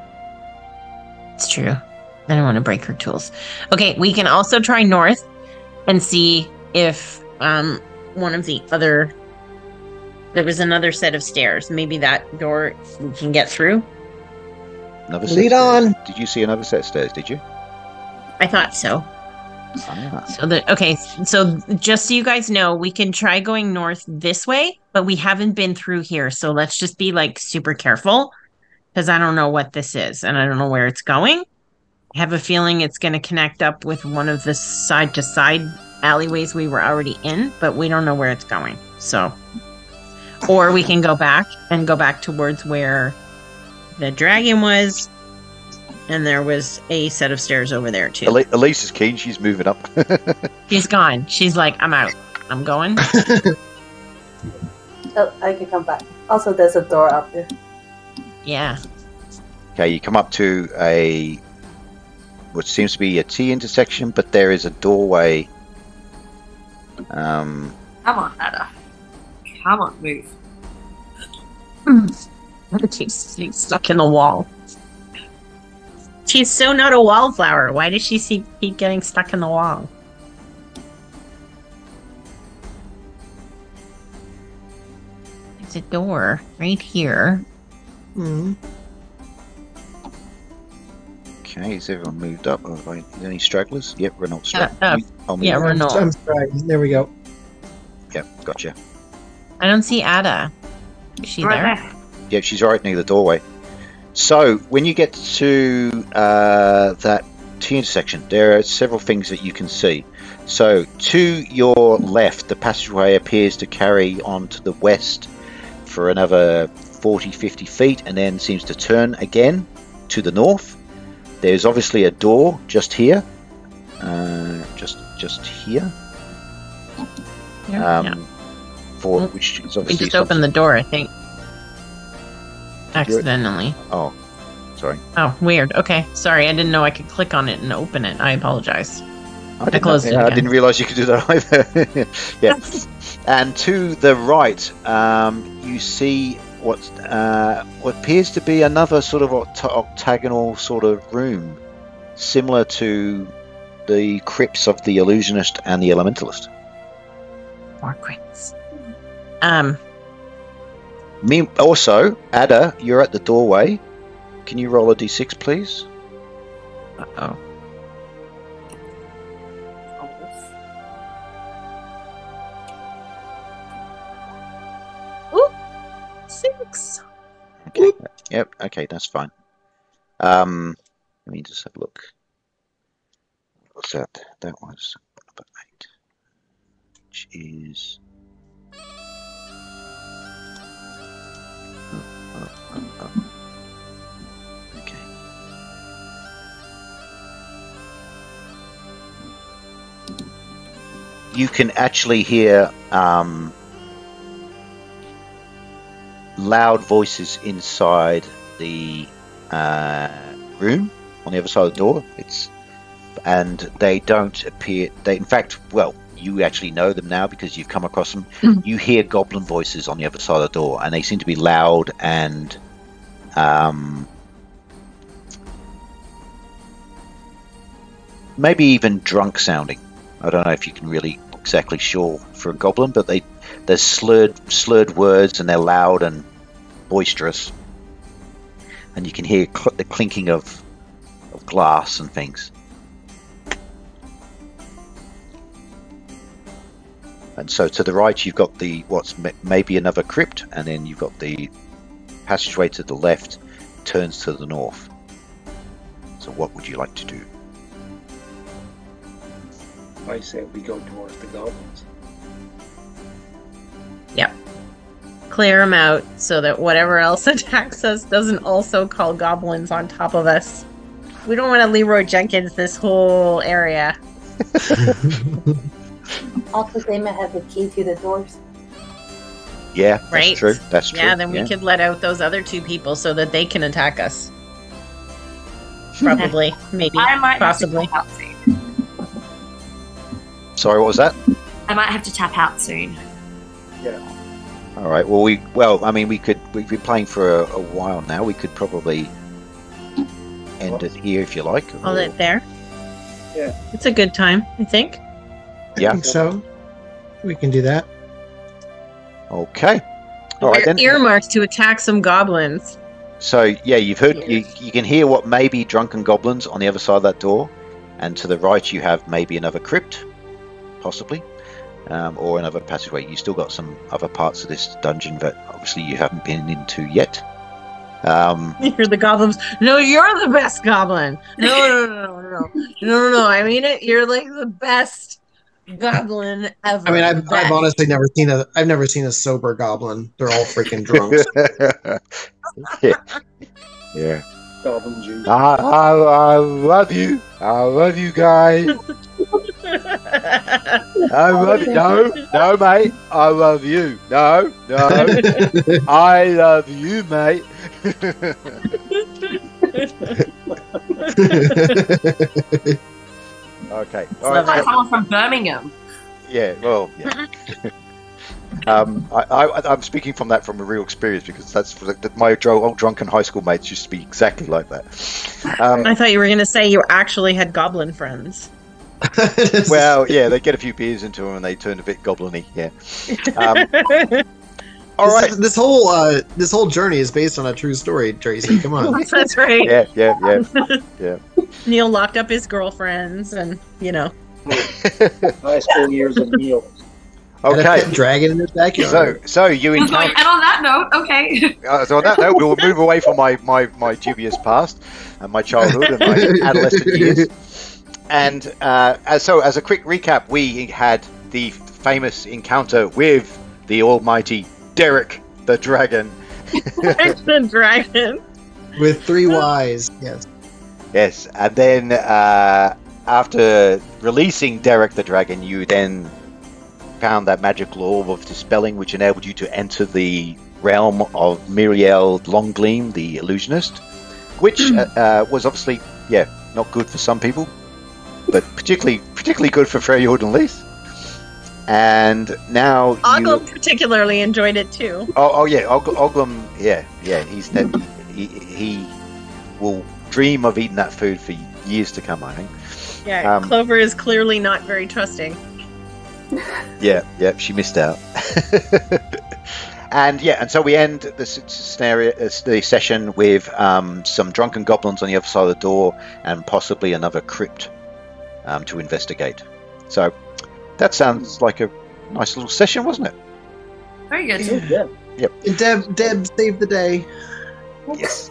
It's true. I don't want to break her tools. Okay, we can also try north and see if one of the other... There was another set of stairs. Maybe that door we can get through. Another set Lead of stairs. on. Did you see another set of stairs, did you? I thought so. Ah. So just so you guys know, we can try going north this way, but we haven't been through here. So let's just be like super careful, because I don't know what this is and I don't know where it's going. I have a feeling it's going to connect up with one of the side to side alleyways we were already in, but we don't know where it's going. So, or we can go back towards where the dragon was. And there was a set of stairs over there, too. Elise is keen. She's moving up. She's gone. She's like, I'm out. I'm going. Oh, I can come back. Also, there's a door up there. Yeah. Okay, you come up to what seems to be a T intersection, but there is a doorway. Come on, Ada. Come on, move. She's stuck in the wall. She's so not a wallflower. Why does she keep getting stuck in the wall? There's a door right here. Mm. Okay, is everyone moved up? Any stragglers? Yep, Renault's Yeah, Renault. I'm sorry. There we go. Yep, gotcha. I don't see Ada. Is she Right there? Yep, she's right near the doorway. So, when you get to that T intersection, there are several things that you can see. So, to your left, the passageway appears to carry on to the west for another 40-50 feet, and then seems to turn again to the north. There's obviously a door just here. Just here. Yeah. For which is We obviously just opened the door, I think. Accidentally. Oh, sorry. Oh, weird. Okay. Sorry, I didn't know I could click on it and open it. I apologize. I closed it I again. didn't realize you could do that either. Yeah. And to the right, you see what appears to be another sort of octagonal sort of room, similar to the crypts of the illusionist and the elementalist. More crypts. Also, Ada, you're at the doorway. Can you roll a d6, please? Uh-oh. Ooh, 6. Okay. Yep. Okay, that's fine. Let me just have a look. What's that? That was number 8, which is. Okay. You can actually hear loud voices inside the room on the other side of the door. And they don't appear. They, in fact, well, you actually know them now because you've come across them. You hear goblin voices on the other side of the door, and they seem to be loud and maybe even drunk sounding. I don't know if you can really exactly sure for a goblin, but they're slurred words, and they're loud and boisterous, and you can hear the clinking of glass and things. And so to the right, you've got what's maybe another crypt, and then you've got the passageway to the left turns to the north. So what would you like to do? I say we go towards the goblins. Yep. Clear them out so that whatever else attacks us doesn't also call goblins on top of us. We don't want to Leroy Jenkins this whole area. Also, they may have the key to the doors. Yeah, that's Right? true. That's true. Yeah, then we could let out those other two people so that they can attack us. Probably. Maybe. I might Possibly. have to tap out soon. Sorry, what was that? I might have to tap out soon. Yeah. All right. I mean, we've been playing for a while now. We could probably end it here if you like. Hold it there. Yeah. It's a good time, I think. Yeah. I think so. We can do that. Okay. All right We're then. earmarked to attack some goblins. So yeah, you've heard. You can hear what may be drunken goblins on the other side of that door, and to the right you have maybe another crypt, possibly, or another passageway. You still got some other parts of this dungeon that obviously you haven't been into yet. You're the goblins. No, you're the best goblin. No. I mean it. You're like the best goblin ever. I mean, I've honestly never seen a sober goblin. They're all freaking drunks. Yeah. Goblin juice. I love you. I love you guys. I love you. No, mate. I love you. No. I love you, mate. Okay. All Sounds like right. someone from Birmingham. Yeah. Well. Yeah. I'm speaking from a real experience because that's my old drunken high school mates used to be exactly like that. I thought you were going to say you actually had goblin friends. Well, yeah, they get a few beers into them and they turn a bit goblin-y. Yeah. All right. This whole journey is based on a true story, Tracy. Come on. That's right. Yeah. Neil locked up his girlfriends and, High school years of meals. Okay. Dragon in his backyard. So you And encounter. on that note, okay. So on that note, we'll move away from my dubious past and my childhood and my adolescent years. And as a quick recap, we had the famous encounter with the almighty Derek the Dragon. the dragon. With 3 Ys, yes. Yes, and then after releasing Derek the Dragon, you then found that magical orb of dispelling, which enabled you to enter the realm of Miriel Longgleam, the illusionist, which was obviously, not good for some people, but particularly good for Freyjord and Lys. And now Oglum particularly enjoyed it too. Oh yeah, Oglum, yeah, he will dream of eating that food for years to come, I think. Yeah, Clover is clearly not very trusting. Yeah, she missed out. And so we end the session with some drunken goblins on the other side of the door and possibly another crypt to investigate. So that sounds like a nice little session, wasn't it? Very good. Yeah. Yep. Deb saved the day. Yes.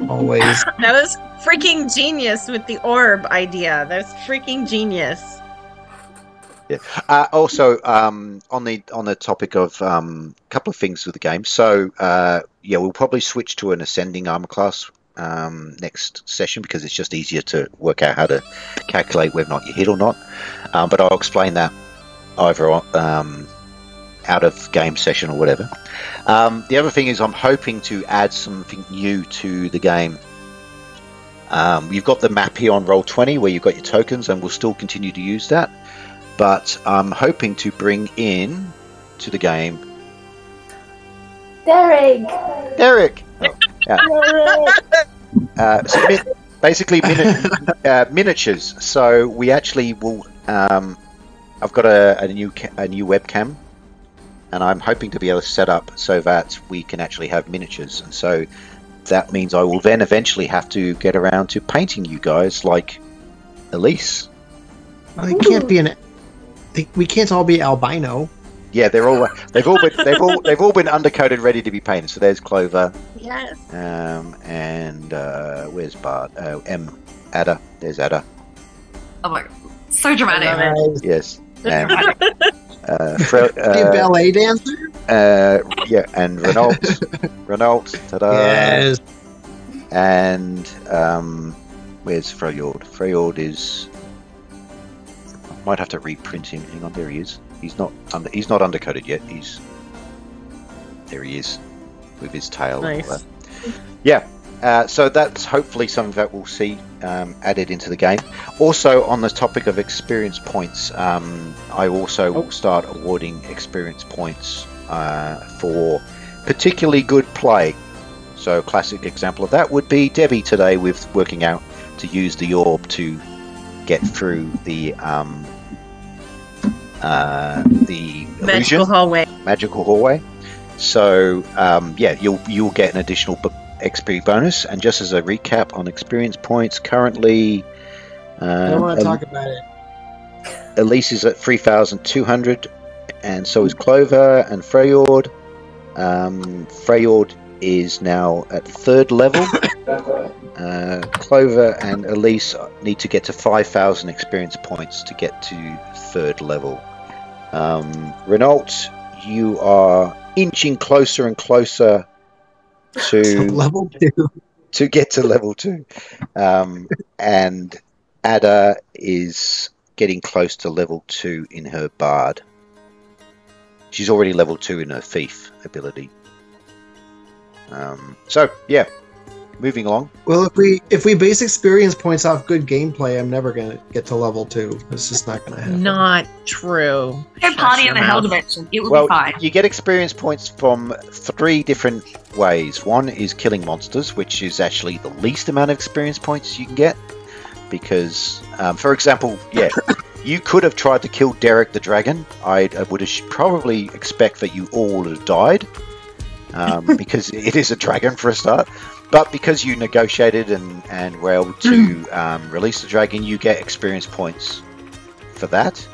Always. That was freaking genius with the orb idea. That was freaking genius. Yeah. Also, on the topic of a couple of things with the game. So, we'll probably switch to an ascending armor class next session because it's just easier to work out how to calculate whether or not you hit or not. But I'll explain that either out of game session or whatever. The other thing is I'm hoping to add something new to the game. You've got the map here on Roll20 where you've got your tokens, and we'll still continue to use that. But I'm hoping to bring in to the game Derek! Oh, yeah. Basically miniatures. So we actually will. I've got a new webcam, and I'm hoping to be able to set up so that we can actually have miniatures. And so that means I will then eventually have to get around to painting you guys like Elise. It can't be we can't all be albino. Yeah, they've all been undercoated, ready to be painted. So there's Clover. Yes. And where's Bart? Ada. There's Ada. Oh my god. So dramatic. Love Yes. Dramatic. Ballet dancer? Yeah, and Renault, ta-da. Yes. And where's Freyord? Freyord is. I might have to reprint him. Hang on, there he is. He's not undercoated yet. There he is, with his tail. Nice. And all that. Yeah. So that's hopefully something that we'll see added into the game. Also, on the topic of experience points, I also will start awarding experience points for particularly good play. So, a classic example of that would be Debbie today with working out to use the orb to get through the Magical hallway. magical hallway. So, yeah, you'll get an additional XP bonus. And just as a recap on experience points, currently, I don't want to talk about it. Elise is at 3,200, and so is Clover and Freyord. Freyord is now at 3rd level. Clover and Elise need to get to 5,000 experience points to get to 3rd level. Renault, you are inching closer and closer to level 2. to get to level 2. And Ada is getting close to level 2 in her Bard. She's already level 2 in her Thief ability. So, yeah, moving along. Well, if we base experience points off good gameplay, I'm never going to get to level 2. It's just not going to happen. Not true. Go party in the Hell Dimension. It will Well, be fine. you get experience points from 3 different ways. One is killing monsters, which is actually the least amount of experience points you can get. Because, for example, yeah, you could have tried to kill Derek the Dragon. I would probably expect that you all would have died. Because it is a dragon for a start. But because you negotiated and were able to release the dragon, you get experience points for that.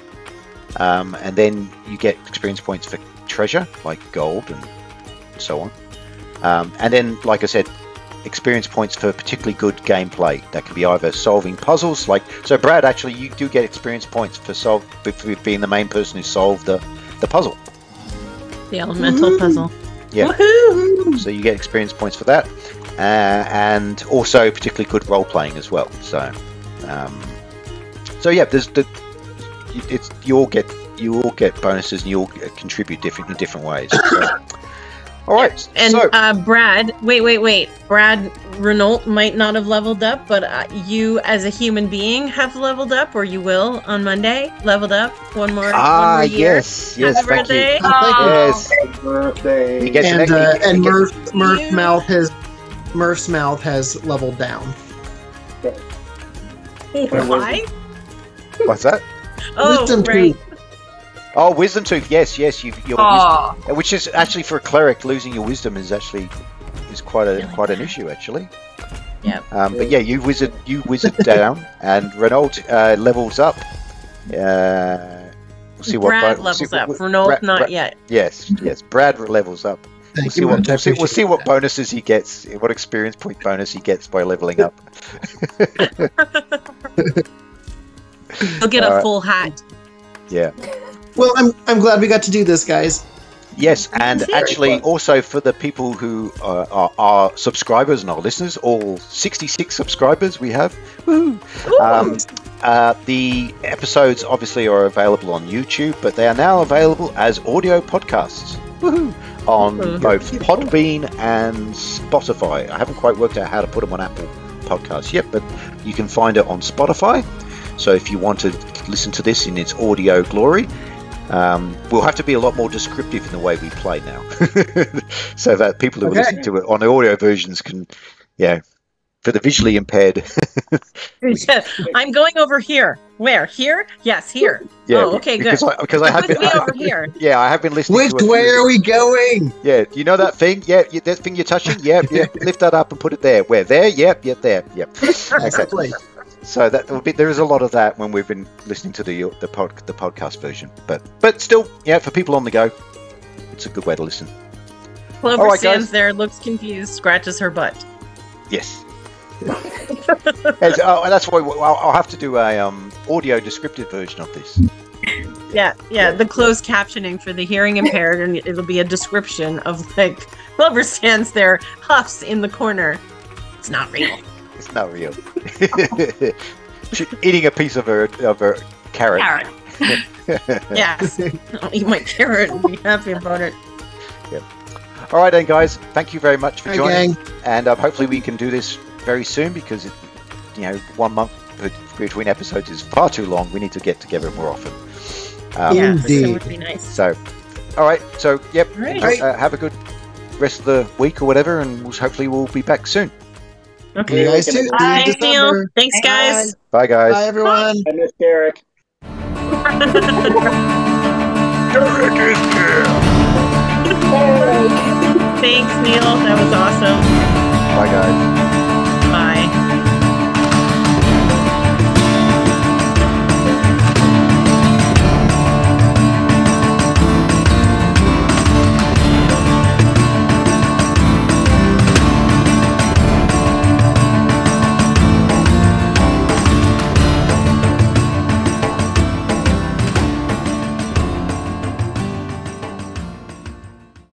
And then you get experience points for treasure, like gold and so on. And then, like I said, experience points for particularly good gameplay. That can be either solving puzzles, so Brad, actually, you do get experience points for being the main person who solved the puzzle. The elemental puzzle. Yeah. Woohoo! So you get experience points for that, and also particularly good role playing as well. So, yeah, you all get bonuses, and you all contribute in different ways. So. All right, And so Brad, wait. Brad Renault might not have leveled up, but you, as a human being, have leveled up, or you will on Monday. Leveled up one more year. yes, Happy thank birthday. you. Oh. Yes, Happy birthday. He gets And an Murph's mouth has leveled down. Why? What's that? Oh, Wisdom right. tooth. Oh, wisdom tooth. Yes, your Aw. wisdom, which is actually for a cleric, losing your wisdom is quite an issue actually. Yep. But yeah, you wizard down, and Renault levels up. We'll see what Brad levels up. Renault not yet. Yes, Brad levels up. Thank We'll you, Matt. we'll see what bonuses he gets, what experience point bonus he gets by leveling up. He'll get a full hat. Yeah. Well, I'm glad we got to do this, guys. Yes, and actually also for the people who are our subscribers and our listeners, all 66 subscribers we have. Woo! The episodes obviously are available on YouTube, but they are now available as audio podcasts. Woohoo! On both Podbean and Spotify. I haven't quite worked out how to put them on Apple Podcasts yet, but you can find it on Spotify. So if you want to listen to this in its audio glory, we'll have to be a lot more descriptive in the way we play now, so that people who listen to it on the audio versions can, for the visually impaired. I'm going over here. Where? Here? Yes, here. Yeah, oh, okay, good. Because I have been over here. Yeah, I have been listening. Which way are we going? Yeah, you know that thing? Yeah, that thing you're touching. Yeah. Lift that up and put it there. Where? There? Yep. There. Yep. Okay. So that will be. There is a lot of that when we've been listening to the podcast version, but still, for people on the go, it's a good way to listen. Clover All right, stands guys. there, looks confused, scratches her butt. Yes. And that's why I'll have to do a audio descriptive version of this. Yeah, the closed captioning for the hearing impaired, and it'll be a description of like whoever stands there huffs in the corner. It's not real. It's not real. Eating a piece of a carrot. Yes. I'll eat my carrot and be happy about it. Yep. All right then, guys. Thank you very much for joining, gang. and hopefully we can do this very soon because 1 month between episodes is far too long. We need to get together more often. Yeah, Indeed. that would be nice. So, all right. So, yep. All right. Enjoy, have a good rest of the week or whatever, and hopefully we'll be back soon. Okay. You guys too. See you in Thanks, Neil. December. Thanks, guys. Bye, guys. Bye, everyone. I miss Derek. Derek is here. Thanks, Neil. That was awesome. Bye, guys. Bye.